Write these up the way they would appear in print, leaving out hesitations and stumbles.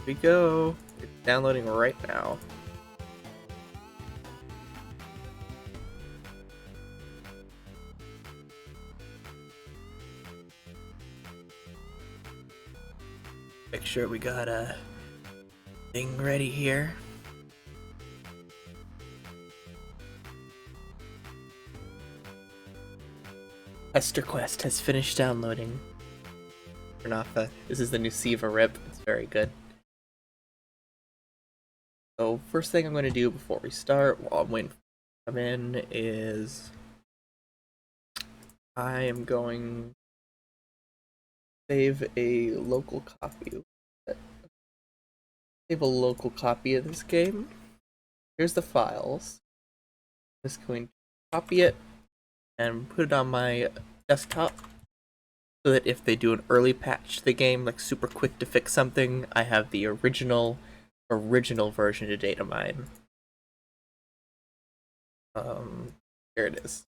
we go. It's downloading right now. Make sure we got a thing ready here. Pesterquest has finished downloading. Turn off this is the new Siva rip. It's very good. So first thing I'm going to do before we start, while I'm waiting for it to come in, is I am going to save a local copy. Save a local copy of this game. Here's the files. I'm just going to copy it and put it on my desktop so that if they do an early patch to the game, like super quick to fix something, I have the original version to data mine. Here it is.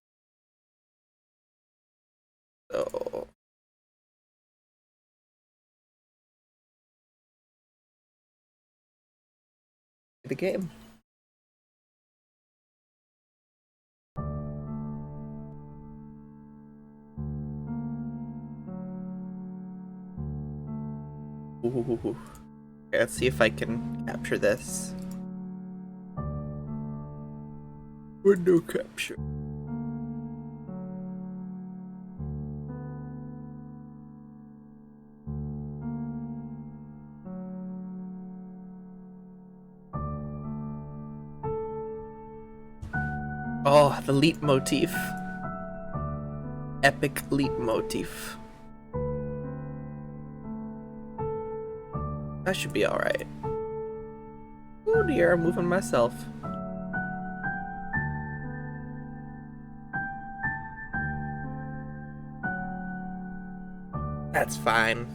So the game. Ooh. Okay, let's see if I can capture this. Window capture. Oh, the leitmotif. Epic leitmotif. That should be alright. Oh dear, I'm moving myself. That's fine.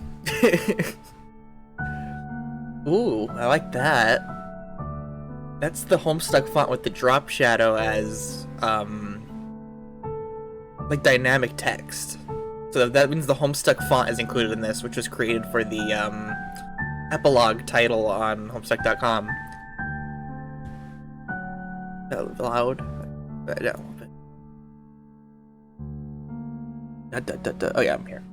Ooh, I like that. That's the Homestuck font with the drop shadow as, like dynamic text. So that means the Homestuck font is included in this, which was created for the, Epilogue title on Homestuck.com. Loud? No. Oh yeah, I'm here.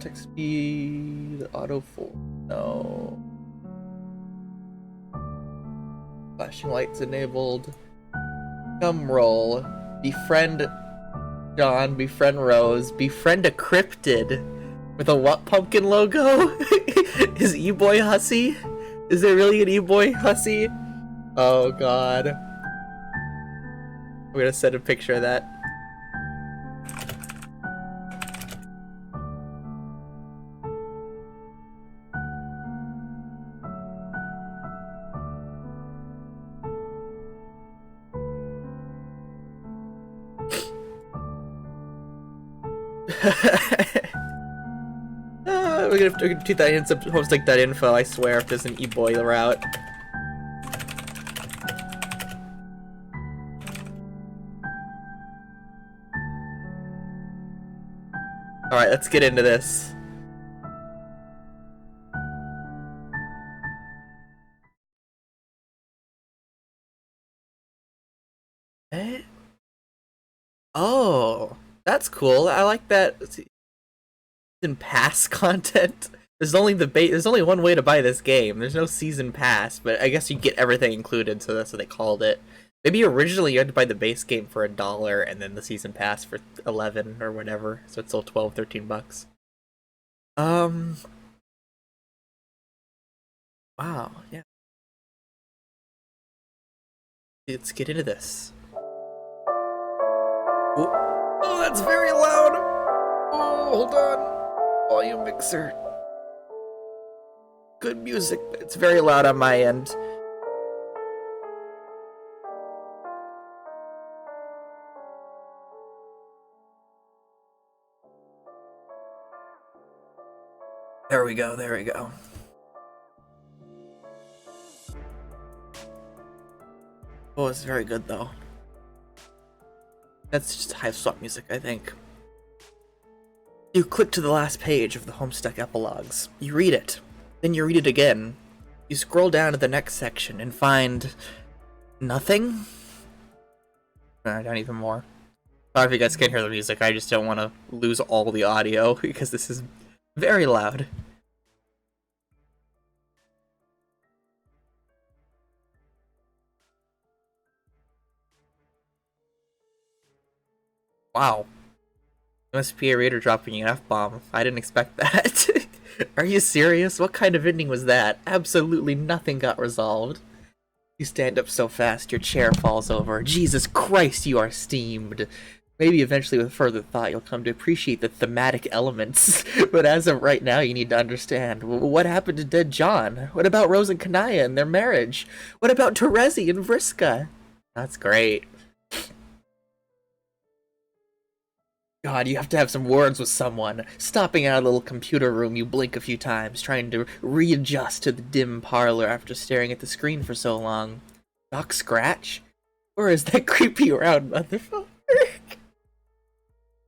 Text speed, autofill. No. Flashing lights enabled. Gum roll. Befriend John, befriend Rose, befriend a cryptid with a what pumpkin logo? Is E-Boy Hussy? Is there really an E-Boy Hussy? Oh god. I'm gonna send a picture of that. We're gonna have to do that in some Homestuck.info, I swear, if there's an E-Boy route. Alright, let's get into this. Eh? Oh, that's cool. I like that. Season pass content. There's only one way to buy this game. There's no season pass, but I guess you get everything included, so that's what they called it. Maybe originally you had to buy the base game for $1 and then the season pass for 11 or whatever, so it's still 12, 13 bucks. Wow, yeah. Let's get into this. Oh, that's very loud! Oh, hold on. Volume mixer. Good music, but it's very loud on my end. There we go, there we go. Oh, it's very good though. That's just high swap music, I think. You click to the last page of the Homestuck epilogues. You read it. Then you read it again. You scroll down to the next section and find nothing? Not even more. Sorry if you guys can't hear the music, I just don't want to lose all the audio because this is very loud. Wow. Must be a reader dropping an F-bomb. I didn't expect that. Are you serious? What kind of ending was that? Absolutely nothing got resolved. You stand up so fast, your chair falls over. Jesus Christ, you are steamed. Maybe eventually with further thought you'll come to appreciate the thematic elements. But as of right now, you need to understand. What happened to dead John? What about Rose and Kanaya and their marriage? What about Terezi and Vriska? That's great. God, you have to have some words with someone. Stopping out of the little computer room, you blink a few times, trying to readjust to the dim parlor after staring at the screen for so long. Doc Scratch? Or is that creepy round motherfucker?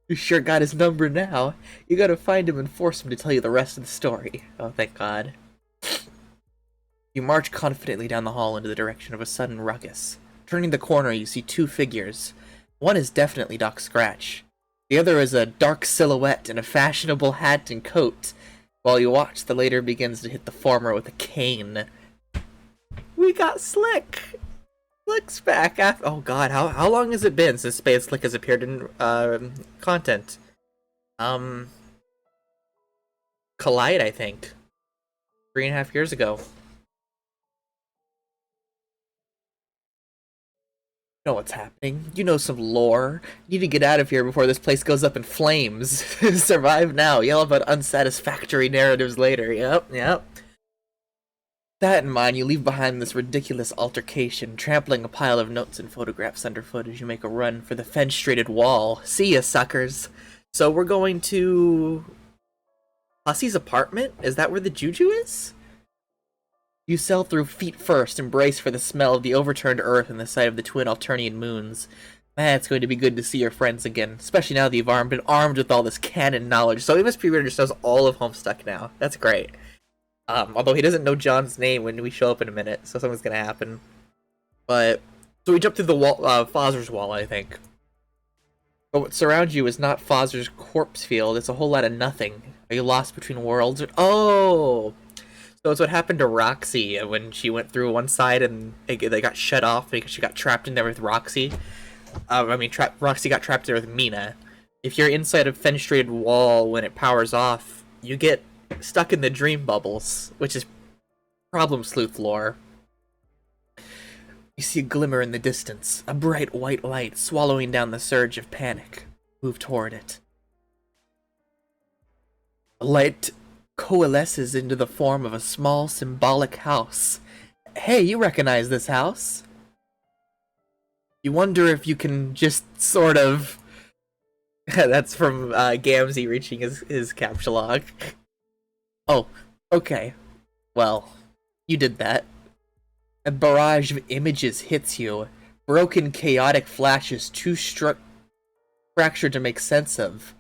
You sure got his number now. You gotta find him and force him to tell you the rest of the story. Oh, thank God. You march confidently down the hall into the direction of a sudden ruckus. Turning the corner, you see two figures. One is definitely Doc Scratch. The other is a dark silhouette in a fashionable hat and coat. While you watch, the later begins to hit the former with a cane. We got Slick! Slick's back after— oh god, how long has it been since Spade Slick has appeared in, content? Collide, I think. 3.5 years ago. Know what's happening. You know some lore. You need to get out of here before this place goes up in flames. Survive now. Yell about unsatisfactory narratives later. Yep. That in mind, you leave behind this ridiculous altercation, trampling a pile of notes and photographs underfoot as you make a run for the fenestrated wall. See ya, suckers. So we're going to Hussey's apartment? Is that where the juju is? You sail through feet first and brace for the smell of the overturned earth and the sight of the twin Alternian moons. Man, it's going to be good to see your friends again, especially now that you've been armed with all this canon knowledge. So Amos P. Reader just knows all of Homestuck now. That's great. Although he doesn't know John's name when we show up in a minute, so something's gonna happen. But so we jump through the wall, Fozzer's wall, I think. But what surrounds you is not Fozzer's corpse field, it's a whole lot of nothing. Are you lost between worlds? So it's what happened to Roxy when she went through one side and they got shut off because she got trapped in there with Roxy. Roxy got trapped there with Mina. If you're inside a fenestrated wall when it powers off, you get stuck in the dream bubbles, which is problem sleuth lore. You see a glimmer in the distance, a bright white light swallowing down the surge of panic. Move toward it. The light coalesces into the form of a small symbolic house. Hey, you recognize this house? You wonder if you can just sort of... That's from Gamzee reaching his capture log. Oh, okay. Well, you did that. A barrage of images hits you. Broken, chaotic flashes too fractured to make sense of.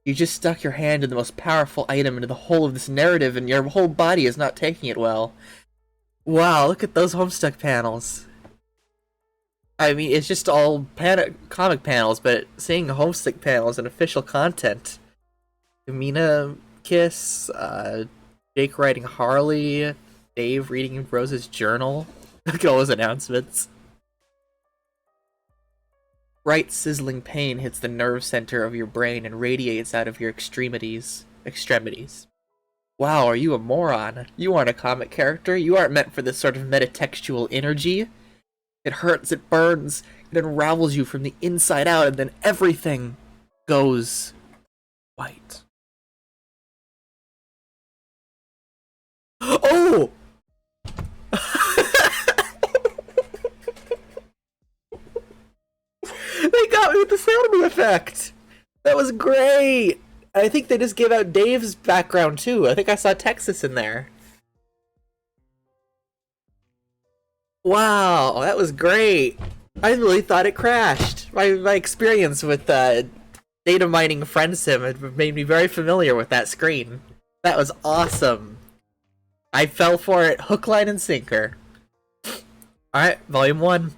You just stuck your hand in the most powerful item into the whole of this narrative and your whole body is not taking it well. Wow, look at those Homestuck panels. I mean, it's just all comic panels, but seeing Homestuck panels and official content. Mina kiss, Jake writing Harley, Dave reading Rose's journal. Look at all those announcements. Bright, sizzling pain hits the nerve center of your brain and radiates out of your extremities. Wow, are you a moron? You aren't a comic character. You aren't meant for this sort of metatextual energy. It hurts, it burns, it unravels you from the inside out, and then everything goes white. Oh! They got me with the sound effect! That was great! I think they just gave out Dave's background too. I think I saw Texas in there. Wow, that was great. I really thought it crashed. My experience with data mining friend sim had made me very familiar with that screen. That was awesome. I fell for it, hook, line, and sinker. Alright, Volume 1.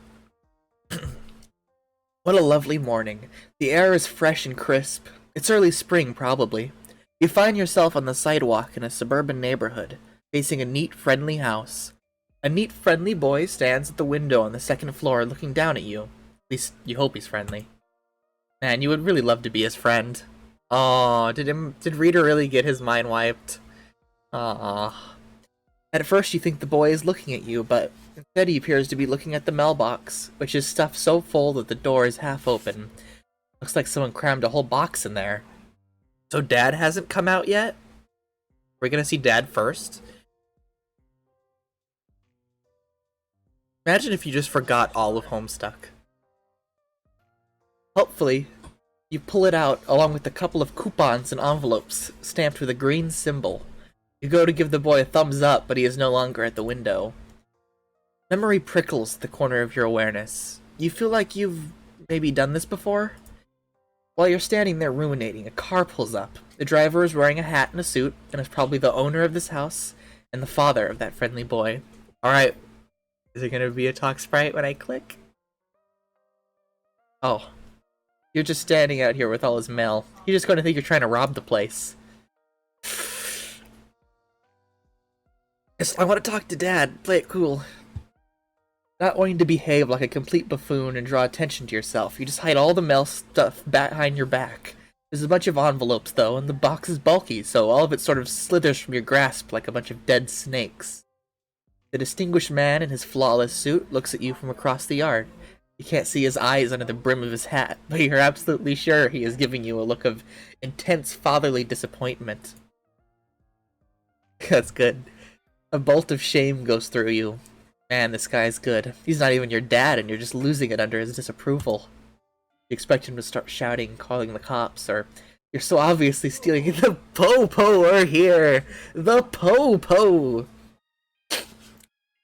What a lovely morning. The air is fresh and crisp. It's early spring, probably. You find yourself on the sidewalk in a suburban neighborhood, facing a neat, friendly house. A neat, friendly boy stands at the window on the second floor looking down at you. At least, you hope he's friendly. Man, you would really love to be his friend. Aw, did Reader really get his mind wiped? Aw. At first you think the boy is looking at you, but instead he appears to be looking at the mailbox, which is stuffed so full that the door is half open. Looks like someone crammed a whole box in there. So Dad hasn't come out yet? We're gonna see Dad first? Imagine if you just forgot all of Homestuck. Hopefully, you pull it out along with a couple of coupons and envelopes stamped with a green symbol. You go to give the boy a thumbs up, but he is no longer at the window. Memory prickles the corner of your awareness. You feel like you've maybe done this before? While you're standing there ruminating, a car pulls up. The driver is wearing a hat and a suit, and is probably the owner of this house, and the father of that friendly boy. Alright, is it gonna be a talk sprite when I click? Oh. You're just standing out here with all his mail. He's just gonna think you're trying to rob the place. I want to talk to Dad. Play it cool. Not wanting to behave like a complete buffoon and draw attention to yourself, you just hide all the mail stuff behind your back. There's a bunch of envelopes, though, and the box is bulky, so all of it sort of slithers from your grasp like a bunch of dead snakes. The distinguished man in his flawless suit looks at you from across the yard. You can't see his eyes under the brim of his hat, but you're absolutely sure he is giving you a look of intense fatherly disappointment. That's good. A bolt of shame goes through you. Man, this guy's good. He's not even your dad, and you're just losing it under his disapproval. You expect him to start shouting, calling the cops, or you're so obviously stealing the po-po are here! The po-po!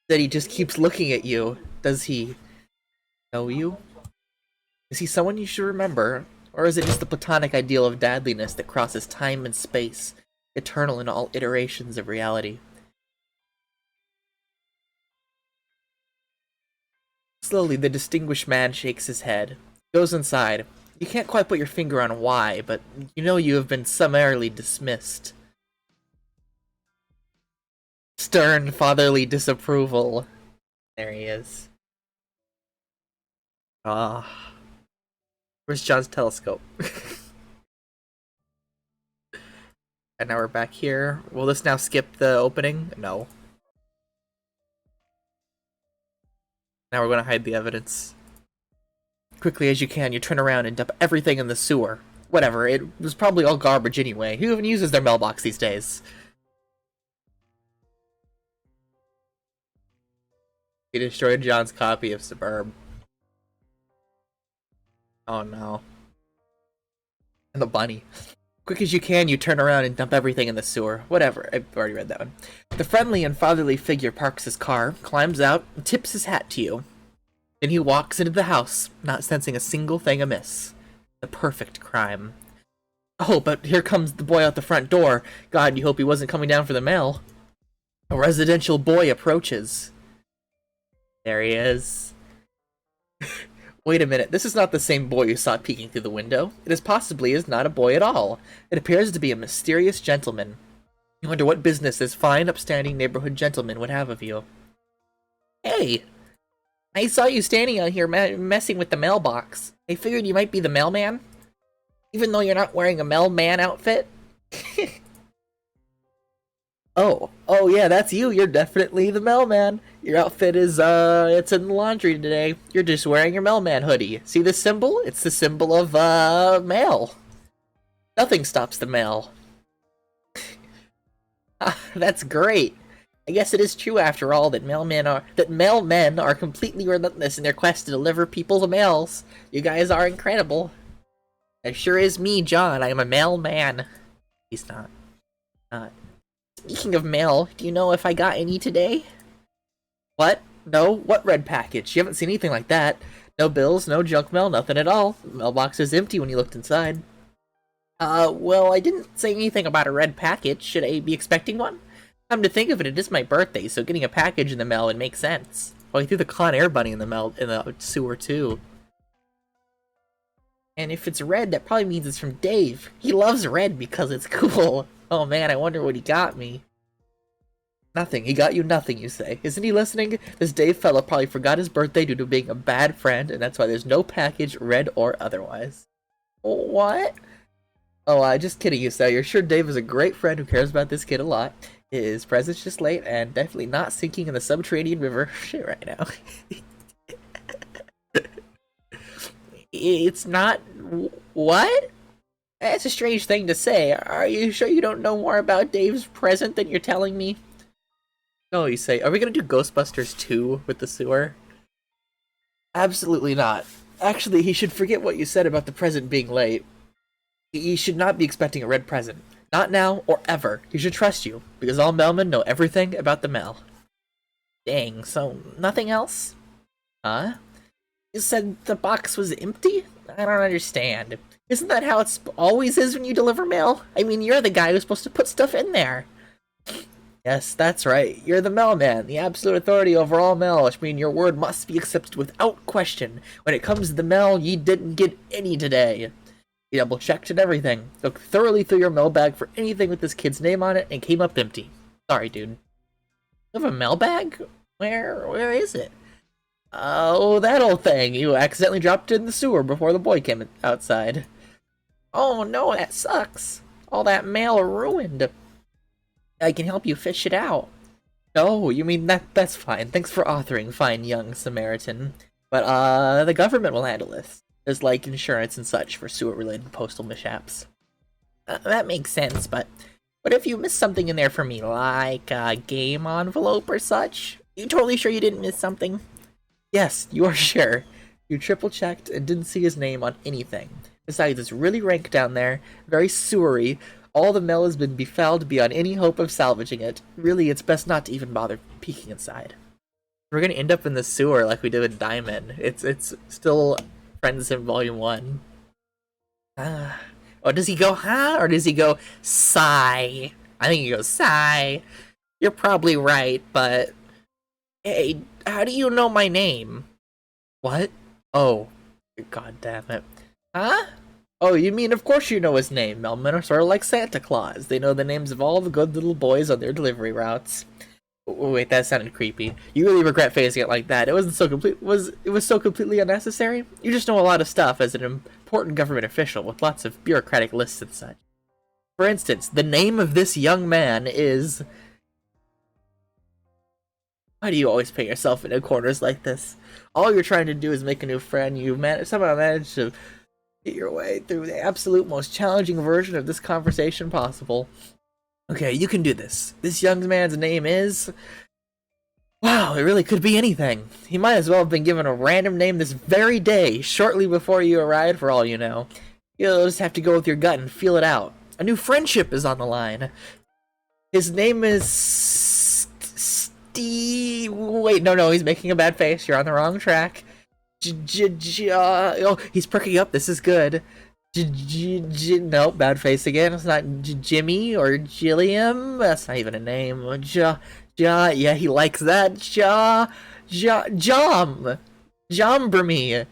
That he just keeps looking at you. Does he know you? Is he someone you should remember? Or is it just the platonic ideal of dadliness that crosses time and space, eternal in all iterations of reality? Slowly, the distinguished man shakes his head. Goes inside. You can't quite put your finger on why, but you know you have been summarily dismissed. Stern fatherly disapproval. There he is. Ah. Where's John's telescope? And now we're back here. Will this now skip the opening? No. Now we're going to hide the evidence. Quickly as you can, you turn around and dump everything in the sewer. Whatever, it was probably all garbage anyway. Who even uses their mailbox these days? You destroyed John's copy of Suburban. Oh no. And the bunny. Quick as you can, you turn around and dump everything in the sewer. Whatever, I've already read that one. The friendly and fatherly figure parks his car, climbs out, and tips his hat to you. Then he walks into the house, not sensing a single thing amiss. The perfect crime. Oh, but here comes the boy out the front door. God, you hope he wasn't coming down for the mail. A residential boy approaches. There he is. Wait a minute, this is not the same boy you saw peeking through the window. It is not a boy at all. It appears to be a mysterious gentleman. You wonder what business this fine, upstanding neighborhood gentleman would have of you. Hey! I saw you standing out here messing with the mailbox. I figured you might be the mailman. Even though you're not wearing a mailman outfit. Oh yeah, that's you. You're definitely the mailman. Your outfit is, it's in the laundry today. You're just wearing your mailman hoodie. See this symbol? It's the symbol of, mail. Nothing stops the mail. That's great. I guess it is true after all that mailmen are completely relentless in their quest to deliver people's mails. You guys are incredible. It sure is me, John. I am a mailman. He's not. Speaking of mail, do you know if I got any today? What? No? What red package? You haven't seen anything like that. No bills, no junk mail, nothing at all. The mailbox is empty when you looked inside. Well, I didn't say anything about a red package. Should I be expecting one? Come to think of it, it is my birthday, so getting a package in the mail would make sense. Well, he threw the Con Air Bunny in the sewer too. And if it's red, that probably means it's from Dave. He loves red because it's cool. Oh man, I wonder what he got me. Nothing. He got you nothing, you say. Isn't he listening? This Dave fella probably forgot his birthday due to being a bad friend, and that's why there's no package, red or otherwise. What? Oh, just kidding, you say. You're sure Dave is a great friend who cares about this kid a lot. His present's just late, and definitely not sinking in the subterranean river shit right now. It's not... What? That's a strange thing to say. Are you sure you don't know more about Dave's present than you're telling me? No, you say. Are we gonna do Ghostbusters 2 with the sewer? Absolutely not. Actually, he should forget what you said about the present being late. He should not be expecting a red present. Not now, or ever. He should trust you, because all mailmen know everything about the mail. Dang, so nothing else? Huh? You said the box was empty? I don't understand. Isn't that how it always is when you deliver mail? I mean, you're the guy who's supposed to put stuff in there. Yes, that's right. You're the mailman, the absolute authority over all mail, which means your word must be accepted without question. When it comes to the mail, ye didn't get any today. You double-checked and everything. Looked thoroughly through your mailbag for anything with this kid's name on it and came up empty. Sorry, dude. You have a mailbag? Where is it? Oh, that old thing. You accidentally dropped it in the sewer before the boy came outside. Oh no, that sucks. All that mail ruined. I can help you fish it out. Oh, you mean that's fine. Thanks for authoring, fine young Samaritan. But, the government will handle this. There's, like, insurance and such for sewer-related postal mishaps. That makes sense, but what if you missed something in there for me, like a game envelope or such? You totally sure you didn't miss something? Yes, you are sure. You triple-checked and didn't see his name on anything. Besides, it's really rank down there, very sewery. All the mail has been befouled beyond any hope of salvaging it. Really, it's best not to even bother peeking inside. We're gonna end up in the sewer like we did with Diamond. It's still Friends in Volume 1. Oh, does he go, huh? Or does he go, sigh? I think he goes, sigh. You're probably right, but... Hey, how do you know my name? What? Oh, god damn it. Huh? Oh, you mean of course you know his name. Mailmen are sort of like Santa Claus. They know the names of all the good little boys on their delivery routes. Wait, that sounded creepy. You really regret facing it like that. It wasn't so complete. It was so completely unnecessary? You just know a lot of stuff as an important government official with lots of bureaucratic lists and such. For instance, the name of this young man is... Why do you always put yourself into corners like this? All you're trying to do is make a new friend. You somehow managed to get your way through the absolute most challenging version of this conversation possible. Okay, you can do this. This young man's name is... Wow, it really could be anything. He might as well have been given a random name this very day, shortly before you arrived, for all you know. You'll just have to go with your gut and feel it out. A new friendship is on the line. His name is... Steve... Wait, no, he's making a bad face. You're on the wrong track. Oh, he's perking up. This is good. No, bad face again. It's not Jimmy or Jilliam. That's not even a name. Yeah, he likes that. Jombramy.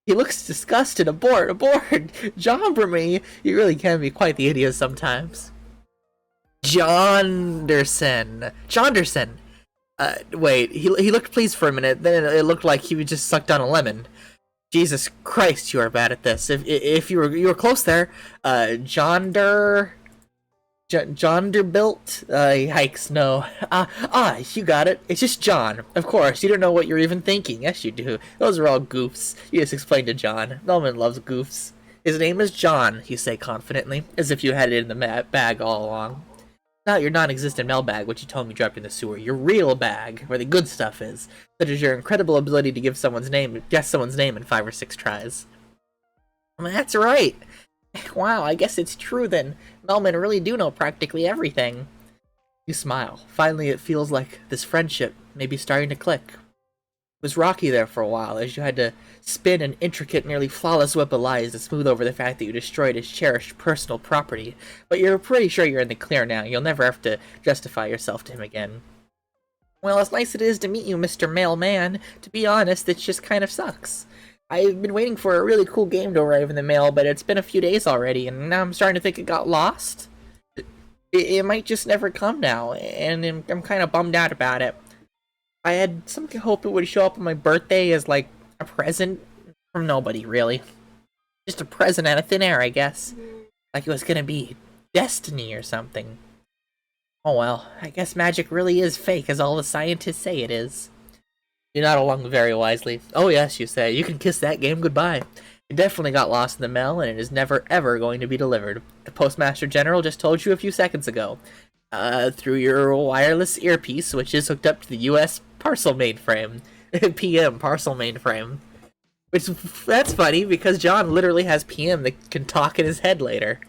He looks disgusted. Abort. Jombramy. You really can be quite the idiot sometimes. Jonderson. Wait, he looked pleased for a minute, then it looked like he just sucked on a lemon. Jesus Christ, you are bad at this. If you were close there, Jonderbuilt? Yikes, no. You got it. It's just John. Of course, you don't know what you're even thinking. Yes, you do. Those are all goofs. You just explained to John. Melman loves goofs. His name is John, you say confidently, as if you had it in the bag all along. Not your non-existent mailbag, which you told me dropped in the sewer. Your real bag, where the good stuff is, such as your incredible ability to guess someone's name in 5 or 6 tries. I mean, that's right. Wow, I guess it's true then. Mailmen really do know practically everything. You smile. Finally, it feels like this friendship may be starting to click. was rocky there for a while, as you had to spin an intricate, nearly flawless web of lies to smooth over the fact that you destroyed his cherished personal property. But you're pretty sure you're in the clear now. You'll never have to justify yourself to him again. Well, as nice it is to meet you, Mr. Mailman. To be honest, it just kind of sucks. I've been waiting for a really cool game to arrive in the mail, but it's been a few days already, and now I'm starting to think it got lost. It might just never come now, and I'm kind of bummed out about it. I had some hope it would show up on my birthday as, like, a present from nobody, really. Just a present out of thin air, I guess. Like it was gonna be destiny or something. Oh well, I guess magic really is fake, as all the scientists say it is. You nod along very wisely. Oh yes, you say, you can kiss that game goodbye. It definitely got lost in the mail, and it is never ever going to be delivered. The Postmaster General just told you a few seconds ago. Through your wireless earpiece, which is hooked up to the U.S. parcel mainframe. PM, parcel mainframe. Which, that's funny, because John literally has PM that can talk in his head later.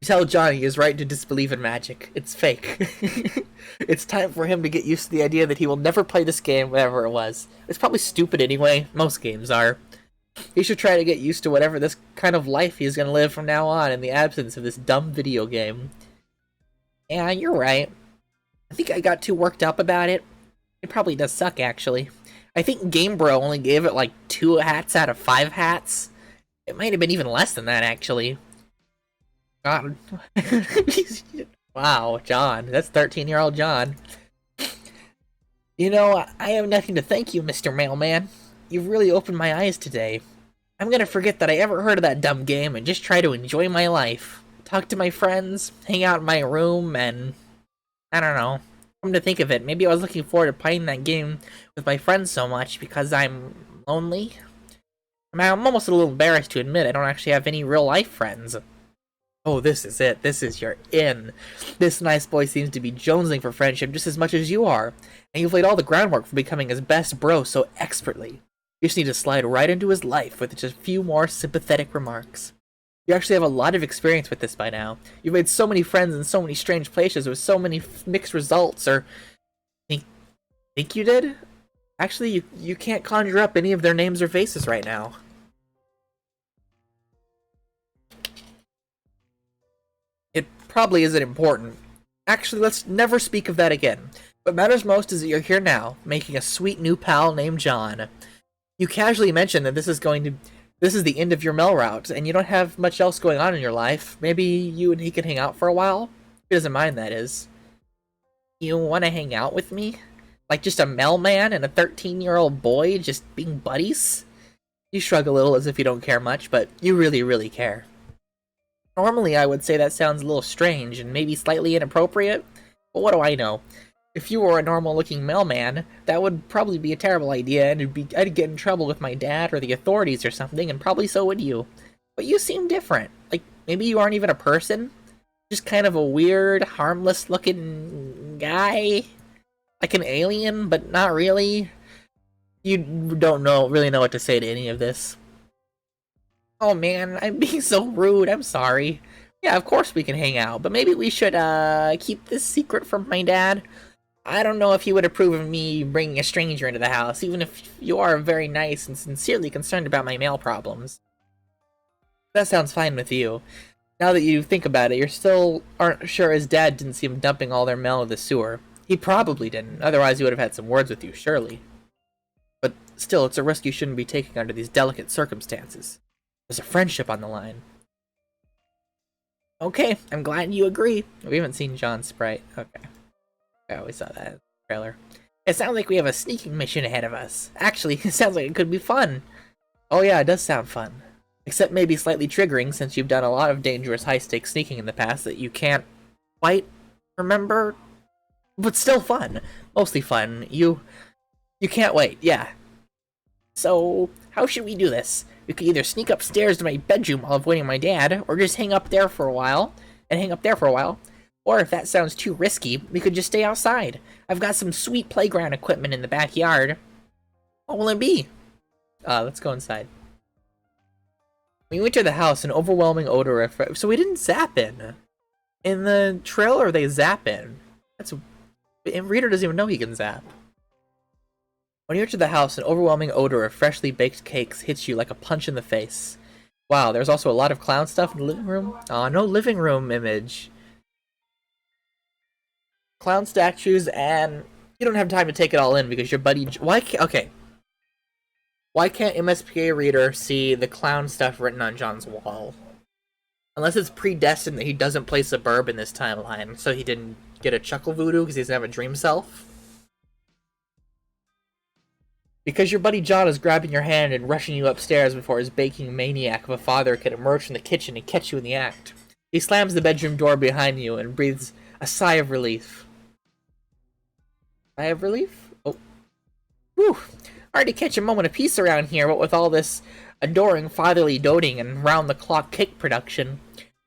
You tell John he is right to disbelieve in magic. It's fake. It's time for him to get used to the idea that he will never play this game, whatever it was. It's probably stupid anyway. Most games are. He should try to get used to whatever this kind of life he's going to live from now on in the absence of this dumb video game. Yeah, you're right. I think I got too worked up about it. It probably does suck, actually. I think Game Bro only gave it like 2 hats out of 5 hats. It might have been even less than that, actually. God. Wow, John. That's 13-year-old John. You know, I have nothing to thank you, Mr. Mailman. You've really opened my eyes today. I'm gonna forget that I ever heard of that dumb game and just try to enjoy my life. Talk to my friends, hang out in my room, and... I don't know. Come to think of it, maybe I was looking forward to playing that game with my friends so much because I'm lonely. I mean, I'm almost a little embarrassed to admit I don't actually have any real-life friends. Oh, this is it. This is your in. This nice boy seems to be jonesing for friendship just as much as you are, and you've laid all the groundwork for becoming his best bro so expertly. You just need to slide right into his life with just a few more sympathetic remarks. You actually have a lot of experience with this by now. You've made so many friends in so many strange places with so many mixed results, or... Think you did? Actually, you can't conjure up any of their names or faces right now. It probably isn't important. Actually, let's never speak of that again. What matters most is that you're here now, making a sweet new pal named John. You casually mentioned that this is the end of your mail route, and you don't have much else going on in your life. Maybe you and he can hang out for a while? He doesn't mind, that is. You want to hang out with me? Like just a mailman and a 13-year-old boy just being buddies? You shrug a little as if you don't care much, but you really, really care. Normally, I would say that sounds a little strange and maybe slightly inappropriate, but what do I know? If you were a normal-looking mailman, that would probably be a terrible idea, and I'd get in trouble with my dad or the authorities or something, and probably so would you. But you seem different. Like, maybe you aren't even a person? Just kind of a weird, harmless-looking guy? Like an alien, but not really? You don't really know what to say to any of this. Oh man, I'm being so rude, I'm sorry. Yeah, of course we can hang out, but maybe we should, keep this secret from my dad. I don't know if he would approve of me bringing a stranger into the house, even if you are very nice and sincerely concerned about my mail problems. That sounds fine with you. Now that you think about it, you still aren't sure his dad didn't see him dumping all their mail in the sewer. He probably didn't, otherwise he would have had some words with you, surely. But still, it's a risk you shouldn't be taking under these delicate circumstances. There's a friendship on the line. Okay, I'm glad you agree. We haven't seen John's sprite. Okay. I always saw that in the trailer. It sounds like we have a sneaking mission ahead of us. Actually, it sounds like it could be fun. Oh yeah, it does sound fun. Except maybe slightly triggering since you've done a lot of dangerous high-stakes sneaking in the past that you can't quite remember. But still fun. Mostly fun. You can't wait, yeah. So, how should we do this? We could either sneak upstairs to my bedroom while avoiding my dad, or just hang up there for a while. Or if that sounds too risky, we could just stay outside. I've got some sweet playground equipment in the backyard. What will it be? Let's go inside. When we enter the house, an overwhelming odor of... So we didn't zap in. In the trailer, they zap in. And Reader doesn't even know he can zap. When you enter the house, an overwhelming odor of freshly baked cakes hits you like a punch in the face. Wow, there's also a lot of clown stuff in the living room? Aw, no living room image. Clown statues, and you don't have time to take it all in because your buddy... Why can't MSPA reader see the clown stuff written on John's wall? Unless it's predestined that he doesn't play Suburban this timeline, so he didn't get a chuckle voodoo because he doesn't have a dream self. Because your buddy John is grabbing your hand and rushing you upstairs before his baking maniac of a father can emerge from the kitchen and catch you in the act. He slams the bedroom door behind you and breathes a sigh of relief. Sigh of relief? Oh. Whew. Hard to catch a moment of peace around here, what with all this adoring fatherly doting and round-the-clock cake production.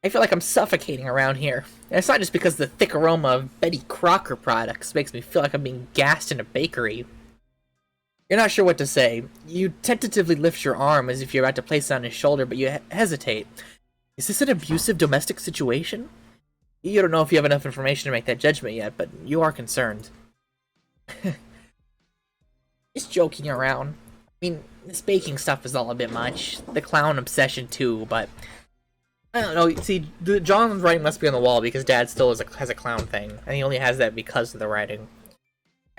I feel like I'm suffocating around here. And it's not just because the thick aroma of Betty Crocker products makes me feel like I'm being gassed in a bakery. You're not sure what to say. You tentatively lift your arm as if you're about to place it on his shoulder, but you hesitate. Is this an abusive domestic situation? You don't know if you have enough information to make that judgment yet, but you are concerned. Just joking around. I mean, this baking stuff is all a bit much. The clown obsession too, but... I don't know, see, John's writing must be on the wall because Dad still has a clown thing, and he only has that because of the writing.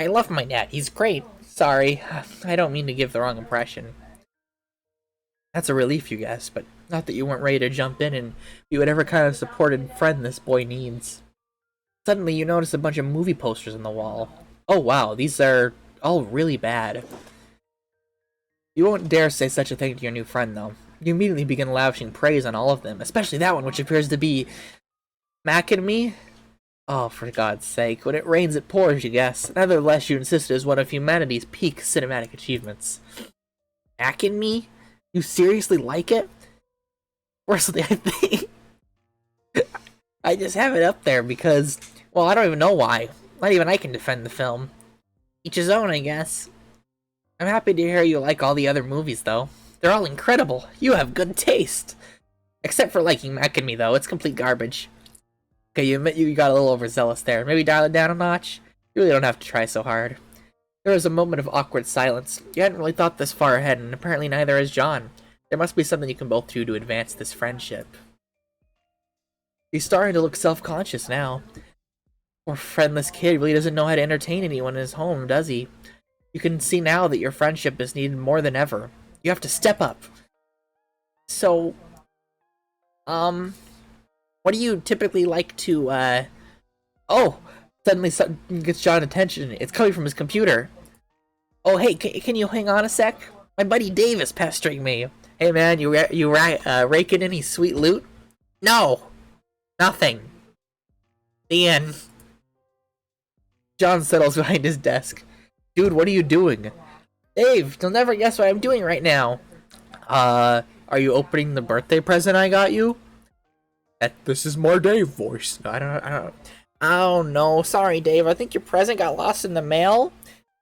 I love my dad, he's great. Sorry, I don't mean to give the wrong impression. That's a relief, you guess, but not that you weren't ready to jump in and be whatever kind of supported friend this boy needs. Suddenly, you notice a bunch of movie posters on the wall. Oh wow, these are all really bad. You won't dare say such a thing to your new friend, though. You immediately begin lavishing praise on all of them, especially that one, which appears to be... Mac and Me? Oh, for God's sake, when it rains it pours, you guess. Nevertheless, you insist it is one of humanity's peak cinematic achievements. Mac and Me? You seriously like it? Personally, I think... I just have it up there because... Well, I don't even know why. Not even I can defend the film. Each his own, I guess. I'm happy to hear you like all the other movies, though. They're all incredible. You have good taste. Except for liking Mac and Me, though. It's complete garbage. Okay, you admit you got a little overzealous there. Maybe dial it down a notch? You really don't have to try so hard. There was a moment of awkward silence. You hadn't really thought this far ahead, and apparently neither has John. There must be something you can both do to advance this friendship. He's starting to look self-conscious now. Poor friendless kid really doesn't know how to entertain anyone in his home, does he? You can see now that your friendship is needed more than ever. You have to step up. So, what do you typically like to, Oh! Suddenly something gets John attention. It's coming from his computer. Oh, hey, can you hang on a sec? My buddy Dave is pestering me. Hey, man, you raking any sweet loot? No! Nothing. The end. John settles behind his desk. Dude, what are you doing? Dave, you'll never guess what I'm doing right now. Are you opening the birthday present I got you? This is more Dave voice. No, I don't. Oh no, sorry Dave, I think your present got lost in the mail.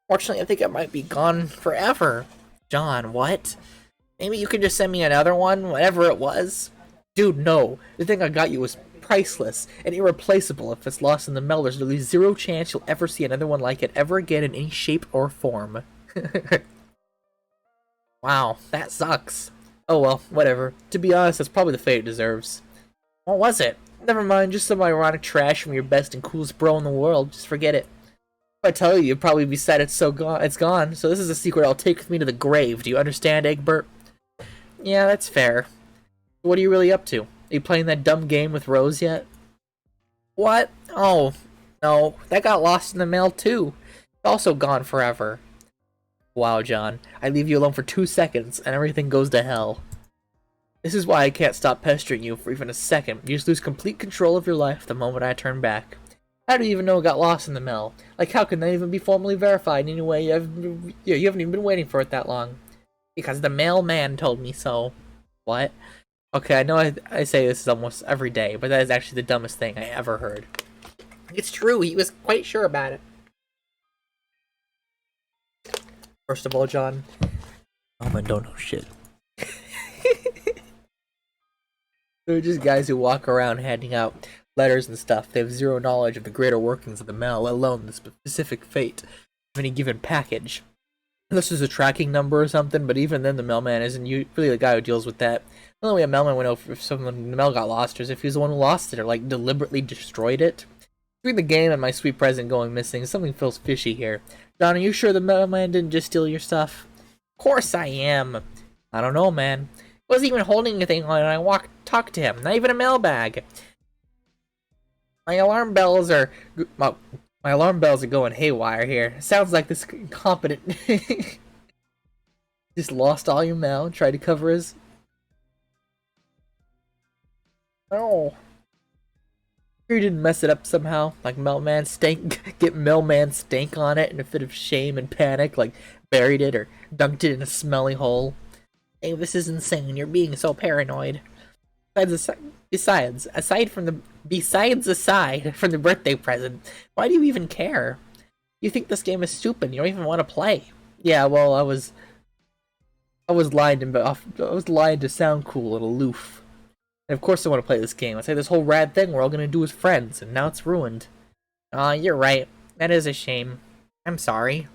Fortunately, I think it might be gone forever. John, what? Maybe you could just send me another one, whatever it was. Dude, no. The thing I got you was priceless and irreplaceable. If it's lost in the mail, there's really zero chance you'll ever see another one like it ever again in any shape or form. Wow, that sucks. Oh well, whatever. To be honest, that's probably the fate it deserves. What was it? Never mind, just some ironic trash from your best and coolest bro in the world. Just forget it. If I tell you, you'd probably be sad it's gone. So this is a secret I'll take with me to the grave. Do you understand, Egbert? Yeah, that's fair. What are you really up to? Are you playing that dumb game with Rose yet? What? Oh, no. That got lost in the mail too. It's also gone forever. Wow, John. I leave you alone for 2 seconds and everything goes to hell. This is why I can't stop pestering you for even a second. You just lose complete control of your life the moment I turn back. How do you even know it got lost in the mail? Like, how can that even be formally verified anyway? You haven't even been waiting for it that long. Because the mailman told me so. What? Okay, I know I say this almost every day, but that is actually the dumbest thing I ever heard. It's true, he was quite sure about it. First of all, John, I don't know shit. They're just guys who walk around handing out letters and stuff. They have zero knowledge of the greater workings of the mail, let alone the specific fate of any given package. Unless there's a tracking number or something, but even then the mailman isn't really the guy who deals with that. The only way a mailman would know if someone the mail got lost is if he was the one who lost it or like deliberately destroyed it. Between the game and my sweet present going missing, something feels fishy here. John, are you sure the mailman didn't just steal your stuff? Of course I am. I don't know, man. I wasn't even holding anything when I talked to him. Not even a mailbag. My alarm bells are going haywire here. Sounds like this incompetent just lost all your mail, tried to cover his... Oh. You didn't mess it up somehow, like mailman stank, get mailman stank on it in a fit of shame and panic, like buried it or dunked it in a smelly hole. Hey, this is insane, you're being so paranoid. Besides, aside from the birthday present, why do you even care? You think this game is stupid, you don't even want to play. Yeah, well, I was lying to sound cool and aloof. And of course I want to play this game. I say this whole rad thing we're all gonna do as friends, and now it's ruined. Aw, you're right. That is a shame. I'm sorry.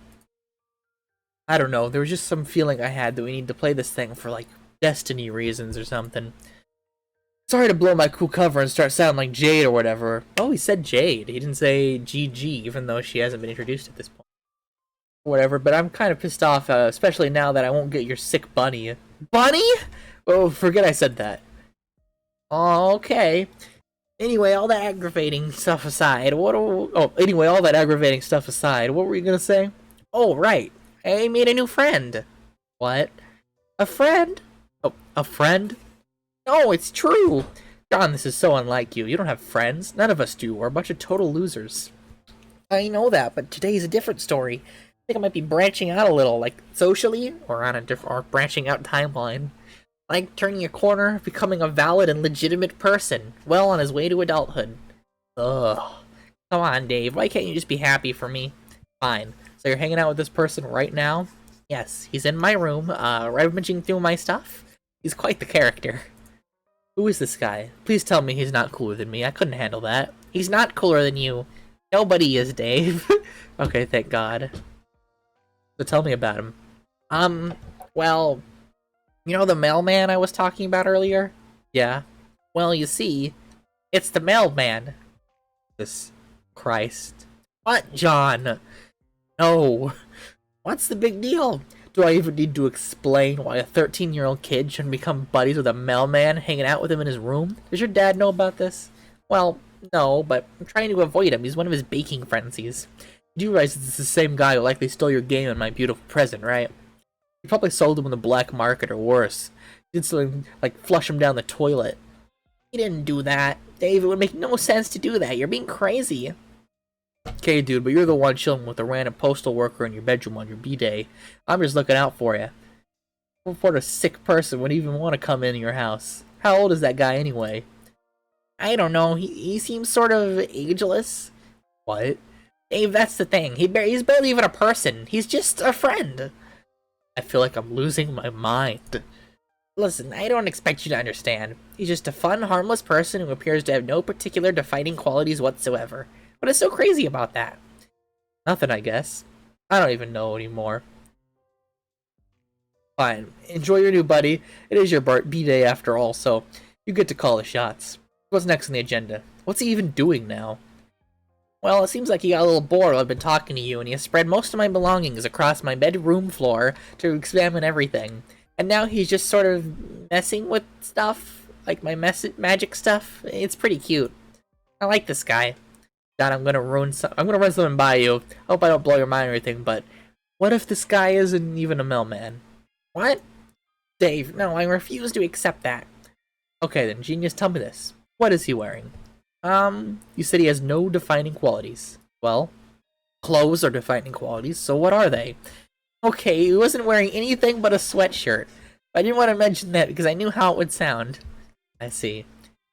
I don't know, there was just some feeling I had that we need to play this thing for, like, destiny reasons or something. Sorry to blow my cool cover and start sounding like Jade or whatever. Oh, he said Jade. He didn't say GG, even though she hasn't been introduced at this point. Whatever, but I'm kind of pissed off, especially now that I won't get your sick bunny. Bunny? Oh, forget I said that. Okay. Anyway, all that aggravating stuff aside, what were you gonna say? Oh, right. I made a new friend. What? A friend? Oh, a friend? No, it's true! John, this is so unlike you. You don't have friends. None of us do. We're a bunch of total losers. I know that, but today's a different story. I think I might be branching out a little, like socially, or on or branching out timeline. Like turning a corner, becoming a valid and legitimate person, well on his way to adulthood. Ugh. Come on, Dave. Why can't you just be happy for me? Fine. So you're hanging out with this person right now? Yes, he's in my room, rummaging through my stuff. He's quite the character. Who is this guy? Please tell me he's not cooler than me. I couldn't handle that. He's not cooler than you. Nobody is, Dave. Okay, thank God. So tell me about him. Well, you know the mailman I was talking about earlier? Yeah. Well, you see, it's the mailman. Jesus Christ. What, John? No. What's the big deal? Do I even need to explain why a 13-year-old kid shouldn't become buddies with a mailman hanging out with him in his room? Does your dad know about this? Well, no, but I'm trying to avoid him. He's one of his baking frenzies. You do realize it's the same guy who likely stole your game and my beautiful present, right? You probably sold him on the black market or worse. You did something like flush him down the toilet. He didn't do that. Dave, it would make no sense to do that. You're being crazy. Okay, dude, but you're the one chilling with a random postal worker in your bedroom on your B-day. I'm just looking out for you. What a sick person would even want to come in your house. How old is that guy anyway? I don't know. He seems sort of ageless. What? Dave, that's the thing. He's barely even a person. He's just a friend. I feel like I'm losing my mind. Listen, I don't expect you to understand. He's just a fun, harmless person who appears to have no particular defining qualities whatsoever. What is so crazy about that? Nothing, I guess. I don't even know anymore. Fine. Enjoy your new buddy. It is your B-day after all, so you get to call the shots. What's next on the agenda? What's he even doing now? Well, it seems like he got a little bored while I've been talking to you, and he has spread most of my belongings across my bedroom floor to examine everything. And now he's just sort of messing with stuff, like my magic stuff. It's pretty cute. I like this guy. God, I'm gonna run something by you. I hope I don't blow your mind or anything, but what if this guy isn't even a mailman? What? Dave, no, I refuse to accept that. Okay then, genius, tell me this. What is he wearing? You said he has no defining qualities. Well, clothes are defining qualities, so what are they? Okay, he wasn't wearing anything but a sweatshirt. I didn't want to mention that because I knew how it would sound. I see.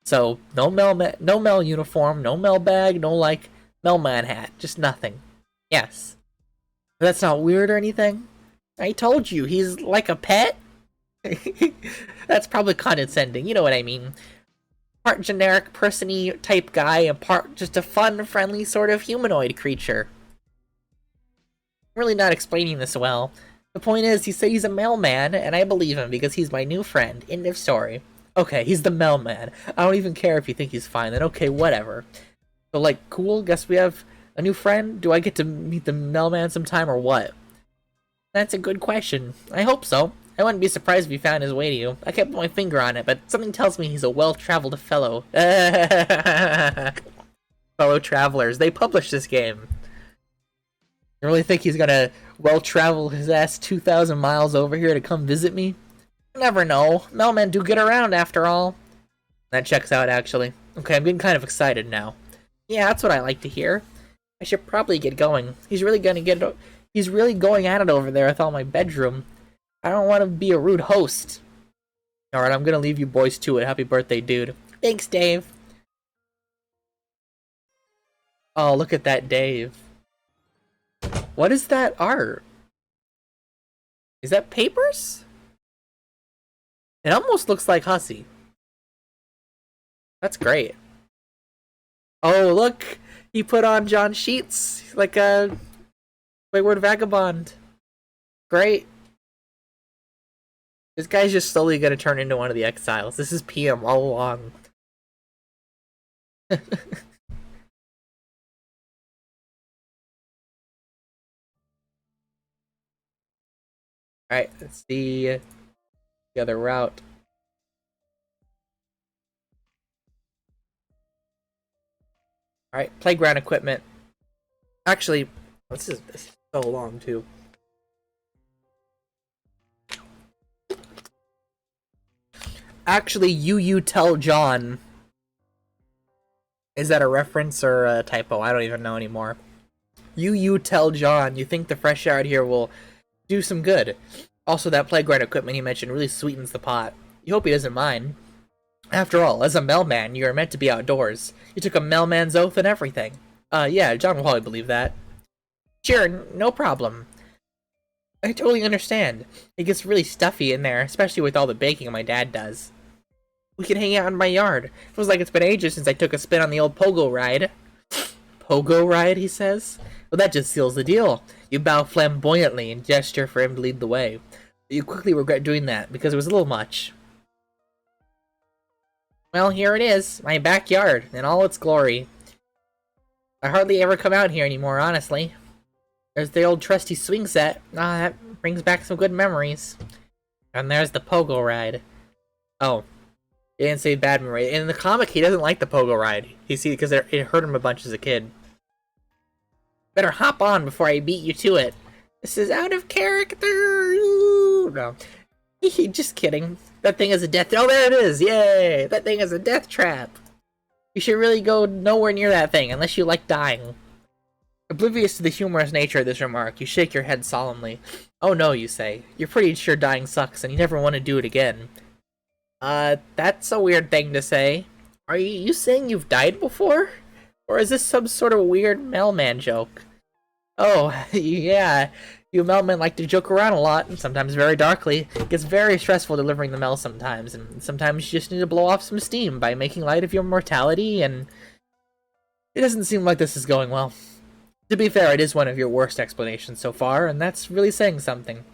So, no mail uniform, no mail bag, no, like, mailman hat. Just nothing. Yes. That's not weird or anything? I told you, he's like a pet? That's probably condescending, you know what I mean. Part generic person-y type guy, and part just a fun, friendly sort of humanoid creature. I'm really not explaining this well. The point is, he said he's a mailman, and I believe him because he's my new friend. End of story. Okay, he's the mailman. I don't even care if you think he's fine, then okay, whatever. So, like, cool, guess we have a new friend? Do I get to meet the mailman sometime or what? That's a good question. I hope so. I wouldn't be surprised if he found his way to you. I can't put my finger on it, but something tells me he's a well-traveled fellow. Fellow travelers. They published this game. You really think he's gonna well-travel his ass 2,000 miles over here to come visit me? You never know. Mailmen do get around, after all. That checks out, actually. Okay, I'm getting kind of excited now. Yeah, that's what I like to hear. I should probably get going. He's really going at it over there with all my bedroom. I don't want to be a rude host. Alright, I'm gonna leave you boys to it. Happy birthday, dude. Thanks, Dave. Oh, look at that, Dave. What is that art? Is that papers? It almost looks like Hussy. That's great. Oh, look! He put on John Sheets like a Wayward Vagabond. Great. This guy's just slowly gonna turn into one of the exiles. This is PM all along. Alright, let's see the other route. Alright, playground equipment. Actually, this is so long too. Actually, you tell John. Is that a reference or a typo? I don't even know anymore. You tell John you think the fresh air out here will do some good. Also, that playground equipment he mentioned really sweetens the pot. You hope he doesn't mind. After all, as a mailman, you are meant to be outdoors. You took a mailman's oath and everything. Yeah, John will probably believe that. Sure, no problem. I totally understand. It gets really stuffy in there, especially with all the baking my dad does. We can hang out in my yard. Feels like it's been ages since I took a spin on the old pogo ride. Pogo ride, he says? Well, that just seals the deal. You bow flamboyantly and gesture for him to lead the way. But you quickly regret doing that, because it was a little much. Well, here it is, my backyard, in all its glory. I hardly ever come out here anymore, honestly. There's the old trusty swing set. That brings back some good memories. And there's the pogo ride. Oh, he didn't say bad memory. In the comic, he doesn't like the pogo ride. You see, because it hurt him a bunch as a kid. Better hop on before I beat you to it. This is out of character. Ooh, no. Just kidding. That thing is a death. Oh, there it is! Yay! That thing is a death trap. You should really go nowhere near that thing unless you like dying. Oblivious to the humorous nature of this remark, you shake your head solemnly. Oh no, you say. You're pretty sure dying sucks and you never want to do it again. That's a weird thing to say. Are you saying you've died before? Or is this some sort of weird mailman joke? Oh, yeah. You mailmen like to joke around a lot, and sometimes very darkly. It gets very stressful delivering the mail sometimes, and sometimes you just need to blow off some steam by making light of your mortality, and it doesn't seem like this is going well. To be fair, it is one of your worst explanations so far, and that's really saying something.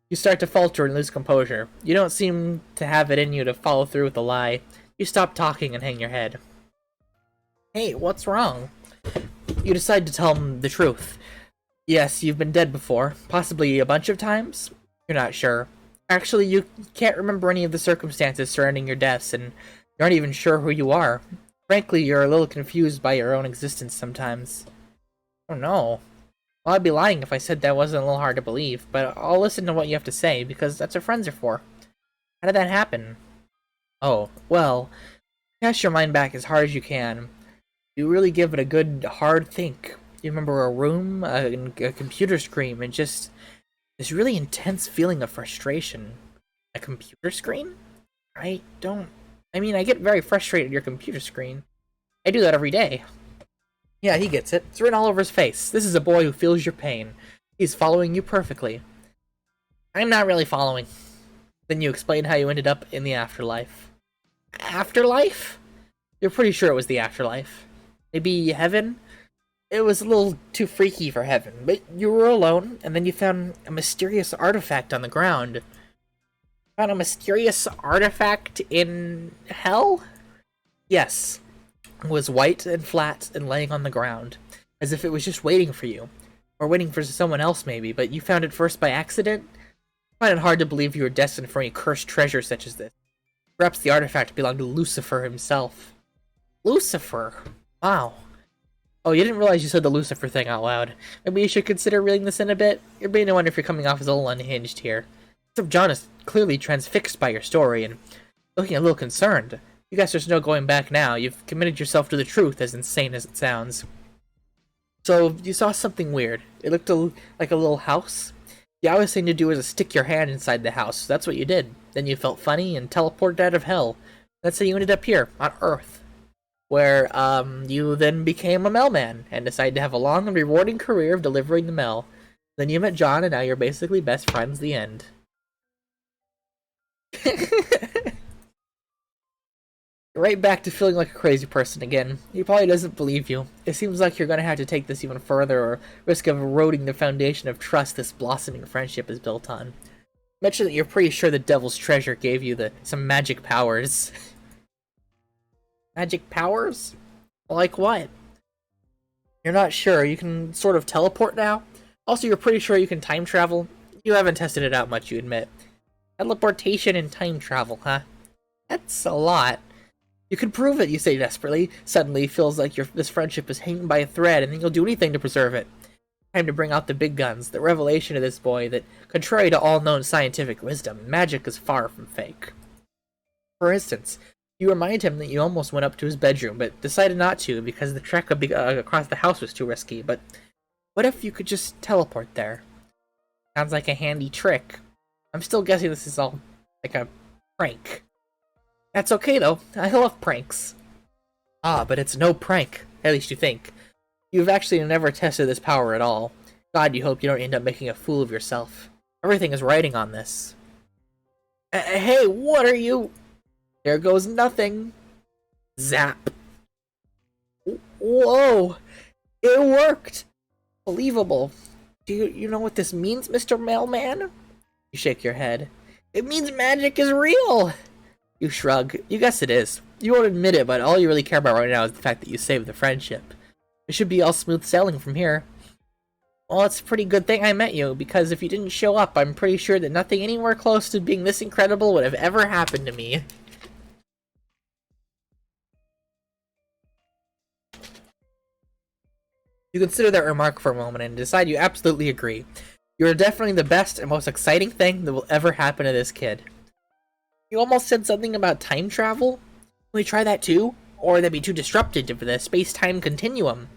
You start to falter and lose composure. You don't seem to have it in you to follow through with a lie. You stop talking and hang your head. Hey, what's wrong? You decide to tell him the truth. Yes, you've been dead before, possibly a bunch of times? You're not sure. Actually, you can't remember any of the circumstances surrounding your deaths, and you aren't even sure who you are. Frankly, you're a little confused by your own existence sometimes. Oh no. Well, I'd be lying if I said that wasn't a little hard to believe, but I'll listen to what you have to say, because that's what friends are for. How did that happen? Oh, well, cast your mind back as hard as you can. You really give it a good, hard think. You remember a room, a computer screen, and just this really intense feeling of frustration. A computer screen? I mean, I get very frustrated at your computer screen. I do that every day. Yeah, he gets it. It's written all over his face. This is a boy who feels your pain. He's following you perfectly. I'm not really following. Then you explain how you ended up in the afterlife. Afterlife? You're pretty sure it was the afterlife. Maybe heaven? It was a little too freaky for heaven, but you were alone, and then you found a mysterious artifact on the ground. Found a mysterious artifact in hell? Yes. It was white and flat and laying on the ground, as if it was just waiting for you. Or waiting for someone else, maybe, but you found it first by accident? I find it hard to believe you were destined for any cursed treasure such as this. Perhaps the artifact belonged to Lucifer himself. Lucifer? Wow. Oh, you didn't realize you said the Lucifer thing out loud. Maybe you should consider reeling this in a bit? You're beginning to wonder if you're coming off as a little unhinged here. Except John is clearly transfixed by your story and looking a little concerned. You guys, there's no going back now. You've committed yourself to the truth, as insane as it sounds. So, you saw something weird. It looked like a little house. The obvious thing to do is stick your hand inside the house. So that's what you did. Then you felt funny and teleported out of hell. That's how you ended up here, on Earth. Where, you then became a mailman and decided to have a long and rewarding career of delivering the mail. Then you met John, and now you're basically best friends. The end. Right back to feeling like a crazy person again. He probably doesn't believe you. It seems like you're gonna have to take this even further or risk of eroding the foundation of trust this blossoming friendship is built on. Mention that you're pretty sure the devil's treasure gave you some magic powers. Magic powers? Like what? You're not sure. You can sort of teleport now? Also, you're pretty sure you can time travel? You haven't tested it out much, you admit. Teleportation and time travel, huh? That's a lot. You can prove it, you say desperately. Suddenly, feels like this friendship is hanging by a thread, and then you'll do anything to preserve it. Time to bring out the big guns, the revelation of this boy that, contrary to all known scientific wisdom, magic is far from fake. For instance, you remind him that you almost went up to his bedroom, but decided not to because the trek across the house was too risky. But what if you could just teleport there? Sounds like a handy trick. I'm still guessing this is all like a prank. That's okay, though. I love pranks. Ah, but it's no prank. At least you think. You've actually never tested this power at all. God, you hope you don't end up making a fool of yourself. Everything is writing on this. Hey, what are you? There goes nothing. Zap. Whoa! It worked! Believable. Do you know what this means, Mr. Mailman? You shake your head. It means magic is real! You shrug. You guess it is. You won't admit it, but all you really care about right now is the fact that you saved the friendship. It should be all smooth sailing from here. Well, it's a pretty good thing I met you, because if you didn't show up, I'm pretty sure that nothing anywhere close to being this incredible would have ever happened to me. You consider that remark for a moment and decide you absolutely agree. You are definitely the best and most exciting thing that will ever happen to this kid. You almost said something about time travel? Can we try that too? Or that'd be too disruptive to the space-time continuum.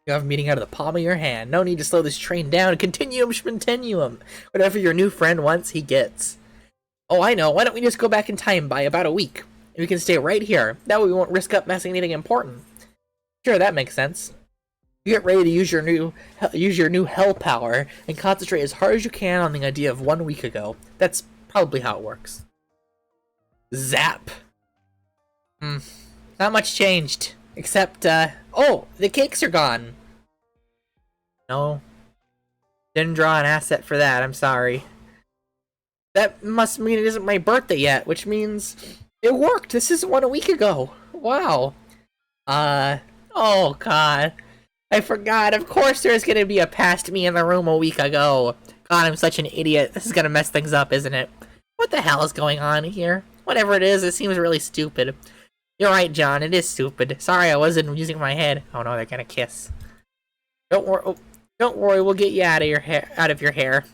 You have a meeting out of the palm of your hand. No need to slow this train down. Continuum schmontinuum. Whatever your new friend wants, he gets. Oh, I know. Why don't we just go back in time by about a week? And we can stay right here. That way we won't risk up messing anything important. Sure, that makes sense. You get ready to use your new hell power and concentrate as hard as you can on the idea of 1 week ago. That's probably how it works. Zap. Not much changed. Except, oh, the cakes are gone. No. Didn't draw an asset for that, I'm sorry. That must mean it isn't my birthday yet, which means it worked. This is 1 week ago. Wow. Oh god. I forgot. Of course there's gonna be a past me in the room a week ago. God, I'm such an idiot. This is gonna mess things up, isn't it? What the hell is going on here? Whatever it is, it seems really stupid. You're right, John. It is stupid. Sorry, I wasn't using my head. Oh no, they're gonna kiss. Don't worry. Oh, don't worry. We'll get you out of your hair.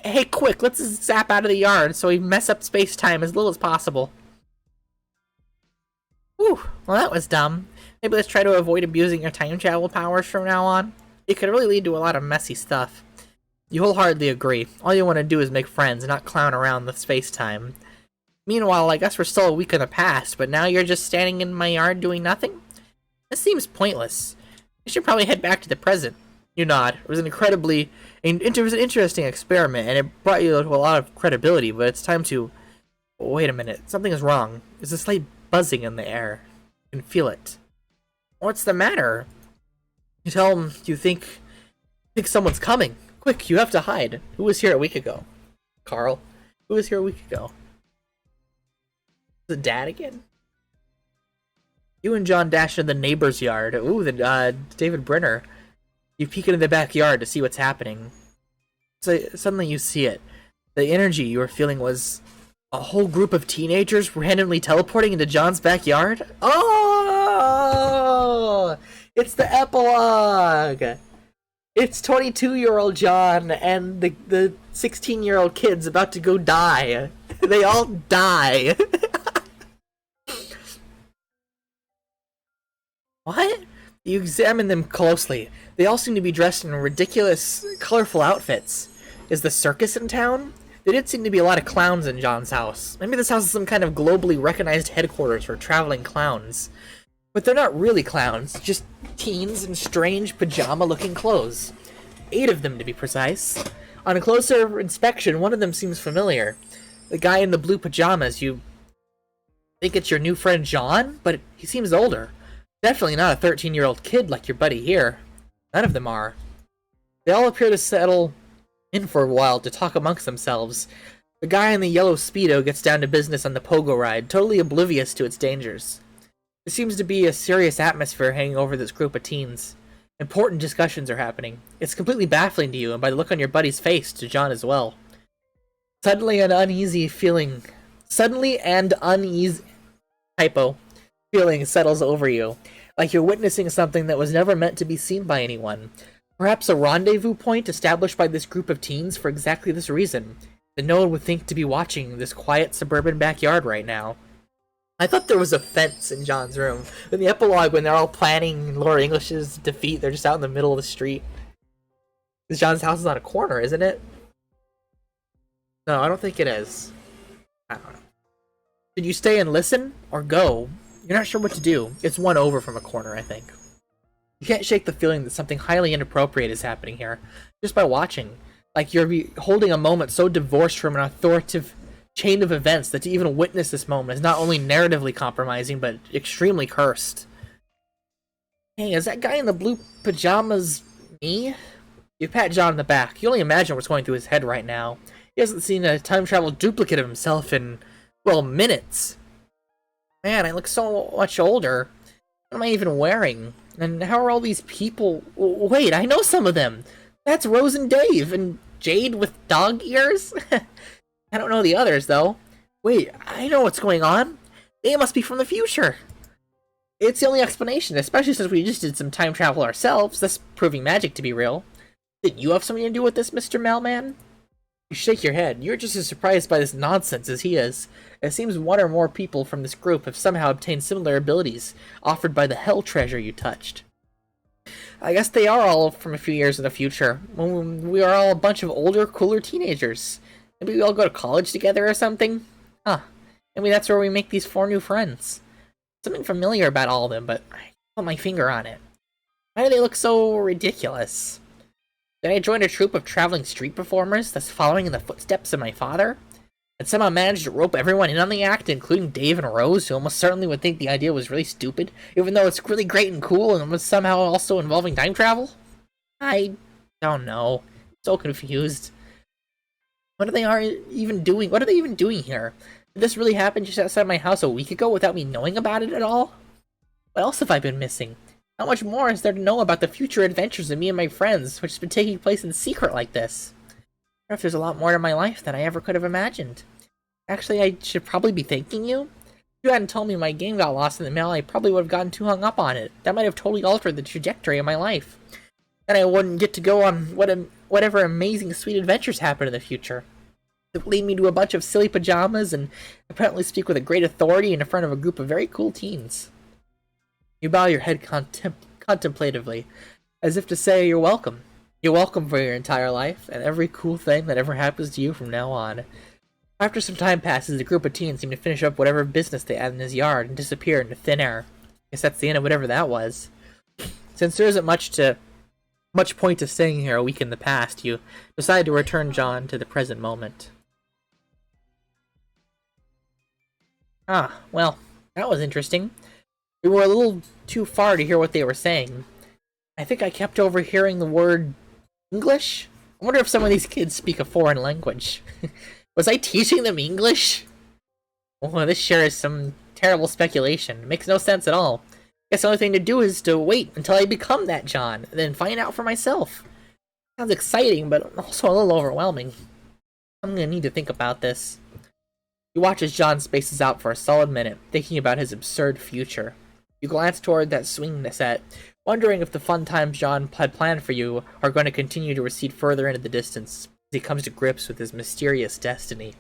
Hey, quick! Let's zap out of the yard so we mess up space-time as little as possible. Whew. Well, that was dumb. Maybe let's try to avoid abusing your time travel powers from now on. It could really lead to a lot of messy stuff. You wholeheartedly agree. All you want to do is make friends, not clown around the space-time. Meanwhile, I guess we're still a week in the past, but now you're just standing in my yard doing nothing? This seems pointless. You should probably head back to the present. You nod. It was an interesting experiment, and it brought you to a lot of credibility, but it's time to... Wait a minute. Something is wrong. There's a slight buzzing in the air. You can feel it. What's the matter? You tell him you think someone's coming. Quick, you have to hide. Who was here a week ago? Carl. Who was here a week ago? The dad again? You and John dash into the neighbor's yard. Ooh, the David Brenner. You peek into the backyard to see what's happening. So suddenly you see it. The energy you were feeling was a whole group of teenagers randomly teleporting into John's backyard. Oh! It's the epilogue! It's 22-year-old John and the 16-year-old kid's about to go die. They all die. What? You examine them closely. They all seem to be dressed in ridiculous, colorful outfits. Is the circus in town? There did seem to be a lot of clowns in John's house. Maybe this house is some kind of globally recognized headquarters for traveling clowns. But they're not really clowns, just teens in strange pajama-looking clothes. 8 of them, to be precise. On a closer inspection, one of them seems familiar. The guy in the blue pajamas, you think it's your new friend John? But he seems older. Definitely not a 13-year-old kid like your buddy here. None of them are. They all appear to settle in for a while to talk amongst themselves. The guy in the yellow Speedo gets down to business on the pogo ride, totally oblivious to its dangers. There seems to be a serious atmosphere hanging over this group of teens. Important discussions are happening. It's completely baffling to you, and by the look on your buddy's face, to John as well. Suddenly and uneasy feeling settles over you, like you're witnessing something that was never meant to be seen by anyone. Perhaps a rendezvous point established by this group of teens for exactly this reason, that no one would think to be watching this quiet suburban backyard right now. I thought there was a fence in John's room. In the epilogue, when they're all planning Laura English's defeat, they're just out in the middle of the street. Because John's house is on a corner, isn't it? No, I don't think it is. I don't know. Should you stay and listen, or go? You're not sure what to do. It's one over from a corner, I think. You can't shake the feeling that something highly inappropriate is happening here, just by watching. Like you're holding a moment so divorced from an authoritative chain of events that to even witness this moment is not only narratively compromising, but extremely cursed. Hey, is that guy in the blue pajamas me? You pat John on the back. You only imagine what's going through his head right now. He hasn't seen a time travel duplicate of himself in, well, minutes. Man, I look so much older. What am I even wearing? And how are all these people? Wait, I know some of them. That's Rose and Dave, and Jade with dog ears? I don't know the others, though. Wait, I know what's going on. They must be from the future. It's the only explanation, especially since we just did some time travel ourselves, thus proving magic to be real. Did you have something to do with this, Mr. Mailman? You shake your head. You're just as surprised by this nonsense as he is. It seems one or more people from this group have somehow obtained similar abilities offered by the hell treasure you touched. I guess they are all from a few years in the future. We are all a bunch of older, cooler teenagers. Maybe we all go to college together or something? Huh. Maybe that's where we make these 4 new friends. Something familiar about all of them, but I can't put my finger on it. Why do they look so ridiculous? Did I join a troupe of traveling street performers that's following in the footsteps of my father? And somehow managed to rope everyone in on the act, including Dave and Rose, who almost certainly would think the idea was really stupid, even though it's really great and cool and was somehow also involving time travel? I don't know. I'm so confused. What are they even doing? What are they even doing here? Did this really happen just outside my house a week ago without me knowing about it at all? What else have I been missing? How much more is there to know about the future adventures of me and my friends, which has been taking place in secret like this? I wonder if there's a lot more to my life than I ever could have imagined. Actually, I should probably be thanking you. If you hadn't told me my game got lost in the mail, I probably would have gotten too hung up on it. That might have totally altered the trajectory of my life. And I wouldn't get to go on whatever amazing sweet adventures happen in the future. It would lead me to a bunch of silly pajamas and apparently speak with a great authority in front of a group of very cool teens. You bow your head contemplatively, as if to say you're welcome. You're welcome for your entire life, and every cool thing that ever happens to you from now on. After some time passes, the group of teens seem to finish up whatever business they had in his yard and disappear into thin air. Guess that's the end of whatever that was. Since there isn't much point to staying here a week in the past, you decide to return John to the present moment. Ah, well, that was interesting. We were a little too far to hear what they were saying. I think I kept overhearing the word English? I wonder if some of these kids speak a foreign language. Was I teaching them English? Oh, this sure is some terrible speculation. It makes no sense at all. Guess the only thing to do is to wait until I become that John, and then find out for myself. Sounds exciting, but also a little overwhelming. I'm gonna need to think about this. You watch as John spaces out for a solid minute, thinking about his absurd future. You glance toward that swing set, wondering if the fun times John had planned for you are going to continue to recede further into the distance as he comes to grips with his mysterious destiny.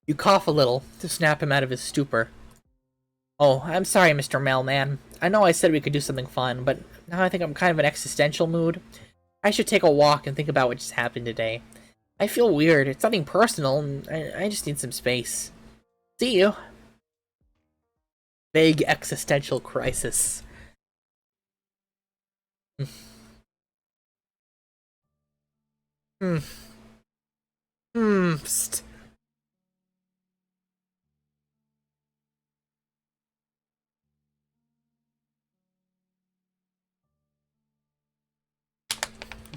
You cough a little to snap him out of his stupor. Oh, I'm sorry, Mr. Mailman. I know I said we could do something fun, but now I think I'm kind of in an existential mood. I should take a walk and think about what just happened today. I feel weird. It's nothing personal, and I just need some space. See you. Vague existential crisis. Psst.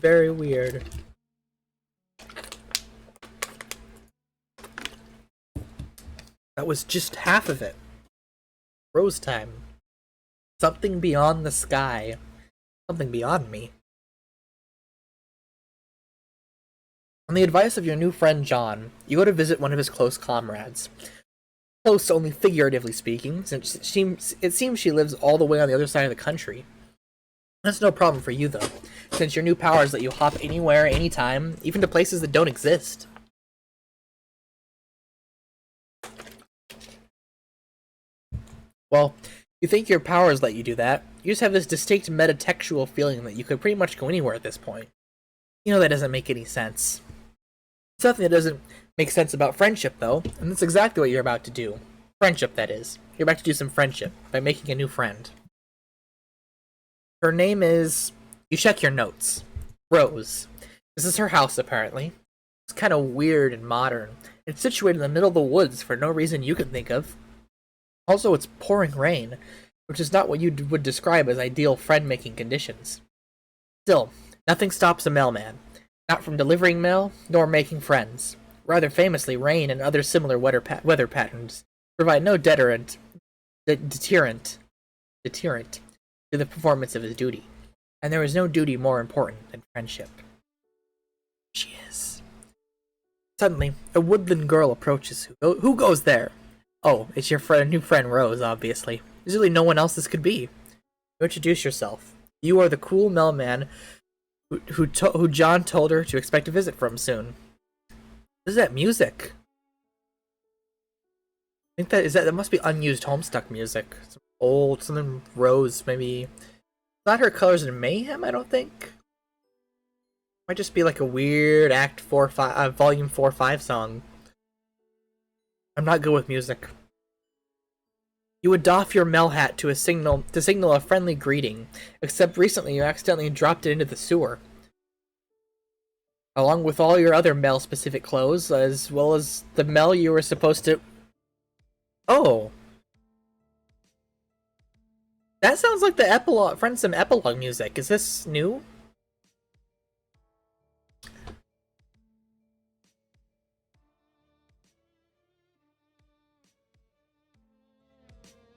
Very weird. That was just half of it. Rose time. Something beyond the sky. Something beyond me. On the advice of your new friend John, you go to visit one of his close comrades. Close only figuratively speaking, since it seems she lives all the way on the other side of the country. That's no problem for you, though, since your new powers let you hop anywhere, anytime, even to places that don't exist. Well, you think your powers let you do that. You just have this distinct metatextual feeling that you could pretty much go anywhere at this point. You know that doesn't make any sense. Something that doesn't make sense about friendship, though, and that's exactly what you're about to do. Friendship, that is. You're about to do some friendship by making a new friend. Her name is... You check your notes. Rose. This is her house, apparently. It's kind of weird and modern. It's situated in the middle of the woods for no reason you can think of. Also, it's pouring rain, which is not what you would describe as ideal friend-making conditions. Still, nothing stops a mailman. Not from delivering mail, nor making friends. Rather famously, rain and other similar weather patterns provide no deterrent to the performance of his duty. And there is no duty more important than friendship. She is. Suddenly, a woodland girl approaches. Who goes there? Oh, it's your new friend Rose, obviously. There's really no one else this could be. You introduce yourself. You are the cool mailman who John told her to expect a visit from soon. What is that music? I think that must be unused Homestuck music. Some old, something Rose, maybe. Not her Colors in Mayhem, I don't think. Might just be like a weird Act 4-5, Volume 4-5 song. I'm not good with music. You would doff your mail hat to signal a friendly greeting, except recently you accidentally dropped it into the sewer. Along with all your other mail-specific clothes, as well as the mail you were supposed to... Oh! That sounds like the Epilogue, some Epilogue music. Is this new?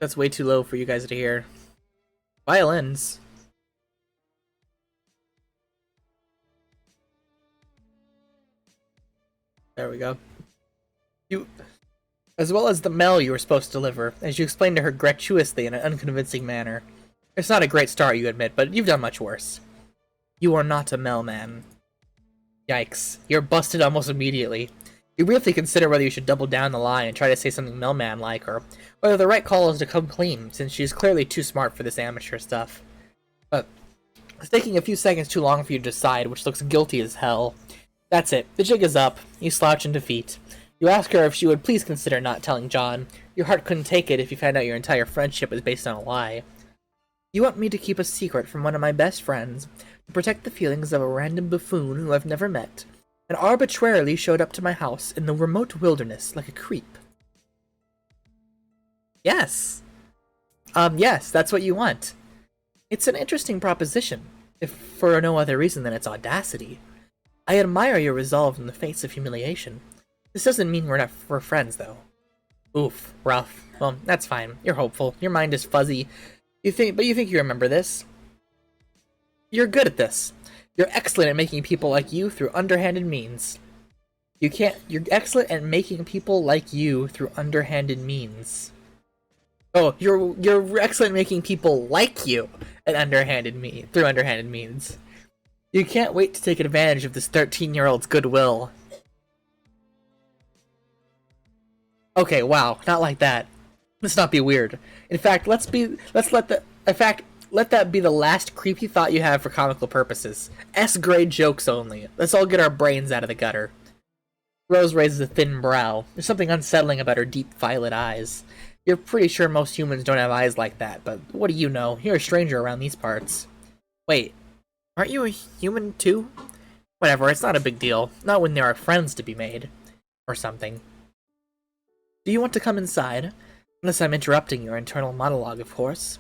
That's way too low for you guys to hear. Violins. There we go. As well as the mail you were supposed to deliver, as you explained to her gratuitously in an unconvincing manner. It's not a great start, you admit, but you've done much worse. You are not a mailman. Yikes. You're busted almost immediately. You briefly consider whether you should double down the lie and try to say something mailman-like, or whether the right call is to come clean, since she is clearly too smart for this amateur stuff. But it's taking a few seconds too long for you to decide, which looks guilty as hell. That's it. The jig is up. You slouch in defeat. You ask her if she would please consider not telling John. Your heart couldn't take it if you found out your entire friendship was based on a lie. You want me to keep a secret from one of my best friends, to protect the feelings of a random buffoon who I've never met, and arbitrarily showed up to my house in the remote wilderness like a creep. Yes. Yes, that's what you want. It's an interesting proposition, if for no other reason than its audacity. I admire your resolve in the face of humiliation. This doesn't mean we're friends, though. Oof, rough. Well, that's fine. You're hopeful. Your mind is fuzzy. You think you remember this. You're good at this. You're excellent at making people like you through underhanded means. You're excellent at making people like you through underhanded means. Oh, you're excellent at making people like you through underhanded means. You can't wait to take advantage of this 13-year-old's goodwill. Okay, wow, not like that. Let's not be weird. In fact, let that be the last creepy thought you have for comical purposes. S-grade jokes only. Let's all get our brains out of the gutter. Rose raises a thin brow. There's something unsettling about her deep violet eyes. You're pretty sure most humans don't have eyes like that, but what do you know? You're a stranger around these parts. Wait, aren't you a human too? Whatever, it's not a big deal. Not when there are friends to be made. Or something. Do you want to come inside? Unless I'm interrupting your internal monologue, of course.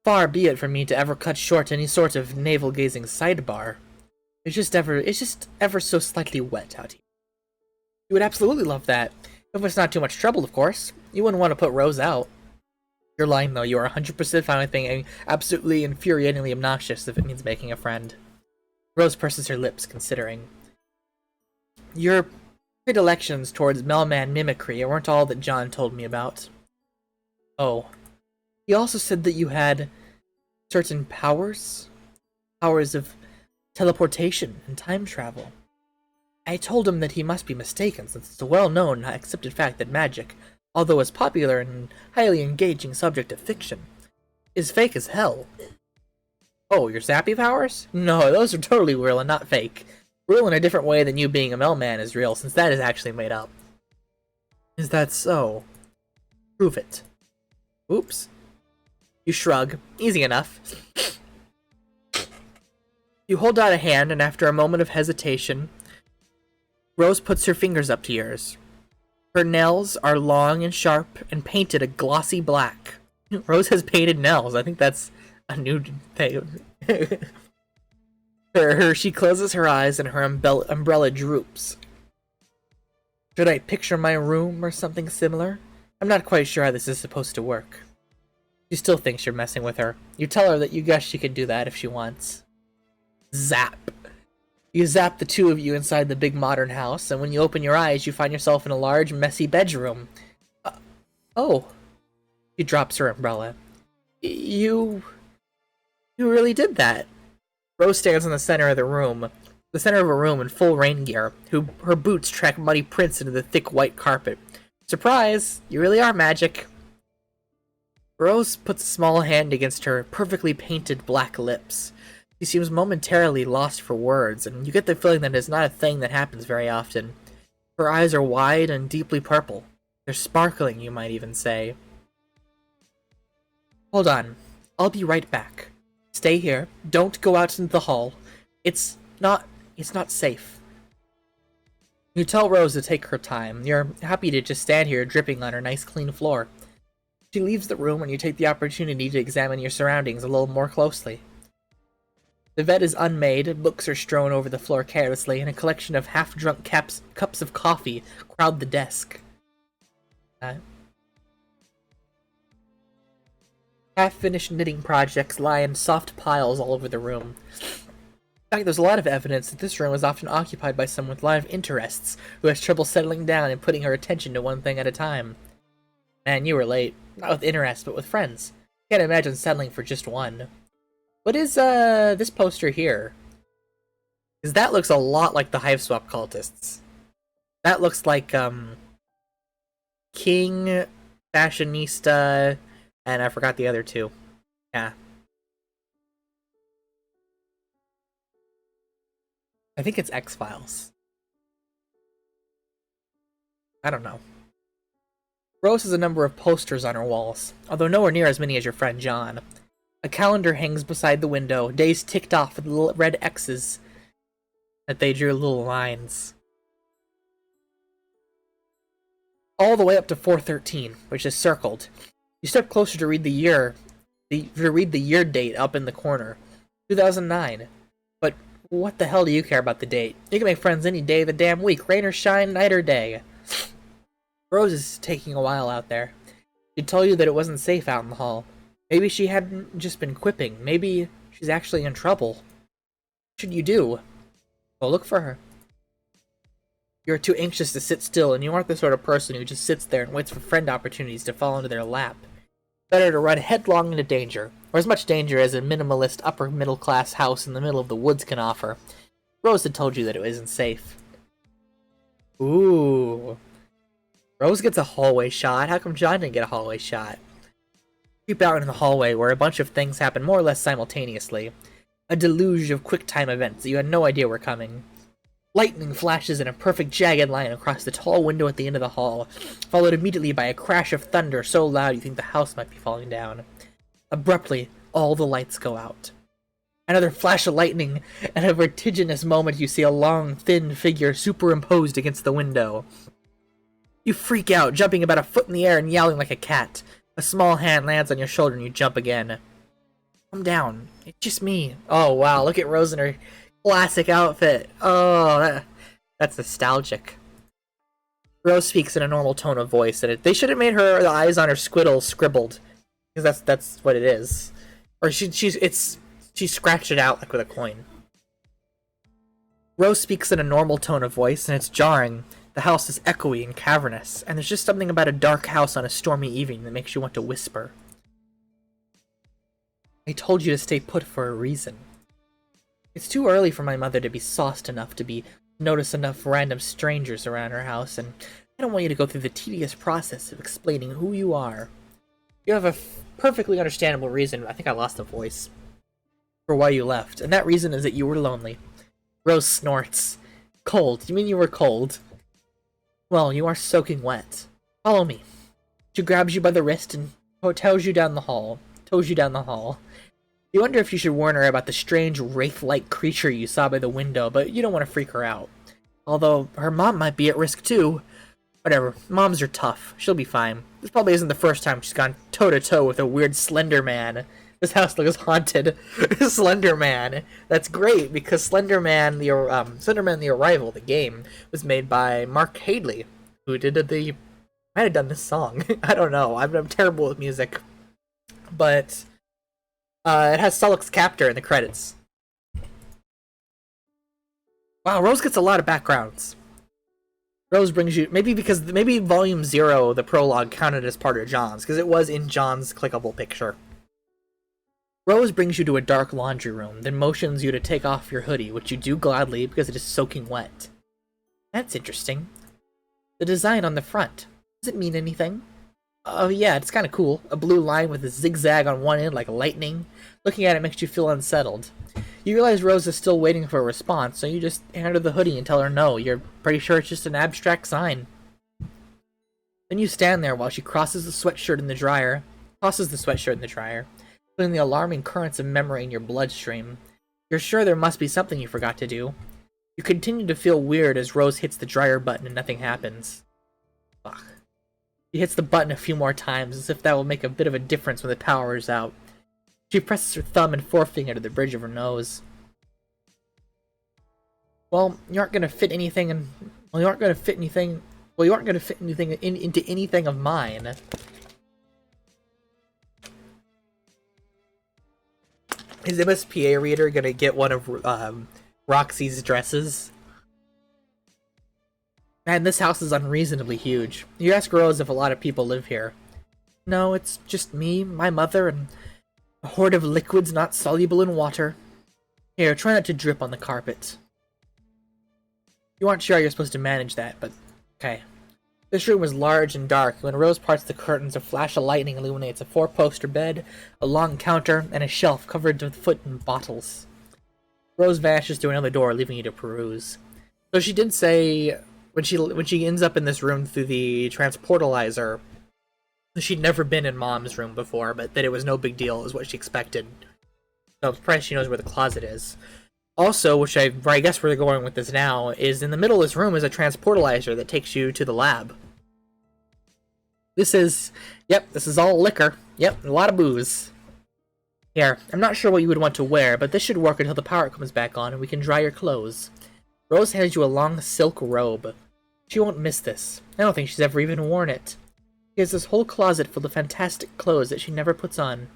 Far be it from me to ever cut short any sort of navel-gazing sidebar. It's just ever so slightly wet out here. You would absolutely love that. If it's not too much trouble, of course. You wouldn't want to put Rose out. You're lying, though. You are 100% fine with being absolutely infuriatingly obnoxious if it means making a friend. Rose purses her lips, considering. Your predilections towards mailman mimicry weren't all that John told me about. Oh. He also said that you had certain powers? Powers of teleportation and time travel. I told him that he must be mistaken, since it's a well-known, accepted fact that magic, although a popular and highly engaging subject of fiction, is fake as hell. Oh, your zappy powers? No, those are totally real and not fake. Real in a different way than you being a mailman is real, since that is actually made up. Is that so? Prove it. Oops. You shrug. Easy enough. You hold out a hand, and after a moment of hesitation, Rose puts her fingers up to yours. Her nails are long and sharp and painted a glossy black. Rose has painted nails. I think that's a new thing. She closes her eyes and her umbrella droops. Should I picture my room or something similar? I'm not quite sure how this is supposed to work. She still thinks you're messing with her. You tell her that you guess she could do that if she wants. Zap. You zap the two of you inside the big modern house, and when you open your eyes, you find yourself in a large, messy bedroom. Oh. She drops her umbrella. You really did that. Rose stands in the center of a room in full rain gear. Her boots track muddy prints into the thick white carpet. Surprise! You really are magic. Rose puts a small hand against her perfectly painted black lips. She seems momentarily lost for words, and you get the feeling that it's not a thing that happens very often. Her eyes are wide and deeply purple. They're sparkling, you might even say. Hold on. I'll be right back. Stay here. Don't go out into the hall. It's not safe. You tell Rose to take her time. You're happy to just stand here dripping on her nice clean floor. She leaves the room and you take the opportunity to examine your surroundings a little more closely. The bed is unmade, books are strewn over the floor carelessly, and a collection of half-drunk cups of coffee crowd the desk. Half-finished knitting projects lie in soft piles all over the room. In fact, there's a lot of evidence that this room is often occupied by someone with a lot of interests, who has trouble settling down and putting her attention to one thing at a time. Man, you were late. Not with interests, but with friends. Can't imagine settling for just one. What is, this poster here? Because that looks a lot like the Hive Swap cultists. That looks like, King, Fashionista, and I forgot the other two. Yeah. I think it's X-Files. I don't know. Rose has a number of posters on her walls, although nowhere near as many as your friend John. A calendar hangs beside the window, days ticked off with little red X's that they drew little lines. All the way up to 413, which is circled. You step closer to read the year, to read the year date up in the corner. 2009. But what the hell do you care about the date? You can make friends any day of the damn week, rain or shine, night or day. Rose is taking a while out there. She'd tell you that it wasn't safe out in the hall. Maybe she hadn't just been quipping. Maybe she's actually in trouble. What should you do? Go look for her. You're too anxious to sit still, and you aren't the sort of person who just sits there and waits for friend opportunities to fall into their lap. Better to run headlong into danger, or as much danger as a minimalist upper-middle-class house in the middle of the woods can offer. Rose had told you that it isn't safe. Ooh. Rose gets a hallway shot. How come John didn't get a hallway shot? Creep out into the hallway where a bunch of things happen more or less simultaneously. A deluge of quick-time events that you had no idea were coming. Lightning flashes in a perfect jagged line across the tall window at the end of the hall, followed immediately by a crash of thunder so loud you think the house might be falling down. Abruptly, all the lights go out. Another flash of lightning, and a vertiginous moment you see a long, thin figure superimposed against the window. You freak out, jumping about a foot in the air and yowling like a cat. A small hand lands on your shoulder and you jump again. Calm down. It's just me. Oh wow, look at Rose in her classic outfit. Oh, that's nostalgic. Rose speaks in a normal tone of voice, and they should have made the eyes on her squiddle scribbled, because that's what it is. Or she scratched it out like with a coin. Rose speaks in a normal tone of voice, and it's jarring. The house is echoey and cavernous, and there's just something about a dark house on a stormy evening that makes you want to whisper. I told you to stay put for a reason. It's too early for my mother to be sauced enough to notice enough random strangers around her house, and I don't want you to go through the tedious process of explaining who you are. You have a perfectly understandable reason, I think I lost a voice, for why you left, and that reason is that you were lonely. Rose snorts. Cold? You mean you were cold? Well, you are soaking wet. Follow me. She grabs you by the wrist and tows you down the hall. You wonder if you should warn her about the strange wraith-like creature you saw by the window, but you don't want to freak her out. Although, her mom might be at risk too. Whatever, moms are tough. She'll be fine. This probably isn't the first time she's gone toe-to-toe with a weird Slender Man. This house looks haunted. Slender Man. That's great, because Slender Man, the Arrival, the game, was made by Mark Hadley, who might have done this song. I don't know. I'm terrible with music. But it has Sidewalk's Captor in the credits. Wow, Rose gets a lot of backgrounds. Rose brings you, maybe Volume 0, the prologue, counted as part of John's, because it was in John's clickable picture. Rose brings you to a dark laundry room, then motions you to take off your hoodie, which you do gladly because it is soaking wet. That's interesting. The design on the front. Does it mean anything? Oh yeah, it's kind of cool. A blue line with a zigzag on one end like lightning. Looking at it makes you feel unsettled. You realize Rose is still waiting for a response, so you just hand her the hoodie and tell her no. You're pretty sure it's just an abstract sign. Then you stand there while she tosses the sweatshirt in the dryer, putting the alarming currents of memory in your bloodstream. You're sure there must be something you forgot to do. You continue to feel weird as Rose hits the dryer button and nothing happens. Fuck. She hits the button a few more times, as if that will make a bit of a difference when the power is out. She presses her thumb and forefinger to the bridge of her nose. Well, you aren't gonna fit anything into anything of mine. Is MSPA Reader gonna get one of Roxy's dresses? Man, this house is unreasonably huge. You ask Rose if a lot of people live here. No, it's just me, my mother, and a horde of liquids not soluble in water. Here, try not to drip on the carpet. You aren't sure how you're supposed to manage that, but okay. This room is large and dark. When Rose parts the curtains, a flash of lightning illuminates a four-poster bed, a long counter, and a shelf covered to the foot in bottles. Rose vanishes through another door, leaving you to peruse. So she did say, when she ends up in this room through the transportalizer, she'd never been in Mom's room before, but that it was no big deal, is what she expected. So I'm surprised she knows where the closet is. Also, which I guess where they're going with this now, is in the middle of this room is a transportalizer that takes you to the lab. This is all liquor. Yep, a lot of booze. Here, I'm not sure what you would want to wear, but this should work until the power comes back on and we can dry your clothes. Rose hands you a long silk robe. She won't miss this. I don't think she's ever even worn it. She has this whole closet full of fantastic clothes that she never puts on.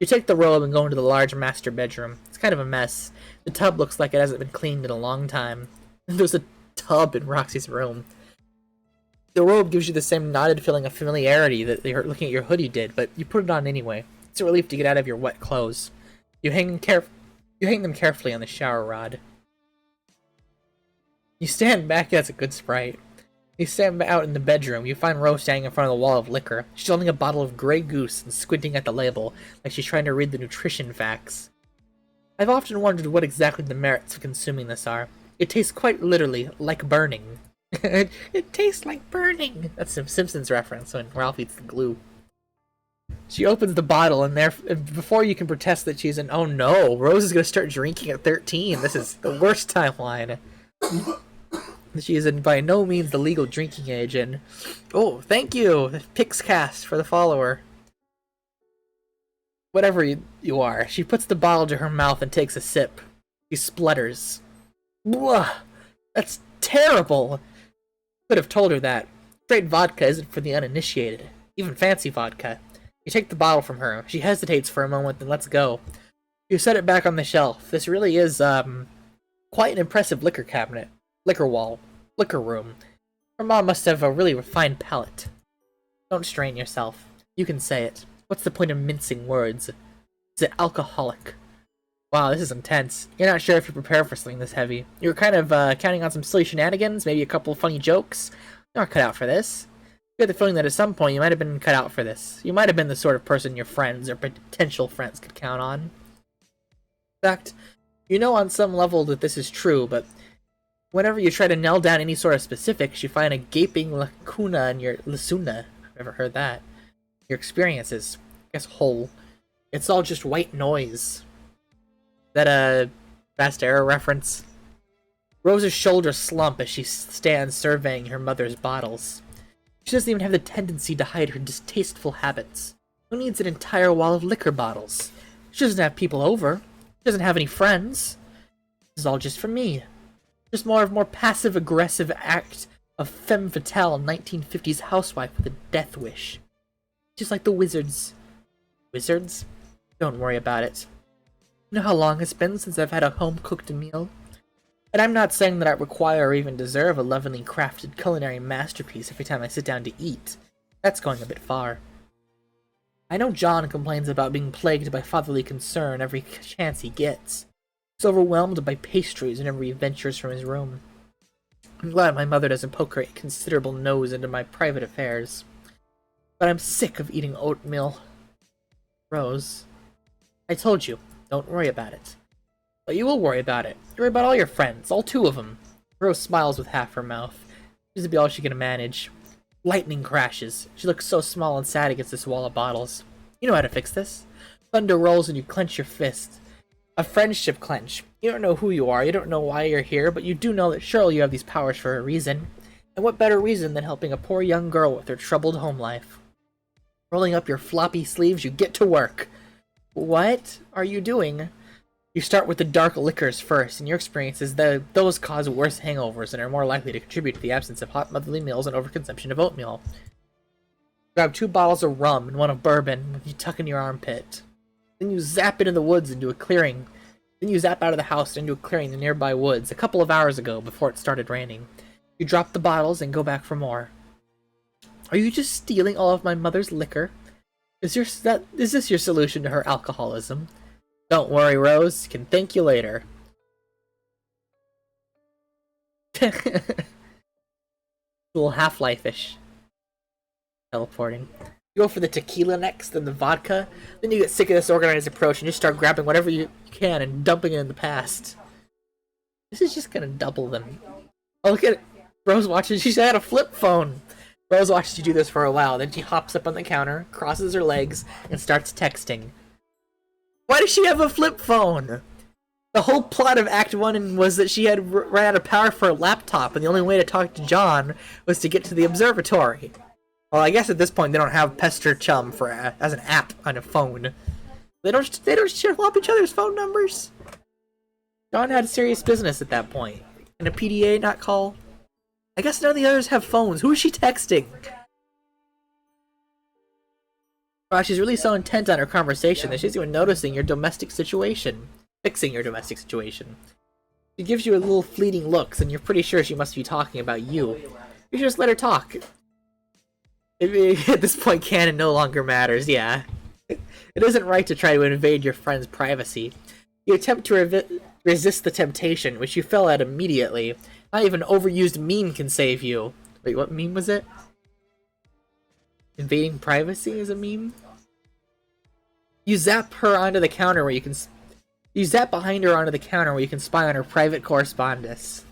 You take the robe and go into the large master bedroom. It's kind of a mess. The tub looks like it hasn't been cleaned in a long time. There's a tub in Roxy's room. The robe gives you the same knotted feeling of familiarity that looking at your hoodie did, but you put it on anyway. It's a relief to get out of your wet clothes. You hang them carefully on the shower rod. You stand back. That's a good sprite. You stand out in the bedroom. You find Rose standing in front of the wall of liquor. She's holding a bottle of Grey Goose and squinting at the label, like she's trying to read the nutrition facts. I've often wondered what exactly the merits of consuming this are. It tastes quite literally like burning. It tastes like burning! That's a Simpsons reference when Ralph eats the glue. She opens the bottle, and before you can protest that she's oh no, Rose is going to start drinking at 13. This is the worst timeline. She is by no means the legal drinking age, and oh, thank you, Pixcast, for the follower. Whatever you are, she puts the bottle to her mouth and takes a sip. She splutters. Blah! That's terrible! Could have told her that. Straight vodka isn't for the uninitiated, even fancy vodka. You take the bottle from her. She hesitates for a moment, then lets go. You set it back on the shelf. This really is, quite an impressive liquor cabinet. Liquor wall. Liquor room. Her mom must have a really refined palate. Don't strain yourself. You can say it. What's the point of mincing words? Is it alcoholic? Wow, this is intense. You're not sure if you're prepared for something this heavy. You were kind of, counting on some silly shenanigans, maybe a couple of funny jokes. You're not cut out for this. You had the feeling that at some point you might have been cut out for this. You might have been the sort of person your friends or potential friends could count on. In fact, you know on some level that this is true, but whenever you try to nail down any sort of specifics, you find a gaping lacuna in your I've never heard that. Your experiences, I guess whole. It's all just white noise. Is that a Fast Arrow reference? Rose's shoulders slump as she stands surveying her mother's bottles. She doesn't even have the tendency to hide her distasteful habits. Who needs an entire wall of liquor bottles? She doesn't have people over. She doesn't have any friends. This is all just for me. Just more passive-aggressive act of femme fatale 1950s housewife with a death wish. Just like the wizards. Wizards? Don't worry about it. You know how long it's been since I've had a home-cooked meal? And I'm not saying that I require or even deserve a lovingly crafted culinary masterpiece every time I sit down to eat. That's going a bit far. I know John complains about being plagued by fatherly concern every chance he gets. He's overwhelmed by pastries whenever he ventures from his room. I'm glad my mother doesn't poke her considerable nose into my private affairs. But I'm sick of eating oatmeal. Rose, I told you, don't worry about it. But you will worry about it. You worry about all your friends, all 2 of them. Rose smiles with half her mouth. This will be all she can manage. Lightning crashes. She looks so small and sad against this wall of bottles. You know how to fix this. Thunder rolls and you clench your fist. A friendship clench. You don't know who you are, you don't know why you're here, but you do know that surely you have these powers for a reason. And what better reason than helping a poor young girl with her troubled home life? Rolling up your floppy sleeves, you get to work. What are you doing? You start with the dark liquors first, and your experience is that those cause worse hangovers and are more likely to contribute to the absence of hot motherly meals and overconsumption of oatmeal. Grab 2 bottles of rum and 1 of bourbon you tuck in your armpit. Then you zap into the woods into a clearing. Then you zap out of the house into a clearing in the nearby woods a couple of hours ago before it started raining. You drop the bottles and go back for more. Are you just stealing all of my mother's liquor? Is this your solution to her alcoholism? Don't worry, Rose. Can thank you later. A little Half-Life-ish. Teleporting. You go for the tequila next, then the vodka. Then you get sick of this organized approach and just start grabbing whatever you can and dumping it in the past. This is just gonna double them. Oh, look at it. Rose watches. She's had a flip phone. Rose watches you do this for a while. Then she hops up on the counter, crosses her legs, and starts texting. Why does she have a flip phone? The whole plot of Act 1 was that she had run out of power for a laptop, and the only way to talk to John was to get to the observatory. Well, I guess at this point they don't have Pester Chum as an app on a phone. They don't swap each other's phone numbers? John had serious business at that point. Can a PDA not call? I guess none of the others have phones. Who is she texting? Wow, she's really so intent on her conversation that she's even noticing your domestic situation. Fixing your domestic situation. She gives you a little fleeting looks, and you're pretty sure she must be talking about you. You should just let her talk. At this point, canon no longer matters, yeah. It isn't right to try to invade your friend's privacy. You attempt to resist the temptation, which you fell at immediately. Not even an overused meme can save you. Wait, what meme was it? Invading privacy is a meme? You zap her onto the counter where you can... You zap behind her onto the counter where you can spy on her private correspondence.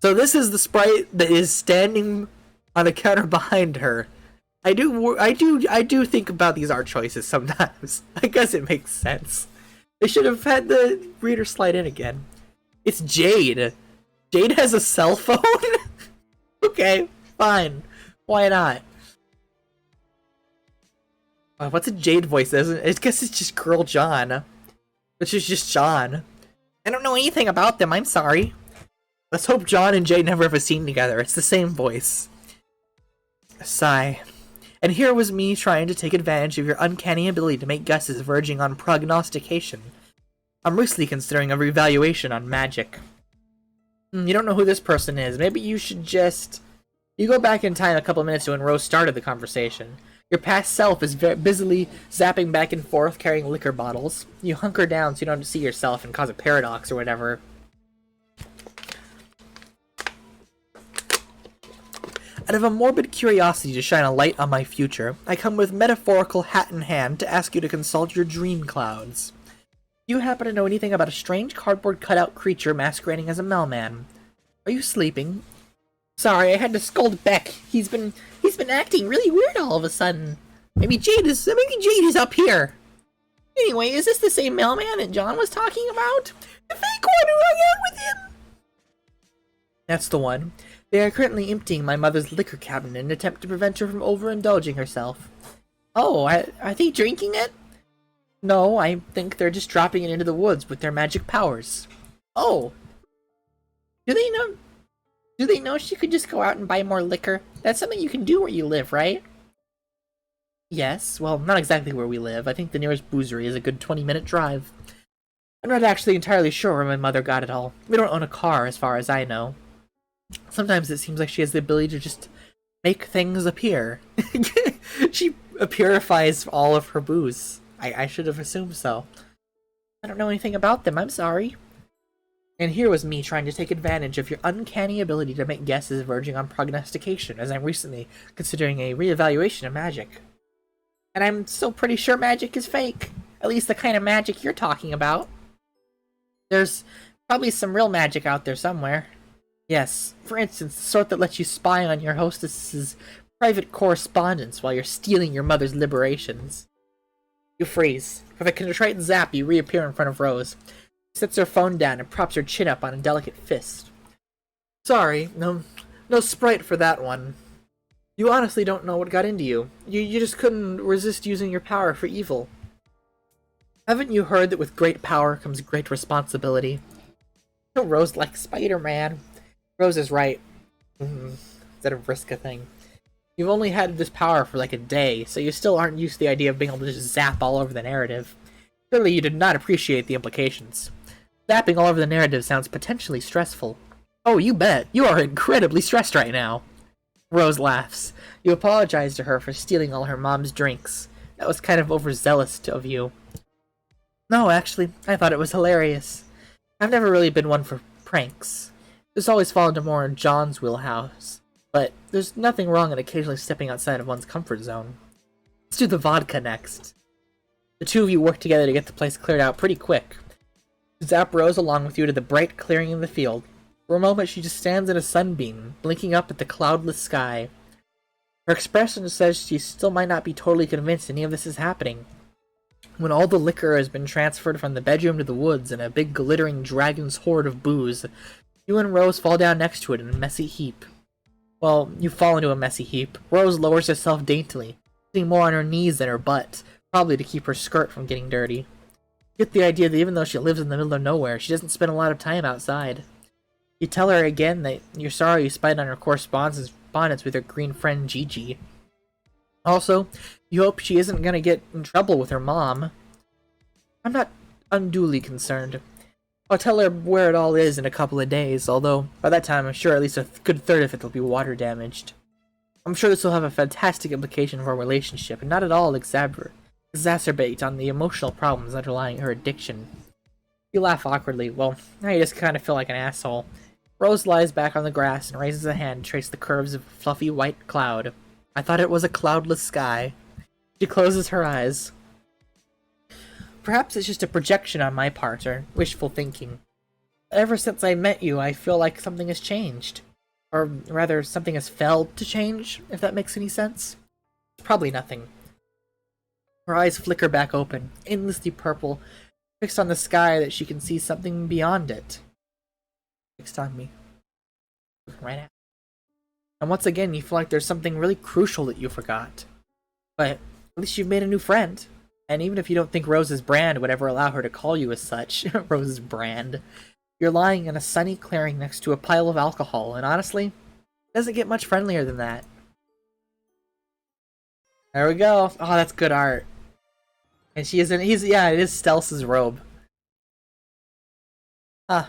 So this is the sprite that is standing on a counter behind her. I do think about these art choices sometimes. I guess it makes sense. They should have had the reader slide in again. It's Jade. Jade has a cell phone? Okay, fine. Why not? What's a Jade voice? I guess it's just Girl John. Which is just John. I don't know anything about them, I'm sorry. Let's hope John and Jade never have a scene together. It's the same voice. A sigh. And here was me trying to take advantage of your uncanny ability to make guesses verging on prognostication. I'm recently considering a revaluation on magic. You don't know who this person is. Maybe you should just... You go back in time a couple minutes to when Rose started the conversation. Your past self is busily zapping back and forth carrying liquor bottles. You hunker down so you don't see yourself and cause a paradox or whatever. Out of a morbid curiosity to shine a light on my future, I come with metaphorical hat in hand to ask you to consult your dream clouds. Do you happen to know anything about a strange cardboard cutout creature masquerading as a mailman? Are you sleeping? Sorry, I had to scold Beck. He's been acting really weird all of a sudden. Maybe Jade is up here. Anyway, is this the same mailman that John was talking about? The fake one who hung out with him? That's the one. They are currently emptying my mother's liquor cabinet in an attempt to prevent her from overindulging herself. Oh, are they drinking it? No, I think they're just dropping it into the woods with their magic powers. Oh. Do they know she could just go out and buy more liquor? That's something you can do where you live, right? Yes, well, not exactly where we live. I think the nearest boozery is a good 20-minute drive. I'm not actually entirely sure where my mother got it all. We don't own a car, as far as I know. Sometimes it seems like she has the ability to just make things appear. She purifies all of her booze. I should have assumed so. I don't know anything about them, I'm sorry. And here was me trying to take advantage of your uncanny ability to make guesses verging on prognostication, as I'm recently considering a reevaluation of magic. And I'm still pretty sure magic is fake. At least the kind of magic you're talking about. There's probably some real magic out there somewhere. Yes, for instance, the sort that lets you spy on your hostess's private correspondence while you're stealing your mother's liberations. You freeze. With a contrite zap, you reappear in front of Rose. She sets her phone down and props her chin up on a delicate fist. Sorry, no sprite for that one. You honestly don't know what got into you. You just couldn't resist using your power for evil. Haven't you heard that with great power comes great responsibility? Rose like Spider-Man. Rose is right. Instead of risk a thing. You've only had this power for like a day, so you still aren't used to the idea of being able to just zap all over the narrative. Clearly you did not appreciate the implications. Zapping all over the narrative sounds potentially stressful. Oh, you bet. You are incredibly stressed right now. Rose laughs. You apologize to her for stealing all her mom's drinks. That was kind of overzealous of you. No, actually, I thought it was hilarious. I've never really been one for pranks. This always fallen into more John's wheelhouse. But there's nothing wrong in occasionally stepping outside of one's comfort zone. Let's do the vodka next. The two of you work together to get the place cleared out pretty quick. Zap Rose along with you to the bright clearing in the field. For a moment she just stands in a sunbeam, blinking up at the cloudless sky. Her expression says she still might not be totally convinced any of this is happening. When all the liquor has been transferred from the bedroom to the woods in a big glittering dragon's hoard of booze, you and Rose fall down next to it in a messy heap. Well, you fall into a messy heap. Rose lowers herself daintily, sitting more on her knees than her butt, Probably to keep her skirt from getting dirty. You get the idea that even though she lives in the middle of nowhere, she doesn't spend a lot of time outside. You tell her again that you're sorry you spied on her correspondence with her green friend Gigi. Also, you hope she isn't gonna get in trouble with her mom. I'm not unduly concerned. I'll tell her where it all is in a couple of days, although by that time I'm sure at least a good third of it will be water damaged. I'm sure this will have a fantastic implication for our relationship, and not at all exacerbate on the emotional problems underlying her addiction. You laugh awkwardly. Well, now you just kind of feel like an asshole. Rose lies back on the grass and raises a hand to trace the curves of a fluffy white cloud. I thought it was a cloudless sky. She closes her eyes. Perhaps it's just a projection on my part, or wishful thinking. Ever since I met you, I feel like something has changed. Or rather, something has failed to change, if that makes any sense. It's probably nothing. Her eyes flicker back open, endlessly purple, fixed on the sky that she can see something beyond it. Fixed on me. Looking right at me. And once again, you feel like there's something really crucial that you forgot. But at least you've made a new friend. And even if you don't think Rose's brand would ever allow her to call you as such, Rose's brand, you're lying in a sunny clearing next to a pile of alcohol, and honestly, it doesn't get much friendlier than that. There we go. Oh, that's good art. And she is in, yeah, it is Stelz's robe. Huh.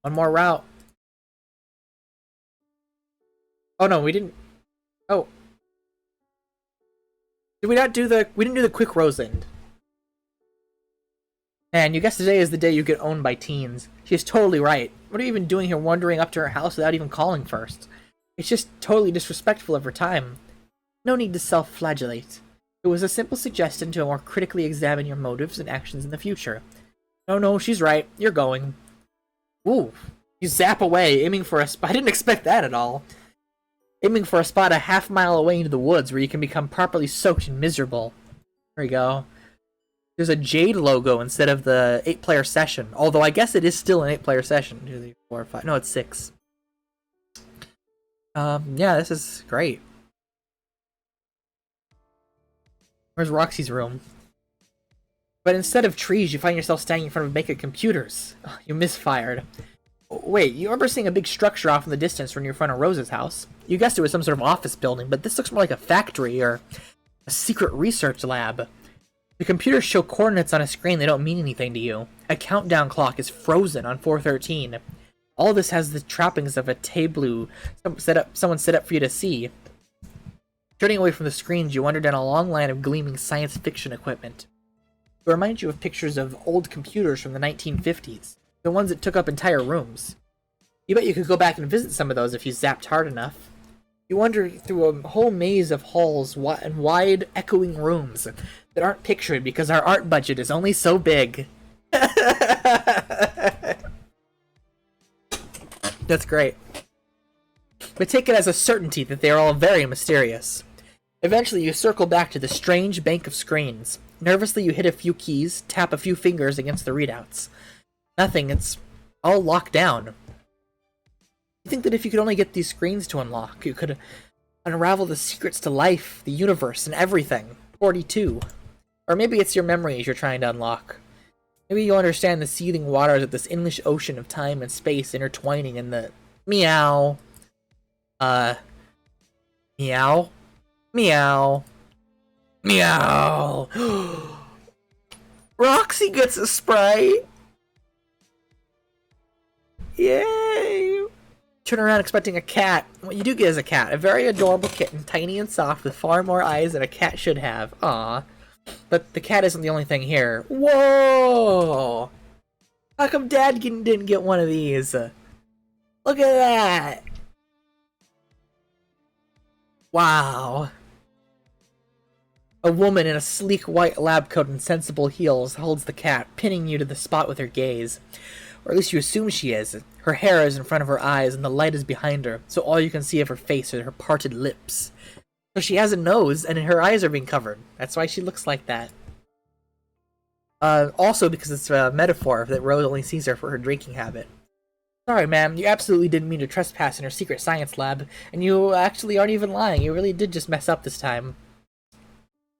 One more route. Oh no, we didn't. Oh. Did we not do we didn't do the quick Rose end. Man, you guess today is the day you get owned by teens. She's totally right. What are you even doing here wandering up to her house without even calling first? It's just totally disrespectful of her time. No need to self-flagellate. It was a simple suggestion to more critically examine your motives and actions in the future. No, she's right. You're going. Ooh. You zap away, aiming for a spot. I didn't expect that at all. Aiming for a spot a half-mile away into the woods where you can become properly soaked and miserable. There we go. There's a Jade logo instead of the 8-player session. Although I guess it is still an 8-player session. 2, 3, 4, 5. No, it's 6. Yeah, this is great. Where's Roxy's room? But instead of trees, you find yourself standing in front of a bank of computers. Oh, you misfired. Wait, you remember seeing a big structure off in the distance when you're in front of Rose's house? You guessed it was some sort of office building, but this looks more like a factory or a secret research lab. The computers show coordinates on a screen that don't mean anything to you. A countdown clock is frozen on 413. All this has the trappings of a tableau someone set up for you to see. Turning away from the screens, you wander down a long line of gleaming science fiction equipment. It reminds you of pictures of old computers from the 1950s. The ones that took up entire rooms. You bet you could go back and visit some of those if you zapped hard enough. You wander through a whole maze of halls and wide, echoing rooms that aren't pictured because our art budget is only so big. That's great. But take it as a certainty that they are all very mysterious. Eventually, you circle back to the strange bank of screens. Nervously, you hit a few keys, tap a few fingers against the readouts. Nothing, it's all locked down. You think that if you could only get these screens to unlock, you could unravel the secrets to life, the universe, and everything. 42. Or maybe it's your memories you're trying to unlock. Maybe you'll understand the seething waters of this endless ocean of time and space intertwining in the... Meow. Meow. Meow. Meow. Roxy gets a Sprite. Yay! Turn around expecting a cat. What you do get is a cat. A very adorable kitten, tiny and soft, with far more eyes than a cat should have. Aww. But the cat isn't the only thing here. Whoa! How come Dad didn't get one of these? Look at that! Wow. A woman in a sleek white lab coat and sensible heels holds the cat, pinning you to the spot with her gaze. Or at least you assume she is. Her hair is in front of her eyes and the light is behind her, so all you can see of her face are her parted lips. So she has a nose and her eyes are being covered. That's why she looks like that. Also because it's a metaphor that Rose only sees her for her drinking habit. Sorry, ma'am, you absolutely didn't mean to trespass in her secret science lab, and you actually aren't even lying. You really did just mess up this time.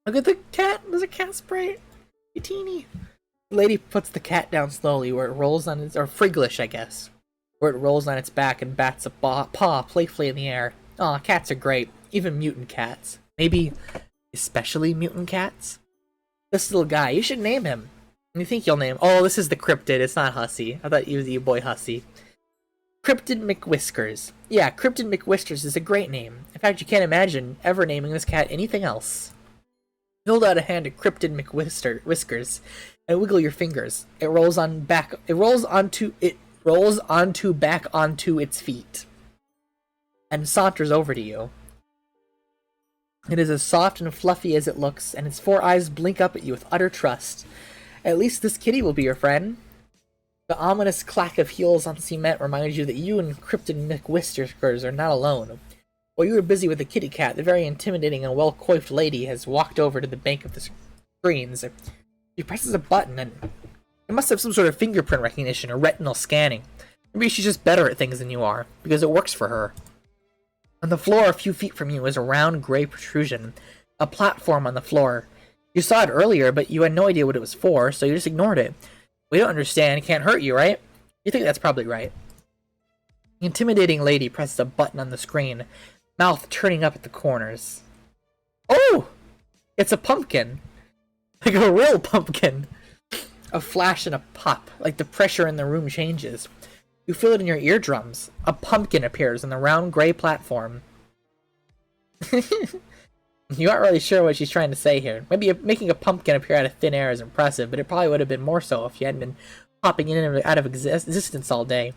Look at the cat! There's a cat spray! You teeny! The lady puts the cat down slowly, where it rolls on its... or Friglish, I guess. Where it rolls on its back and bats a paw playfully in the air. Aw, cats are great. Even mutant cats. Maybe especially mutant cats? This little guy, you should name him. You think you'll name... Oh, this is the cryptid, it's not Hussy. I thought you was your boy Hussy. Cryptid McWhiskers. Yeah, Cryptid McWhiskers is a great name. In fact, you can't imagine ever naming this cat anything else. You hold out a hand to Cryptid McWhiskers and wiggle your fingers. It rolls back onto its feet and saunters over to you. It is as soft and fluffy as it looks, and its 4 eyes blink up at you with utter trust. At least this kitty will be your friend. The ominous clack of heels on cement reminds you that you and Cryptid McWhiskers are not alone. While you were busy with the kitty cat, the very intimidating and well-coiffed lady has walked over to the bank of the screens. She presses a button, and it must have some sort of fingerprint recognition or retinal scanning. Maybe she's just better at things than you are, because it works for her. On the floor a few feet from you is a round gray protrusion, a platform on the floor. You saw it earlier, but you had no idea what it was for, so you just ignored it. We don't understand, it can't hurt you, right? You think that's probably right. The intimidating lady presses a button on the screen, mouth turning up at the corners. Oh! It's a pumpkin! Like a real pumpkin! A flash and a pop, like the pressure in the room changes. You feel it in your eardrums. A pumpkin appears on the round gray platform. You aren't really sure what she's trying to say here. Maybe making a pumpkin appear out of thin air is impressive, but it probably would have been more so if you hadn't been popping in and out of existence all day.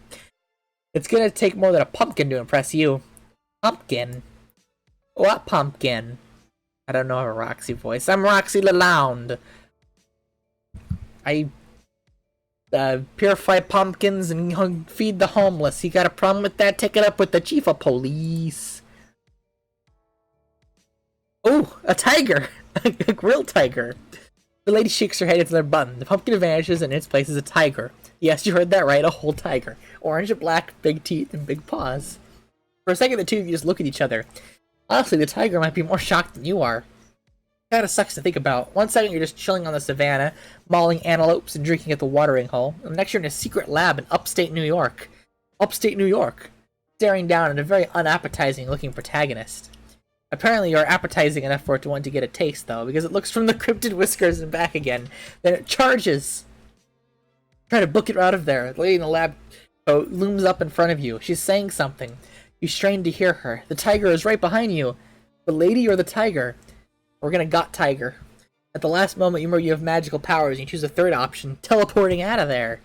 It's gonna take more than a pumpkin to impress you. Pumpkin? What pumpkin? I don't know her Roxy voice. I'm Roxy Lalonde. I purify pumpkins and feed the homeless. You got a problem with that? Take it up with the chief of police. Oh, a tiger! A real tiger. The lady shakes her head into their button. The pumpkin vanishes and in its place is a tiger. Yes, you heard that right, a whole tiger. Orange and black, big teeth, and big paws. For a second, the two of you just look at each other. Honestly, the tiger might be more shocked than you are. Kinda sucks to think about. One second you're just chilling on the savannah, mauling antelopes and drinking at the watering hole. And the next you're in a secret lab in upstate New York. Upstate New York. Staring down at a very unappetizing looking protagonist. Apparently you're appetizing enough for it to want to get a taste, though, because it looks from the cryptid whiskers and back again. Then it charges. Try to book it out of there. The lady in the lab looms up in front of you. She's saying something. You strain to hear her. The tiger is right behind you. The lady or the tiger? We're gonna got tiger. At the last moment, you remember you have magical powers and you choose a third option, teleporting out of there.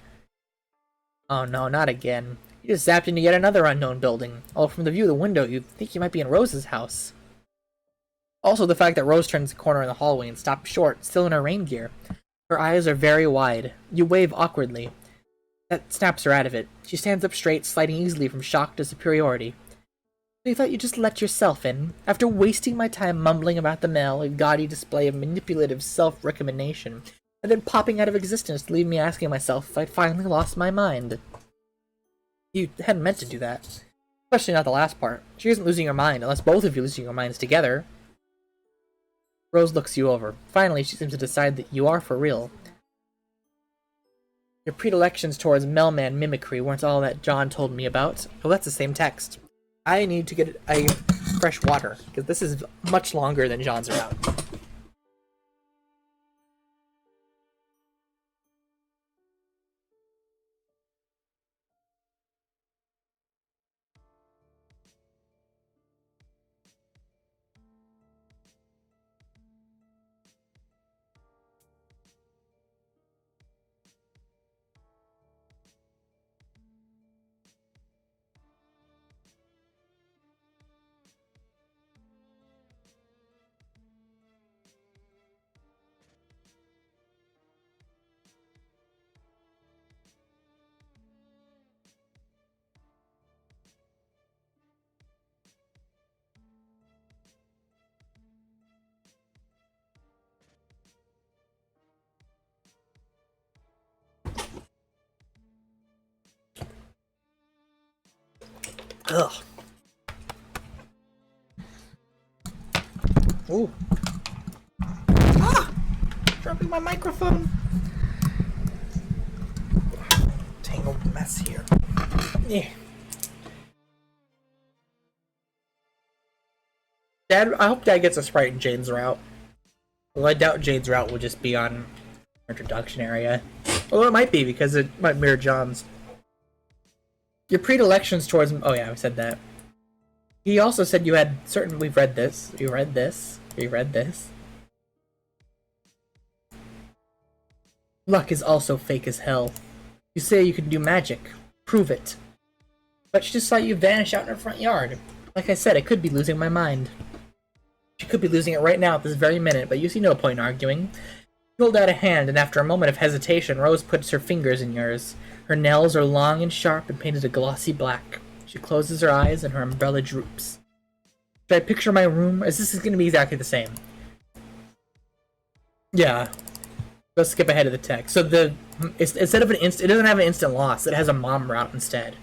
Oh no, not again. You just zapped into yet another unknown building. Although from the view of the window, you'd think you might be in Rose's house. Also, the fact that Rose turns the corner in the hallway and stops short, still in her rain gear. Her eyes are very wide. You wave awkwardly. That snaps her out of it. She stands up straight, sliding easily from shock to superiority. So you thought you'd just let yourself in? After wasting my time mumbling about the mail, a gaudy display of manipulative self-recrimination, and then popping out of existence to leave me asking myself if I'd finally lost my mind. You hadn't meant to do that. Especially not the last part. She isn't losing her mind, unless both of you losing your minds together. Rose looks you over. Finally, she seems to decide that you are for real. Your predilections towards mailman mimicry weren't all that John told me about. Oh, that's the same text. I need to get a fresh water, because this is much longer than John's around. Ugh. Ooh. Ah! Dropping my microphone. Tangled mess here. Yeah. Dad, I hope Dad gets a Sprite in Jane's route. Well, I doubt Jane's route will just be on introduction area. Although it might be, because it might mirror John's. Your predilections towards... Oh yeah, I said that. He also said you had certain... We've read this. You read this. You read this. Luck is also fake as hell. You say you can do magic. Prove it. But she just saw you vanish out in her front yard. Like I said, I could be losing my mind. She could be losing it right now at this very minute, but you see no point in arguing. You hold out a hand, and after a moment of hesitation, Rose puts her fingers in yours. Her nails are long and sharp and painted a glossy black. She closes her eyes, and her umbrella droops. Should I picture my room? As this is going to be exactly the same. Yeah. Let's skip ahead of the text. So instead of it doesn't have an instant loss. It has a mom route instead.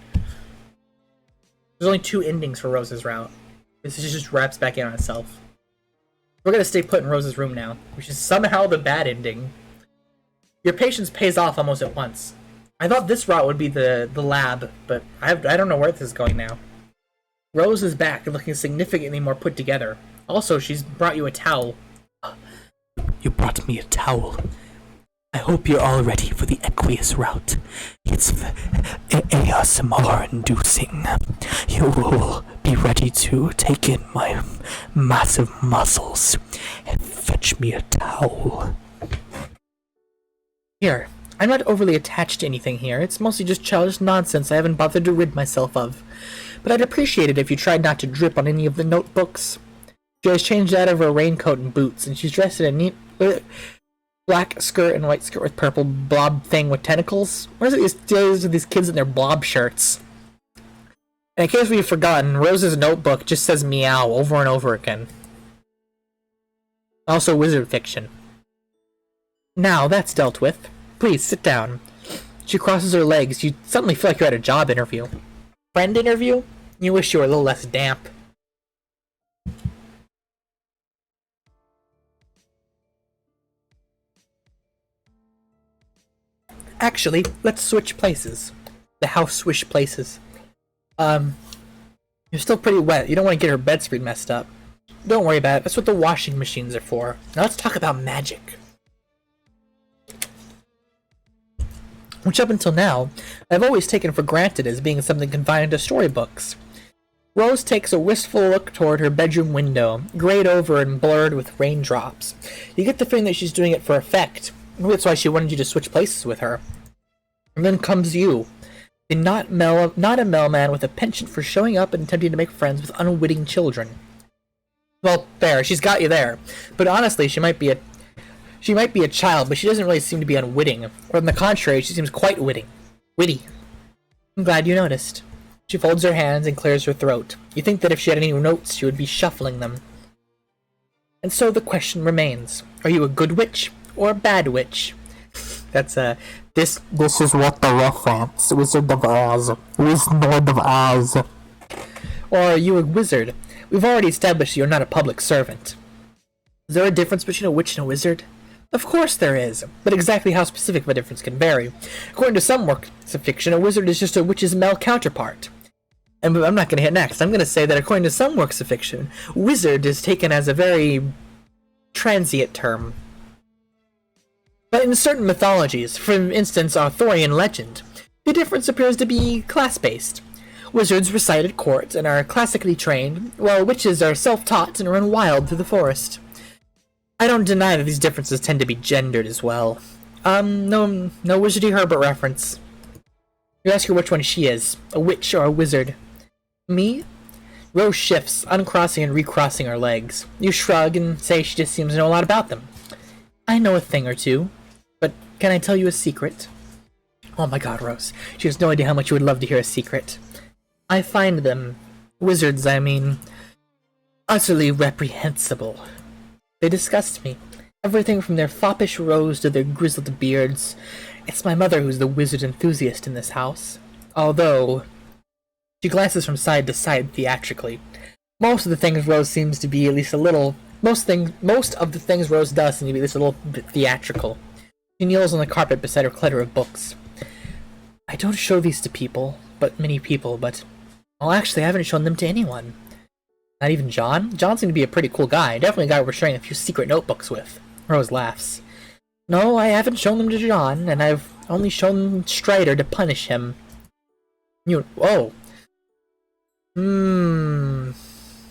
There's only 2 endings for Rose's route. This just wraps back in on itself. We're gonna stay put in Rose's room now, which is somehow the bad ending. Your patience pays off almost at once. I thought this route would be the lab, but I don't know where this is going now. Rose is back and looking significantly more put together. Also, she's brought you a towel. You brought me a towel. I hope you're all ready for the aqueous route. It's ASMR inducing. You will be ready to take in my massive muscles and fetch me a towel. Here, I'm not overly attached to anything here. It's mostly just childish nonsense I haven't bothered to rid myself of. But I'd appreciate it if you tried not to drip on any of the notebooks. She has changed out of her raincoat and boots, and she's dressed in a neat black skirt and white skirt with purple blob thing with tentacles. What is it these days with these kids in their blob shirts? And in case we've forgotten, Rose's notebook just says meow over and over again. Also wizard fiction. Now that's dealt with. Please, sit down. She crosses her legs. You suddenly feel like you're at a job interview. Friend interview? You wish you were a little less damp. Actually, let's switch places. The house switch places. You're still pretty wet. You don't want to get her bedspread messed up. Don't worry about it. That's what the washing machines are for. Now let's talk about magic. Which up until now, I've always taken for granted as being something confined to storybooks. Rose takes a wistful look toward her bedroom window, grayed over and blurred with raindrops. You get the feeling that she's doing it for effect. Maybe that's why she wanted you to switch places with her. And then comes you. Not a mailman with a penchant for showing up and attempting to make friends with unwitting children. Well, there, she's got you there. But honestly, she might be a child, but she doesn't really seem to be unwitting. Or on the contrary, she seems quite witty. I'm glad you noticed. She folds her hands and clears her throat. You think that if she had any notes, she would be shuffling them. And so the question remains. Are you a good witch or a bad witch? That's this is what the reference, Wizard of Oz. Wizard of Oz. Or are you a wizard? We've already established you're not a public servant. Is there a difference between a witch and a wizard? Of course there is, but exactly how specific the difference can vary. According to some works of fiction, a wizard is just a witch's male counterpart. And I'm not going to hit next. I'm going to say that according to some works of fiction, wizard is taken as a very transient term. But in certain mythologies, for instance Arthurian legend, the difference appears to be class-based. Wizards recite at court and are classically trained, while witches are self-taught and run wild through the forest. I don't deny that these differences tend to be gendered as well. No Wizardy Herbert reference. You ask her which one she is, a witch or a wizard. Me? Rose shifts, uncrossing and recrossing her legs. You shrug and say she just seems to know a lot about them. I know a thing or two, but can I tell you a secret? Oh my god, Rose. She has no idea how much you would love to hear a secret. I find them, wizards I mean, utterly reprehensible. They disgust me. Everything from their foppish rows to their grizzled beards. It's my mother who's the wizard enthusiast in this house. Although, She glances from side to side theatrically. Most of the things Rose seems to be at least a little... Most of the things Rose does seem to be at least a little bit theatrical. She kneels on the carpet beside her clutter of books. I don't show these to many people, but... Well, actually, I haven't shown them to anyone. Not even John? John seemed to be a pretty cool guy. Definitely a guy we're sharing a few secret notebooks with. Rose laughs. No, I haven't shown them to John, and I've only shown Strider to punish him. Whoa.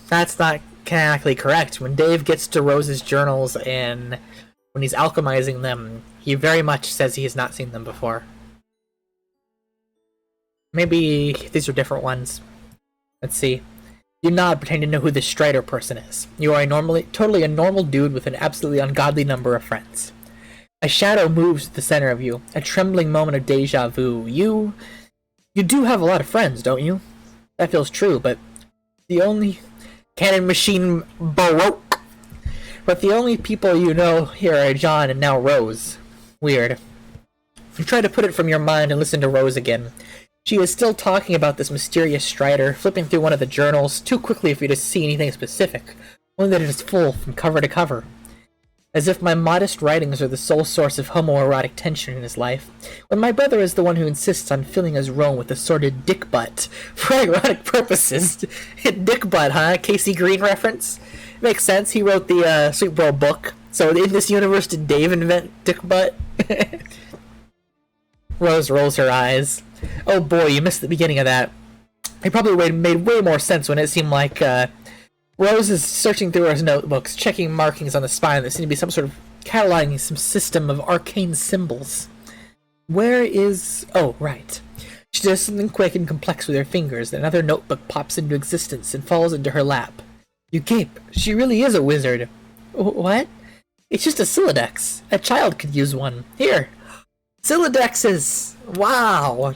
That's not canonically correct. When Dave gets to Rose's journals and when he's alchemizing them, he very much says he has not seen them before. Maybe these are different ones. Let's see. You nod, pretending to know who this Strider person is. You are totally a normal dude with an absolutely ungodly number of friends. A shadow moves to the center of you, a trembling moment of deja vu. You do have a lot of friends, don't you? That feels true, but the only... Cannon machine baroque! But the only people you know here are John and now Rose. Weird. You try to put it from your mind and listen to Rose again. She is still talking about this mysterious Strider, flipping through one of the journals too quickly for you to see anything specific, only that it is full from cover to cover. As if my modest writings are the sole source of homoerotic tension in his life, when my brother is the one who insists on filling his role with the sordid dick butt for erotic purposes. Dick butt, huh? Casey Green reference? Makes sense, he wrote the Sweet Bro book. So in this universe, did Dave invent dick butt? Rose rolls her eyes. Oh boy, you missed the beginning of that. It probably made way more sense when it seemed like, Rose is searching through her notebooks, checking markings on the spine that seem to be some sort of cataloging some system of arcane symbols. Where is... Oh, right. She does something quick and complex with her fingers, and another notebook pops into existence and falls into her lap. You gape. She really is a wizard. What? It's just a Silodex. A child could use one. Here. Silodexes! Wow!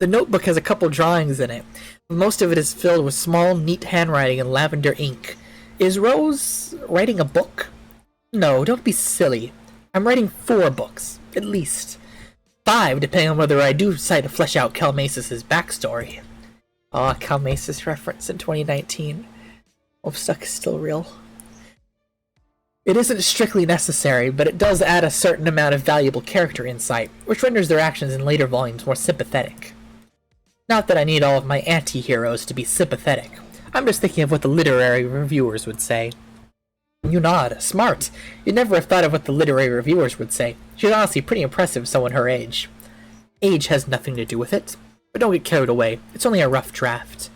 The notebook has a couple drawings in it. Most of it is filled with small, neat handwriting and lavender ink. Is Rose writing a book? No, don't be silly. I'm writing 4 books, at least. 5, depending on whether I do decide to flesh out Calmasis' backstory. Aw, Calmasis reference in 2019. Homestuck is still real. It isn't strictly necessary, but it does add a certain amount of valuable character insight, which renders their actions in later volumes more sympathetic. Not that I need all of my anti-heroes to be sympathetic. I'm just thinking of what the literary reviewers would say. You nod. Smart. You'd never have thought of what the literary reviewers would say. She's honestly pretty impressive, someone her age. Age has nothing to do with it. But don't get carried away. It's only a rough draft.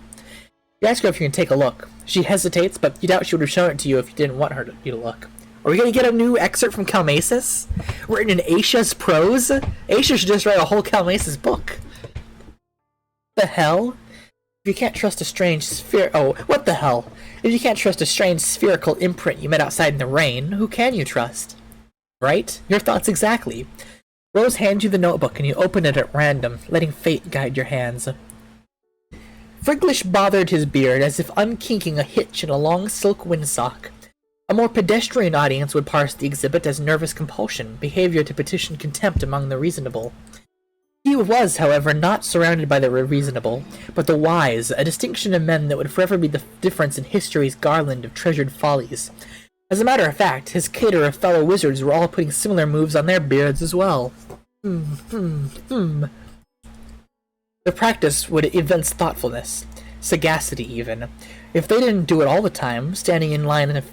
You ask her if you can take a look. She hesitates, but you doubt she would have shown it to you if you didn't want you to look. Are we gonna get a new excerpt from Calmasis? Written in Aisha's prose? Aisha should just write a whole Calmasis book. The hell? If you can't trust a strange what the hell? If you can't trust a strange spherical imprint you met outside in the rain, who can you trust? Right? Your thoughts exactly. Rose hands you the notebook and you open it at random, letting fate guide your hands. Friglish bothered his beard as if unkinking a hitch in a long silk windsock. A more pedestrian audience would parse the exhibit as nervous compulsion, behavior to petition contempt among the reasonable. He was, however, not surrounded by the reasonable, but the wise, a distinction of men that would forever be the difference in history's garland of treasured follies. As a matter of fact, his cater of fellow wizards were all putting similar moves on their beards as well. The practice would evince thoughtfulness, sagacity even. If they didn't do it all the time, standing in line at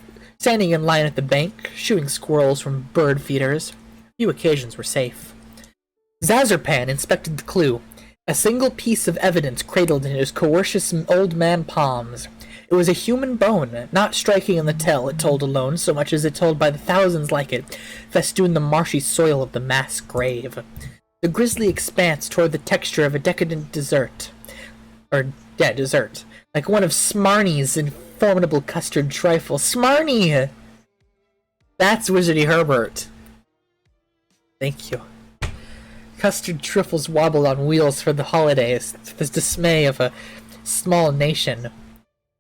the bank, shooing squirrels from bird feeders, few occasions were safe. Zazerpan inspected the clue, a single piece of evidence cradled in his coercious old man palms. It was a human bone, not striking in the tell it told alone so much as it told by the thousands like it, festooned the marshy soil of the mass grave. The grisly expanse toward the texture of a decadent dessert, like one of Smarnie's formidable custard trifle. Smarnie! That's Wizardy Herbert. Thank you. Custard trifles wobbled on wheels for the holidays, to the dismay of a small nation.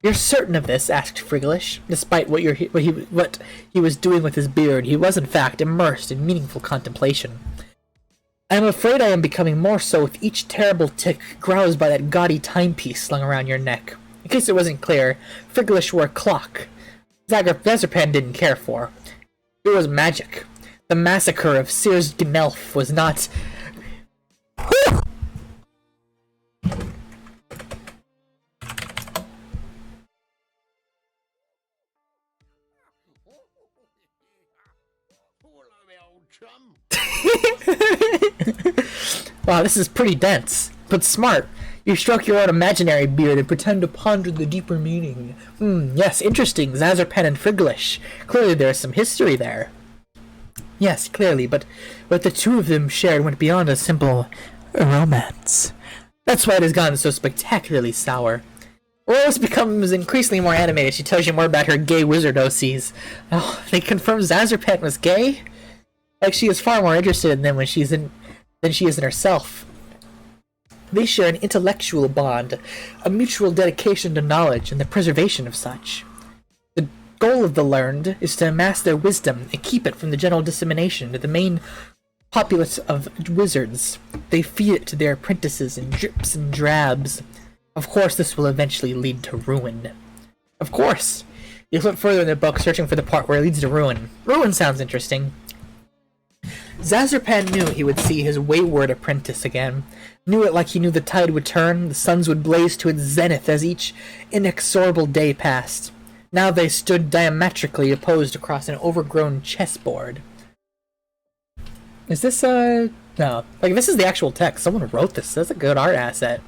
You're certain of this? Asked Friglish. Despite what he was doing with his beard, he was in fact immersed in meaningful contemplation. I am afraid I am becoming more so with each terrible tick groused by that gaudy timepiece slung around your neck. In case it wasn't clear, Frigglish wore a clock. Zazerpan didn't care for. It was magic. The massacre of Sears Gnelf was not... Wow, this is pretty dense, but smart. You stroke your own imaginary beard and pretend to ponder the deeper meaning. Yes, interesting, Zazerpan and Frigglish. Clearly there is some history there. Yes, clearly, but what the two of them shared went beyond a simple romance. That's why it has gotten so spectacularly sour. Rose becomes increasingly more animated. She tells you more about her gay wizardoses. Oh, they confirmed Zazerpan was gay? Like she is far more interested in them than she is in herself. They share an intellectual bond, a mutual dedication to knowledge and the preservation of such. The goal of the learned is to amass their wisdom and keep it from the general dissemination to the main populace of wizards. They feed it to their apprentices in drips and drabs. Of course, this will eventually lead to ruin. Of course! You flip further in the book, searching for the part where it leads to ruin. Ruin sounds interesting. Zazerpan knew he would see his wayward apprentice again. Knew it like he knew the tide would turn, the suns would blaze to its zenith as each inexorable day passed. Now they stood diametrically opposed across an overgrown chessboard. Is this, no. Like, this is the actual text. Someone wrote this. That's a good art asset.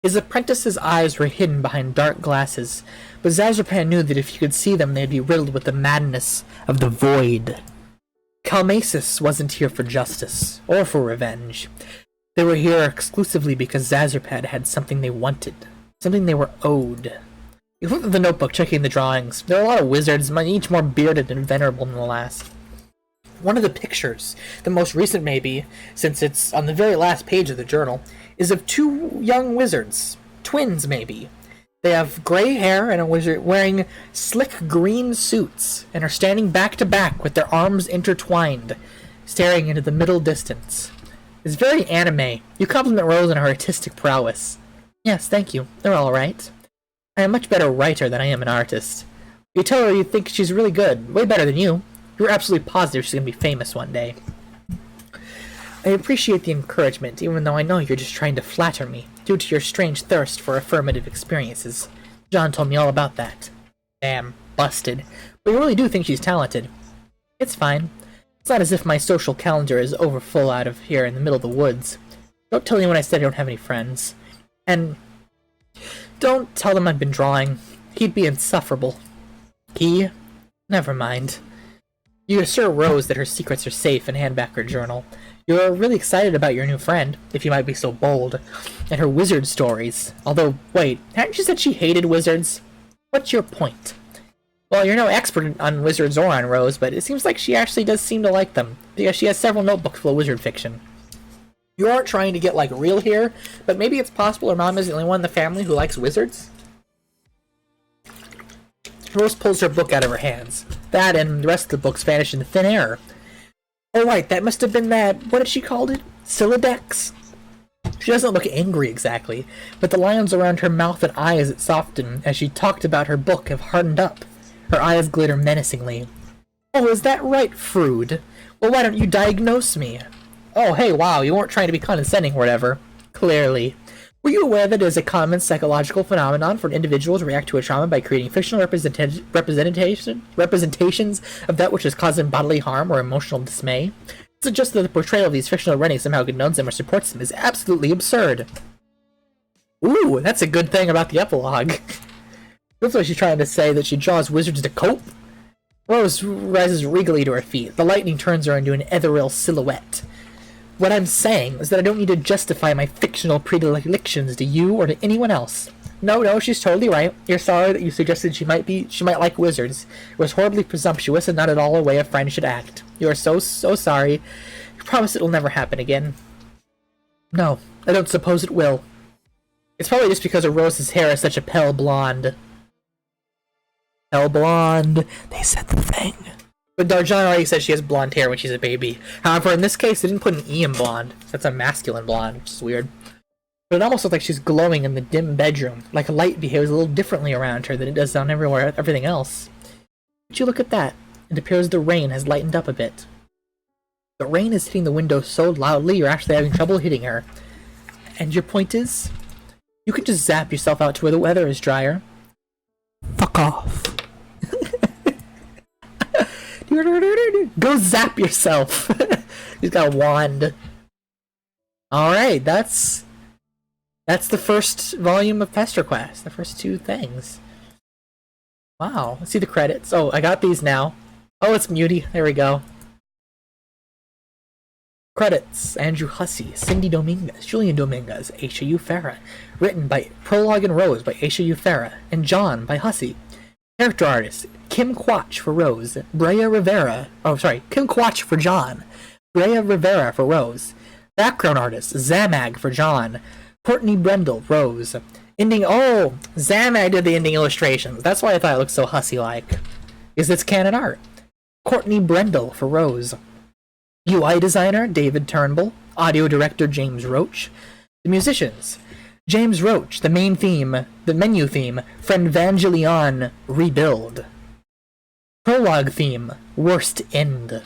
His apprentice's eyes were hidden behind dark glasses, but Zazerpan knew that if he could see them, they'd be riddled with the madness of the void. Calmasis wasn't here for justice, or for revenge. They were here exclusively because Zazerpan had something they wanted, something they were owed. You looked at the notebook, checking the drawings. There are a lot of wizards, each more bearded and venerable than the last. One of the pictures, the most recent maybe, since it's on the very last page of the journal, is of two young wizards. Twins, maybe. They have gray hair and are wearing slick green suits, and are standing back to back with their arms intertwined, staring into the middle distance. It's very anime. You compliment Rose on her artistic prowess. Yes, thank you. They're all right. I am a much better writer than I am an artist. You tell her you think she's really good, way better than you. You're absolutely positive she's going to be famous one day. I appreciate the encouragement, even though I know you're just trying to flatter me, due to your strange thirst for affirmative experiences. John told me all about that. Damn, busted. But you really do think she's talented. It's fine. It's not as if my social calendar is overfull out of here in the middle of the woods. Don't tell anyone I said I don't have any friends. And don't tell them I've been drawing. He'd be insufferable. He? Never mind. You assure Rose that her secrets are safe and hand back her journal. You're really excited about your new friend, if you might be so bold, and her wizard stories. Although, wait, hadn't you said she hated wizards? What's your point? Well, you're no expert on wizards or on Rose, but it seems like she actually does seem to like them, because she has several notebooks full of wizard fiction. You aren't trying to get, like, real here, but maybe it's possible her mom is the only one in the family who likes wizards? Rose pulls her book out of her hands. That and the rest of the books vanish into thin air. Oh right, that must have been that, what did she call it? Sylladex? She doesn't look angry exactly, but the lines around her mouth and eyes that soften as she talked about her book have hardened up. Her eyes glitter menacingly. Oh, is that right, Frood? Well, why don't you diagnose me? Oh, hey, wow, you weren't trying to be condescending or whatever. Clearly. Were you aware that it is a common psychological phenomenon for an individual to react to a trauma by creating fictional representations of that which has caused them bodily harm or emotional dismay? To suggest that the portrayal of these fictional writings somehow condones them or supports them is absolutely absurd. Ooh, that's a good thing about the epilogue. That's what she's trying to say, that she draws wizards to cope? Rose rises regally to her feet. The lightning turns her into an ethereal silhouette. What I'm saying is that I don't need to justify my fictional predilections to you or to anyone else. No, she's totally right. You're sorry that you suggested she might like wizards. It was horribly presumptuous and not at all a way a friend should act. You are so sorry. You promise it'll never happen again. No, I don't suppose it will. It's probably just because of Rose's hair is such a pale blonde. Pale blonde. They said the thing. But Darjan already said she has blonde hair when she's a baby. However, in this case, they didn't put an E in blonde. So that's a masculine blonde, which is weird. But it almost looks like she's glowing in the dim bedroom, like light behaves a little differently around her than it does on everything else. But you look at that, it appears the rain has lightened up a bit. The rain is hitting the window so loudly you're actually having trouble hitting her. And your point is, you can just zap yourself out to where the weather is drier. Fuck off. Go zap yourself. He's got a wand. Alright, that's the first volume of Pesterquest. The first two things. Wow, let's see the credits. Oh, I got these now. Oh, it's Muty. There we go. Credits: Andrew Hussey, Cindy Dominguez, Julian Dominguez, Aisha U. Farah. Written by Prologue and Rose by Aisha U. Farah, and John by Hussey. Character artists: Kim Quach for Rose, Brea Rivera. Oh, sorry, Kim Quach for John, Brea Rivera for Rose. Background artists: Zamag for John, Courtney Brendel, Rose. Ending. Oh, Zamag did the ending illustrations. That's why I thought it looked so Hussey-like. Is it's canon art. Courtney Brendel for Rose. UI designer David Turnbull, audio director James Roach. The musicians: James Roach, the menu theme, Friend Vangelion, Rebuild. Prologue theme, Worst End.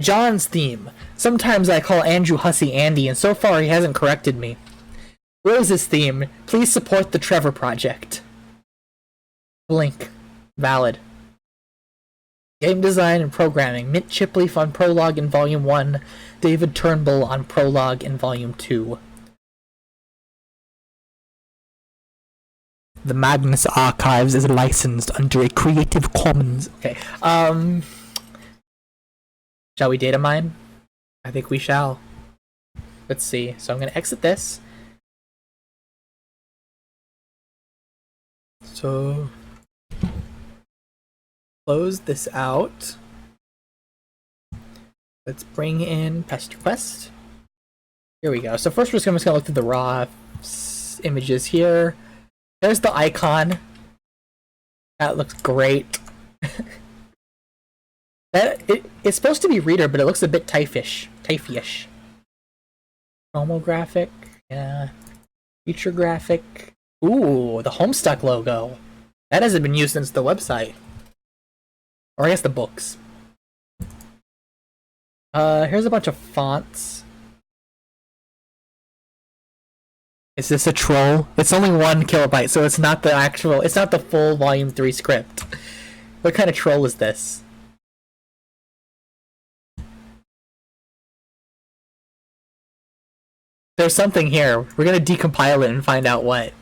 John's theme, sometimes I call Andrew Hussey Andy, and so far he hasn't corrected me. Rose's theme, please support the Trevor Project. Blink, valid. Game design and programming: Mint Chipleaf on Prologue in Volume 1, David Turnbull on Prologue in Volume 2. The Magnus Archives is licensed under a Creative Commons. Okay, shall we data mine? I think we shall. Let's see. So I'm gonna exit this. So close this out. Let's bring in Pesterquest. Here we go. So first we're just gonna look through the raw images here. There's the icon. That looks great. It's supposed to be reader, but it looks a bit typey-ish. Homographic, yeah. Feature graphic. Ooh, the Homestuck logo. That hasn't been used since the website. Or I guess the books. Here's a bunch of fonts. Is this a troll? It's only 1 kilobyte, so it's not the full Volume 3 script. What kind of troll is this? There's something here. We're gonna decompile it and find out what.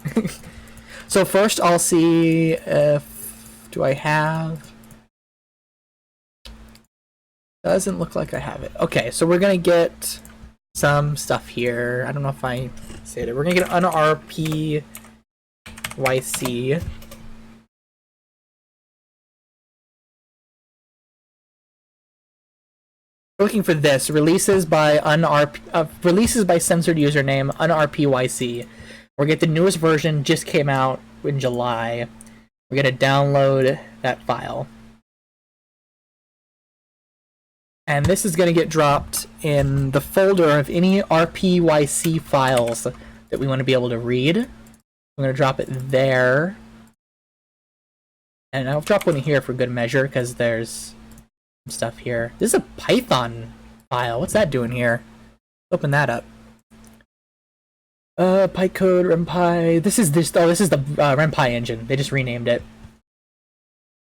So first I'll see if... Do I have... Doesn't look like I have it. Okay, so we're gonna get some stuff here. I don't know if I said it. We're gonna get an RPYC. We're looking for this. Releases by censored username unrpyc. We're gonna get the newest version, just came out in July. We're gonna download that file. And this is going to get dropped in the folder of any RPYC files that we want to be able to read. I'm going to drop it there. And I'll drop one here for good measure, because there's some stuff here. This is a Python file. What's that doing here? Open that up. PyCode, RenPy. This is the RenPy engine. They just renamed it.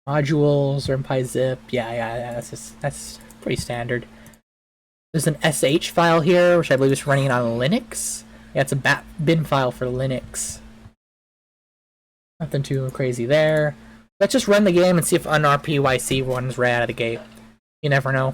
Modules, RenPy zip. Yeah. That's pretty standard. There's an SH file here, which I believe is running on Linux. Yeah, it's a bin file for Linux. Nothing too crazy there. Let's just run the game and see if unrpyc runs right out of the gate. You never know.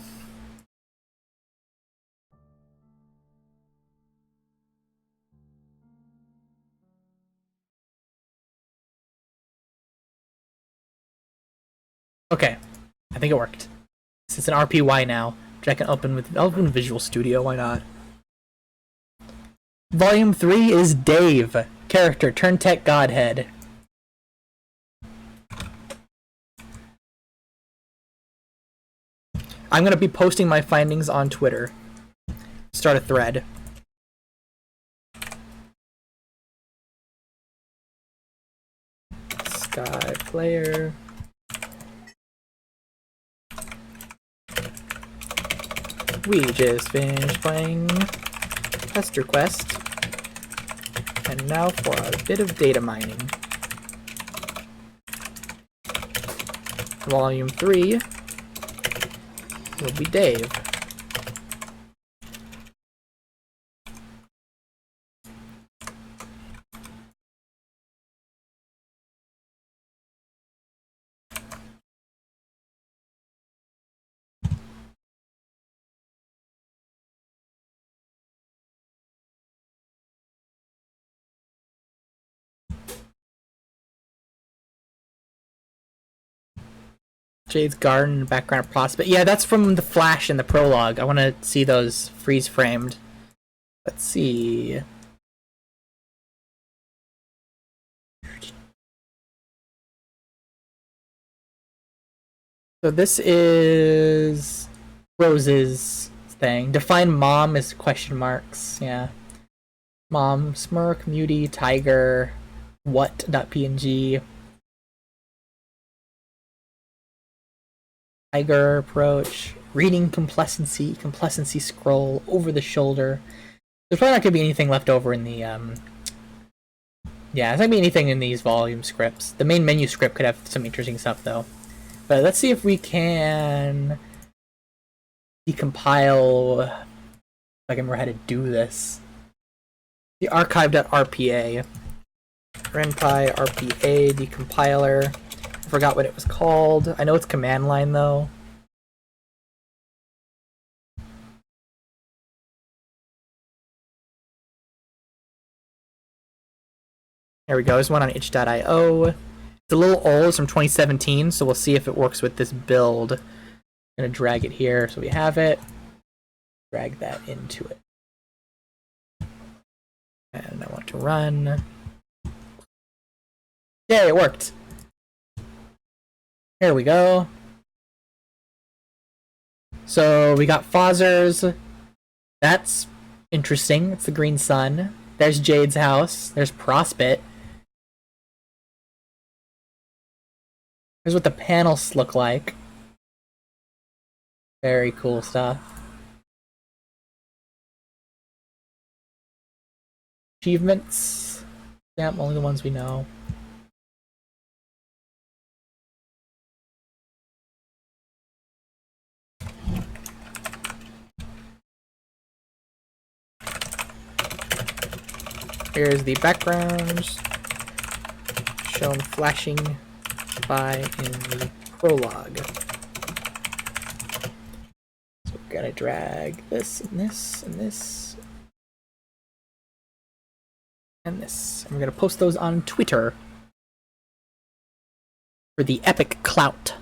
Okay, I think it worked. It's an RPY now, which I can open with Visual Studio, why not? Volume 3 is Dave. Character, Turn Tech Godhead. I'm gonna be posting my findings on Twitter. Start a thread. Sky player. We just finished playing Pesterquest, and now for a bit of data mining. Volume 3 will be Dave. Jade's garden, background prospect. Yeah, that's from the Flash in the prologue. I want to see those freeze framed. Let's see. So this is Rose's thing. Define mom as question marks. Yeah. Mom, smirk, mutie, tiger, what.png. Tiger approach, reading complacency scroll, over the shoulder. There's probably not going to be anything left over in the, yeah, there's not going to be anything in these volume scripts. The main menu script could have some interesting stuff, though. But let's see if we can decompile, if I can remember how to do this. The archive.rpa, renpy rpa decompiler. Forgot what it was called. I know it's command line though. There we go. There's one on itch.io. It's a little old. It's from 2017, so we'll see if it works with this build. I'm gonna drag it here so we have it. Drag that into it. And I want to run. Yay, it worked. Here we go. So we got Fozzers. That's interesting. It's the green sun. There's Jade's house. There's Prospit. Here's what the panels look like. Very cool stuff. Achievements. Yeah, only the ones we know. Here's the backgrounds shown flashing by in the prologue. So we're gonna drag this and this and this and this. And we're gonna post those on Twitter for the epic clout.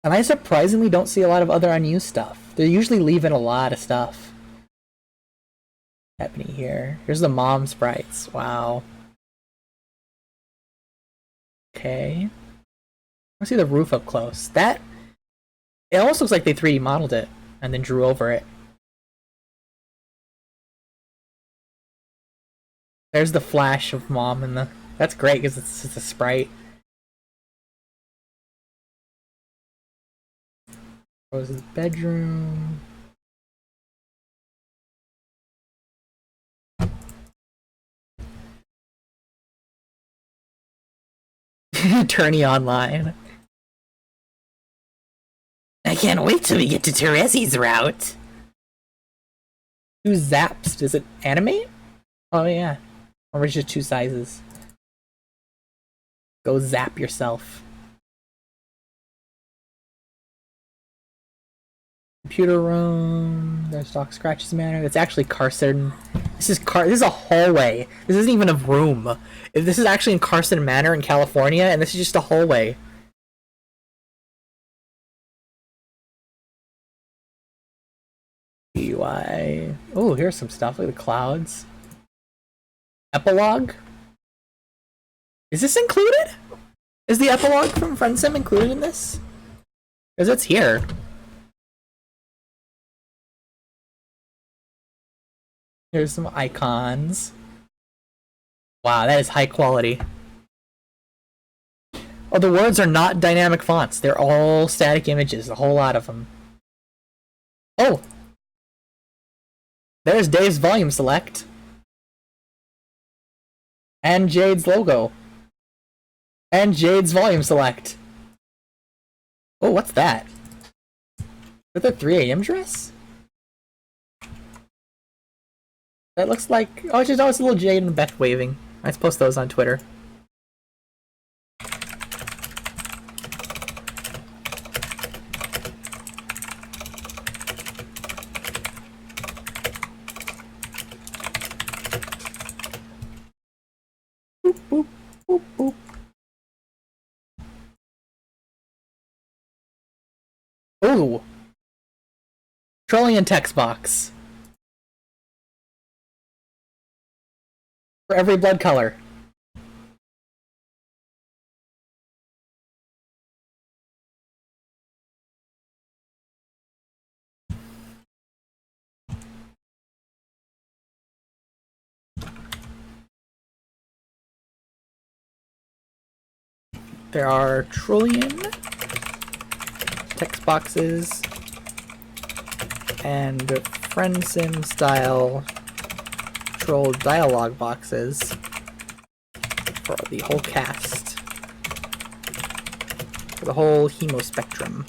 And I surprisingly don't see a lot of other unused stuff. They usually leave in a lot of stuff happening here. Here's the mom sprites. Wow. Okay. Let's see the roof up close. That, it almost looks like they 3D modeled it and then drew over it. There's the flash of mom and the, that's great because it's a sprite. Rose's bedroom. Attorney online. I can't wait till we get to Terezi's route. Who zaps? Does it animate? Oh yeah. Or is it just two sizes? Go zap yourself. Computer room. There's Doc Scratch's manor. It's actually Carson. This is a hallway. This isn't even a room. This is actually in Carson Manor in California, and this is just a hallway. UI. Oh, here's some stuff. Look at the clouds. Epilogue. Is this included? Is the epilogue from Friendsim included in this? Because it's here. Here's some icons. Wow, that is high quality. Oh, the words are not dynamic fonts. They're all static images, a whole lot of them. Oh! There's Dave's volume select. And Jade's logo. And Jade's volume select. Oh, what's that? Is that the 3 AM dress? That looks like... Oh, it's just always a little Jade and Beth waving. Let's post those on Twitter. Boop, boop, boop, boop. Ooh! Trollian text box. For every blood color. There are Trollian text boxes and Friendsim style troll dialogue boxes for the whole cast, for the whole Hemo spectrum.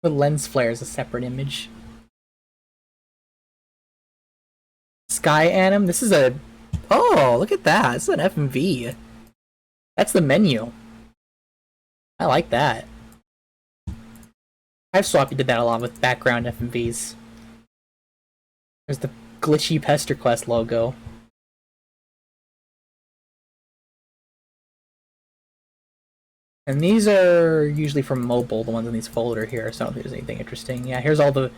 The lens flare is a separate image. Sky Anim, this is a... Oh, look at that. This is an FMV. That's the menu. I like that. I've Swappy did that a lot with background FMVs. There's the glitchy Pesterquest logo. And these are usually from mobile, the ones in these folder here, so I don't think there's anything interesting. Yeah, here's all the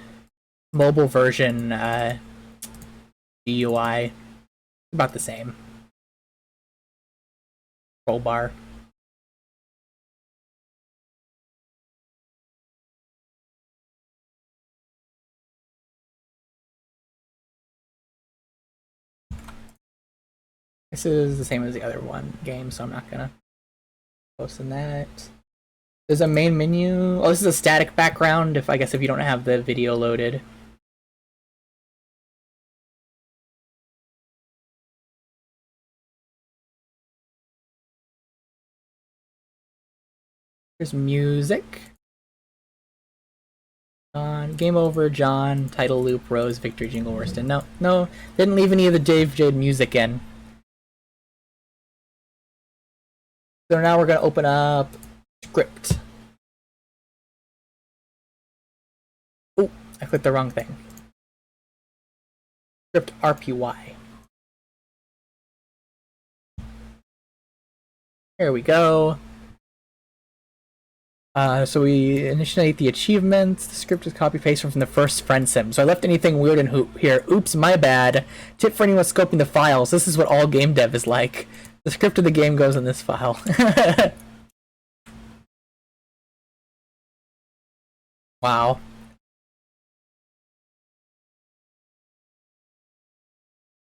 mobile version GUI. About the same. Scroll bar. This is the same as the other one game, so I'm not gonna post in that. There's a main menu. Oh, this is a static background, I guess if you don't have the video loaded. There's music. Game over, John, title loop, Rose, Victory, Jingle, Worston. No, didn't leave any of the Dave Jade music in. So now we're gonna open up script. Oh, I clicked the wrong thing. Script RPY. Here we go. So we initiate the achievements. The script is copy-paste from the first Friendsim. So I left anything weird in here. Oops, my bad. Tip for anyone scoping the files. This is what all game dev is like. The script of the game goes in this file. Wow.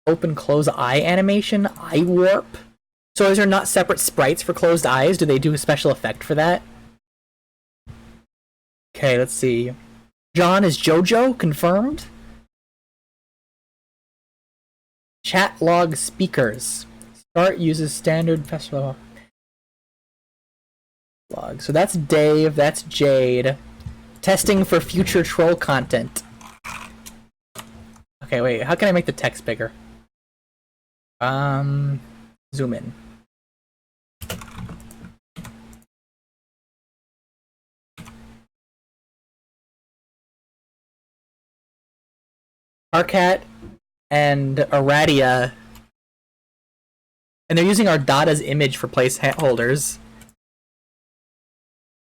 Open close eye animation, eye warp. So is there not separate sprites for closed eyes? Do they do a special effect for that? Okay, let's see. John is Jojo, confirmed. Chat log speakers. Start uses standard festival log. So that's Dave, that's Jade. Testing for future troll content. Okay, wait, how can I make the text bigger? Zoom in. Arcat and Aradia And they're using our Dada's image for placeholders.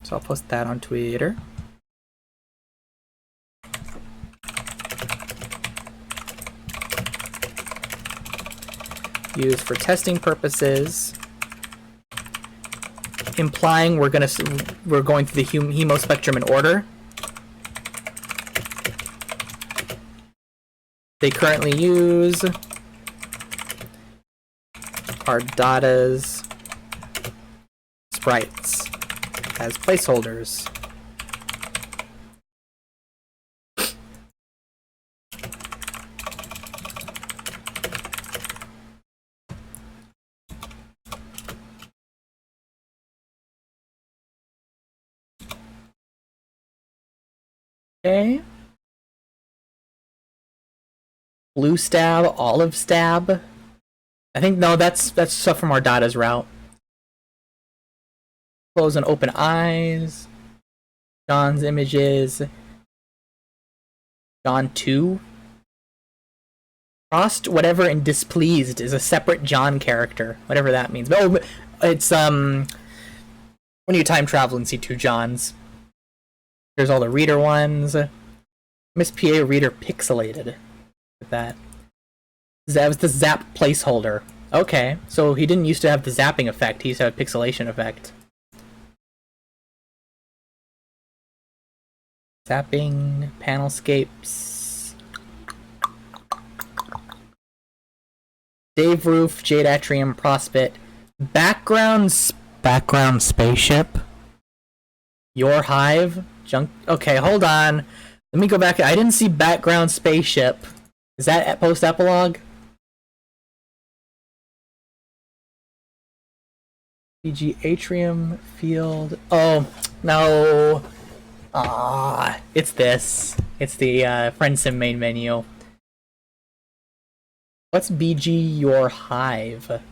So I'll post that on Twitter. Used for testing purposes, implying we're going through the hemo spectrum in order. They currently use our Dada's sprites as placeholders. Okay. Blue stab, olive stab. I think no, that's stuff from our Dada's route. Close and open eyes. John's images. John 2. Crossed, whatever, and displeased is a separate John character, whatever that means. Oh, it's when you time travel and see two Johns. There's all the reader ones. Miss PA reader pixelated. Look at that. That was the zap placeholder. Okay, so he didn't used to have the zapping effect, he used to have a pixelation effect. Zapping, panelscapes. Dave Roof, Jade Atrium, Prospect. Background spaceship. Your Hive. Junk. Okay, hold on. Let me go back. I didn't see background spaceship. Is that post epilogue? PG Atrium Field. Oh no. Ah, it's this. It's the FriendSim main menu. What's BG Your Hive?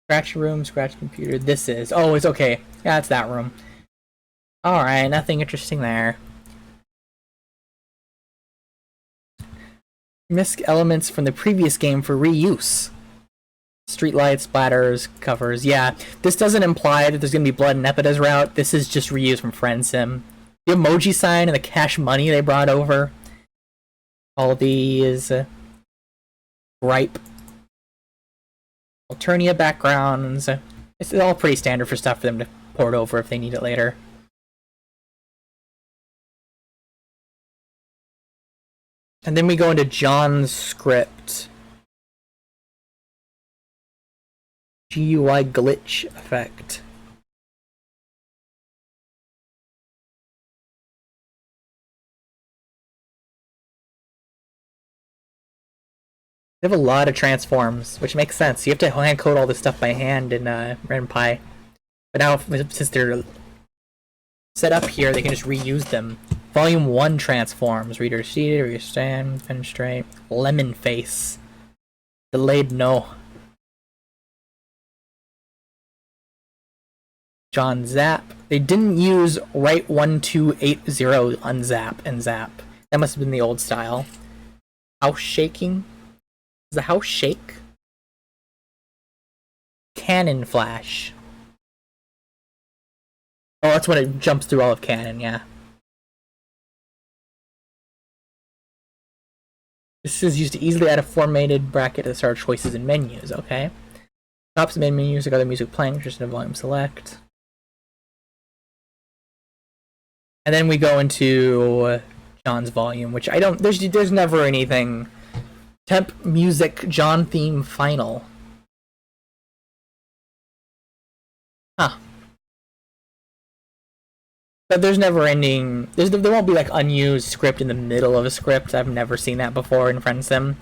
Scratch room, scratch computer. This is. Oh, it's okay. Yeah, it's that room. Alright, nothing interesting there. Missed elements from the previous game for reuse. Streetlights, splatters, covers. Yeah, this doesn't imply that there's going to be blood in Epida's route. This is just reused from FriendSim. The emoji sign and the cash money they brought over. All these. Gripe. Alternia backgrounds. It's all pretty standard for stuff for them to port over if they need it later. And then we go into John's script. GUI glitch effect. They have a lot of transforms, which makes sense. You have to hand code all this stuff by hand in RenPy. But now, since they're set up here, they can just reuse them. Volume 1 transforms. Reader seated, reader stand, pen straight. Lemon face. Delayed no. John Zap. They didn't use right 1280 unzap and zap. That must have been the old style. House shaking. Does the house shake? Cannon flash. Oh, that's when it jumps through all of canon, yeah. This is used to easily add a formatted bracket to start choices and menus, okay. Tops main menus like other music playing, just in a volume select. And then we go into John's volume, which I don't, there's never anything. Temp music John theme final. Huh. But there's never ending. There won't be like unused script in the middle of a script. I've never seen that before in FriendSim.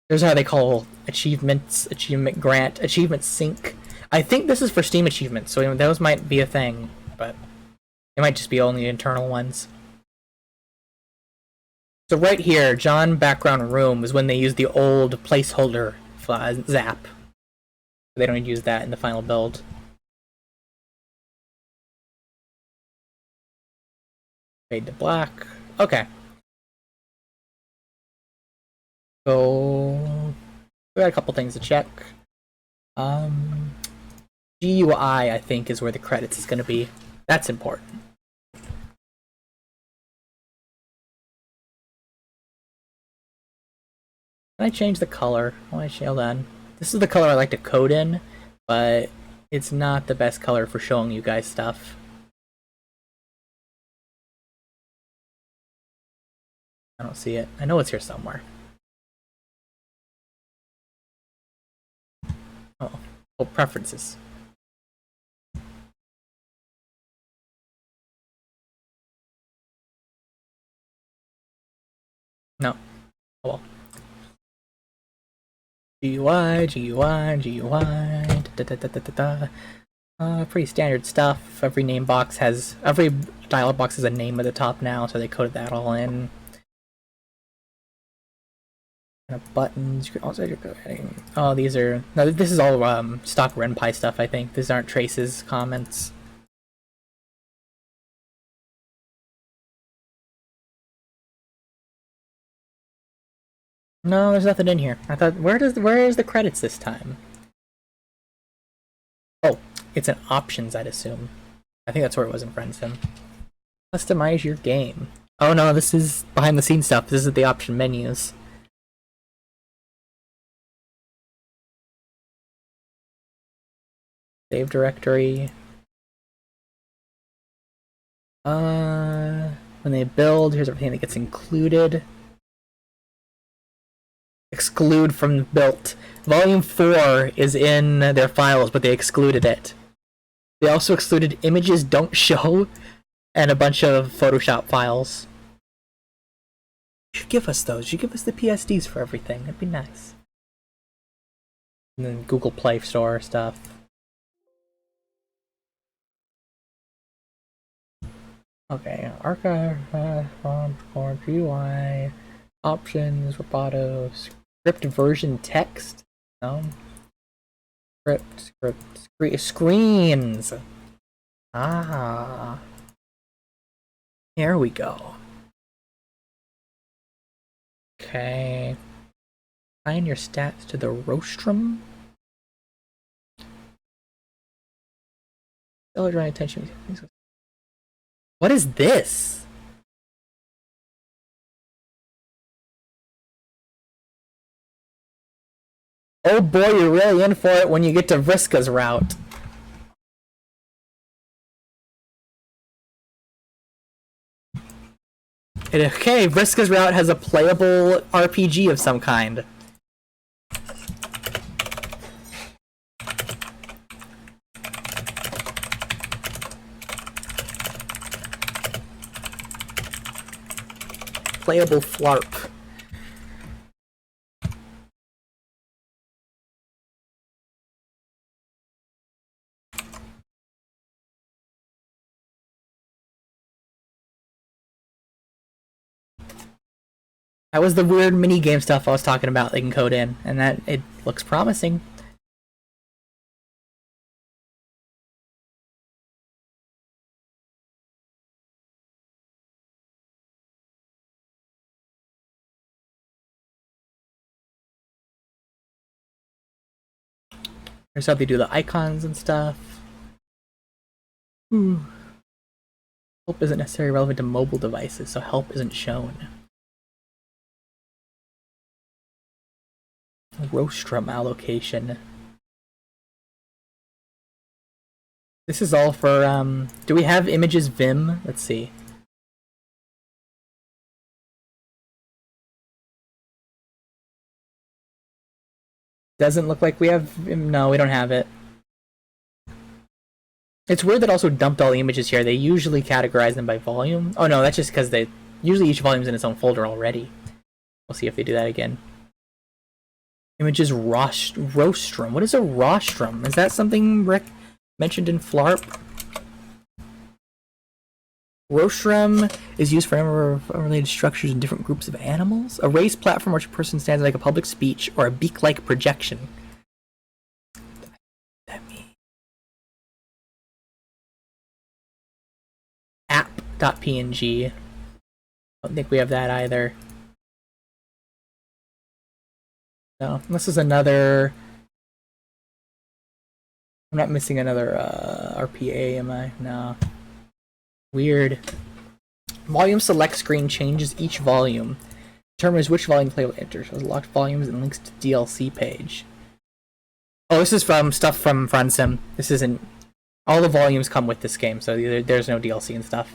There's how they call achievements, achievement grant, achievement sync. I think this is for Steam achievements, so those might be a thing, but it might just be only internal ones. So right here, John background room is when they use the old placeholder zap. They don't use that in the final build. Fade to black. Okay. So we got a couple things to check. GUI, I think, is where the credits is going to be. That's important. Can I change the color? Hold on. This is the color I like to code in, but it's not the best color for showing you guys stuff. I don't see it. I know it's here somewhere. Oh, preferences. No. Oh well. GUI, GUI, GUI. Pretty standard stuff. Every dialog box has a name at the top now, so they coded that all in. Buttons. Oh, these are. No, this is all stock RenPy stuff. I think these aren't traces, comments. No, there's nothing in here. I thought, where is the credits this time? Oh, it's an options, I'd assume. I think that's where it was in FriendSim. Customize your game. Oh no, this is behind the scenes stuff. This is the option menus. Save directory. When they build, here's everything that gets included. Exclude from built. Volume 4 is in their files, but they excluded it. They also excluded images don't show and a bunch of Photoshop files. You should give us those. You should give us the PSDs for everything. That'd be nice. And then Google Play Store stuff. Okay, archive, form, GUI, options, Roboto, script version text. No. Script, screens. Ah. Here we go. Okay. Assign your stats to the rostrum. Still drawing attention. What is this? Oh boy, you're really in for it when you get to Vriska's route. Okay, Vriska's route has a playable RPG of some kind. Playable flarp. That was the weird mini-game stuff I was talking about they can code in, and that it looks promising. Here's how they do the icons and stuff. Help isn't necessarily relevant to mobile devices, so help isn't shown. Rostrum allocation. This is all for, do we have images Vim? Let's see. Doesn't look like we have, no, we don't have it. It's weird that also dumped all the images here. They usually categorize them by volume. Oh no, that's just because usually each volume's in its own folder already. We'll see if they do that again. Images rostrum. What is a rostrum? Is that something Rick mentioned in Flarp? Rostrum is used for a number of unrelated structures in different groups of animals. A raised platform where a person stands like a public speech or a beak-like projection. That means app.png. Don't think we have that either. No, this is another... I'm not missing another RPA, am I? No. Weird. Volume select screen changes each volume. Determines which volume the player will enter. Shows locked volumes and links to DLC page. Oh, this is from stuff from FriendSim. This isn't... All the volumes come with this game, so there's no DLC and stuff.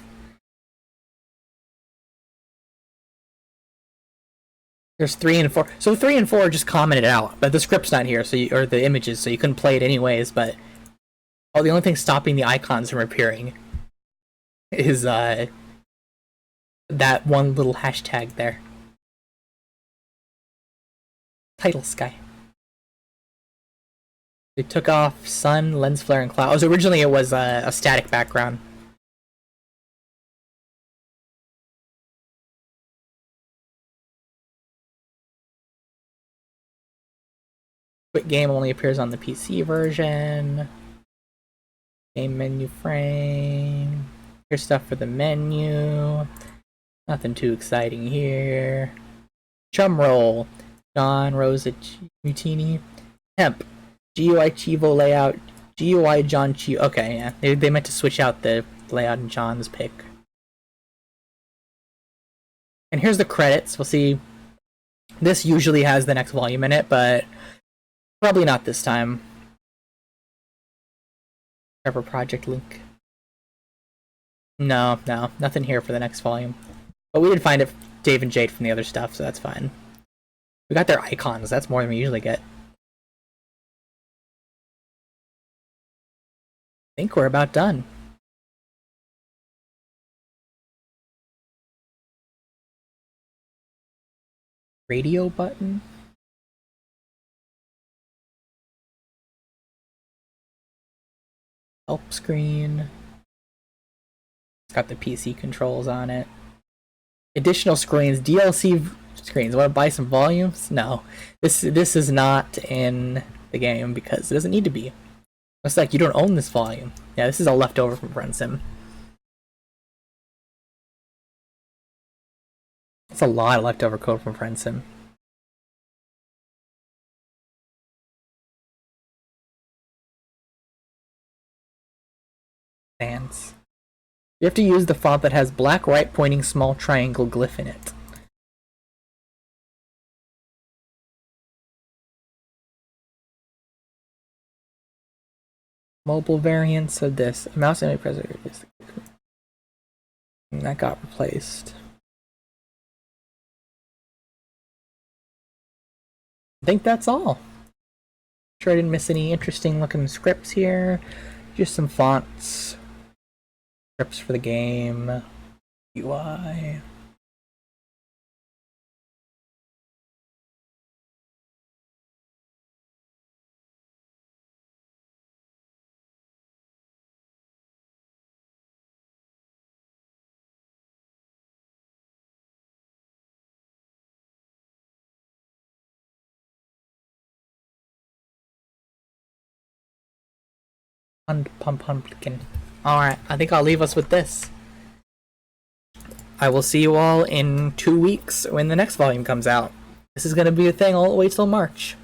There's 3 and 4. So 3 and 4 are just commented out, but the script's not here, so or the images, so you couldn't play it anyways, but... Oh, the only thing stopping the icons from appearing is, that one little hashtag there. Title sky. They took off sun, lens flare, and clouds. Originally it was a static background. Quick game only appears on the PC version. Game menu frame. Here's stuff for the menu. Nothing too exciting here. Chum roll. John Rosa Mutini. Temp. GUI Chivo layout. GUI John Chivo. Okay, yeah. They meant to switch out the layout in John's pick. And here's the credits. We'll see. This usually has the next volume in it, but probably not this time. Cover project link. No, nothing here for the next volume. But we did find it, Dave and Jade, from the other stuff, so that's fine. We got their icons, that's more than we usually get. I think we're about done. Radio button? Help screen. It's got the PC controls on it. Additional screens, DLC screens. Want to buy some volumes? No. This is not in the game because it doesn't need to be. Looks like you don't own this volume. Yeah, this is all left over from FriendSim. It's a lot of leftover code from FriendSim. Sans. You have to use the font that has black right pointing small triangle glyph in it. Mobile variants of this. Mouse and preserve is that got replaced. I think that's all. Sure I didn't miss any interesting looking scripts here. Just some fonts. Scripts for the game. UI. Pumpkin. Alright, I think I'll leave us with this. I will see you all in 2 weeks when the next volume comes out. This is gonna be a thing, I'll wait till March.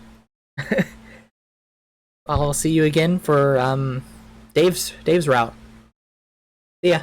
I'll see you again for Dave's route. See ya.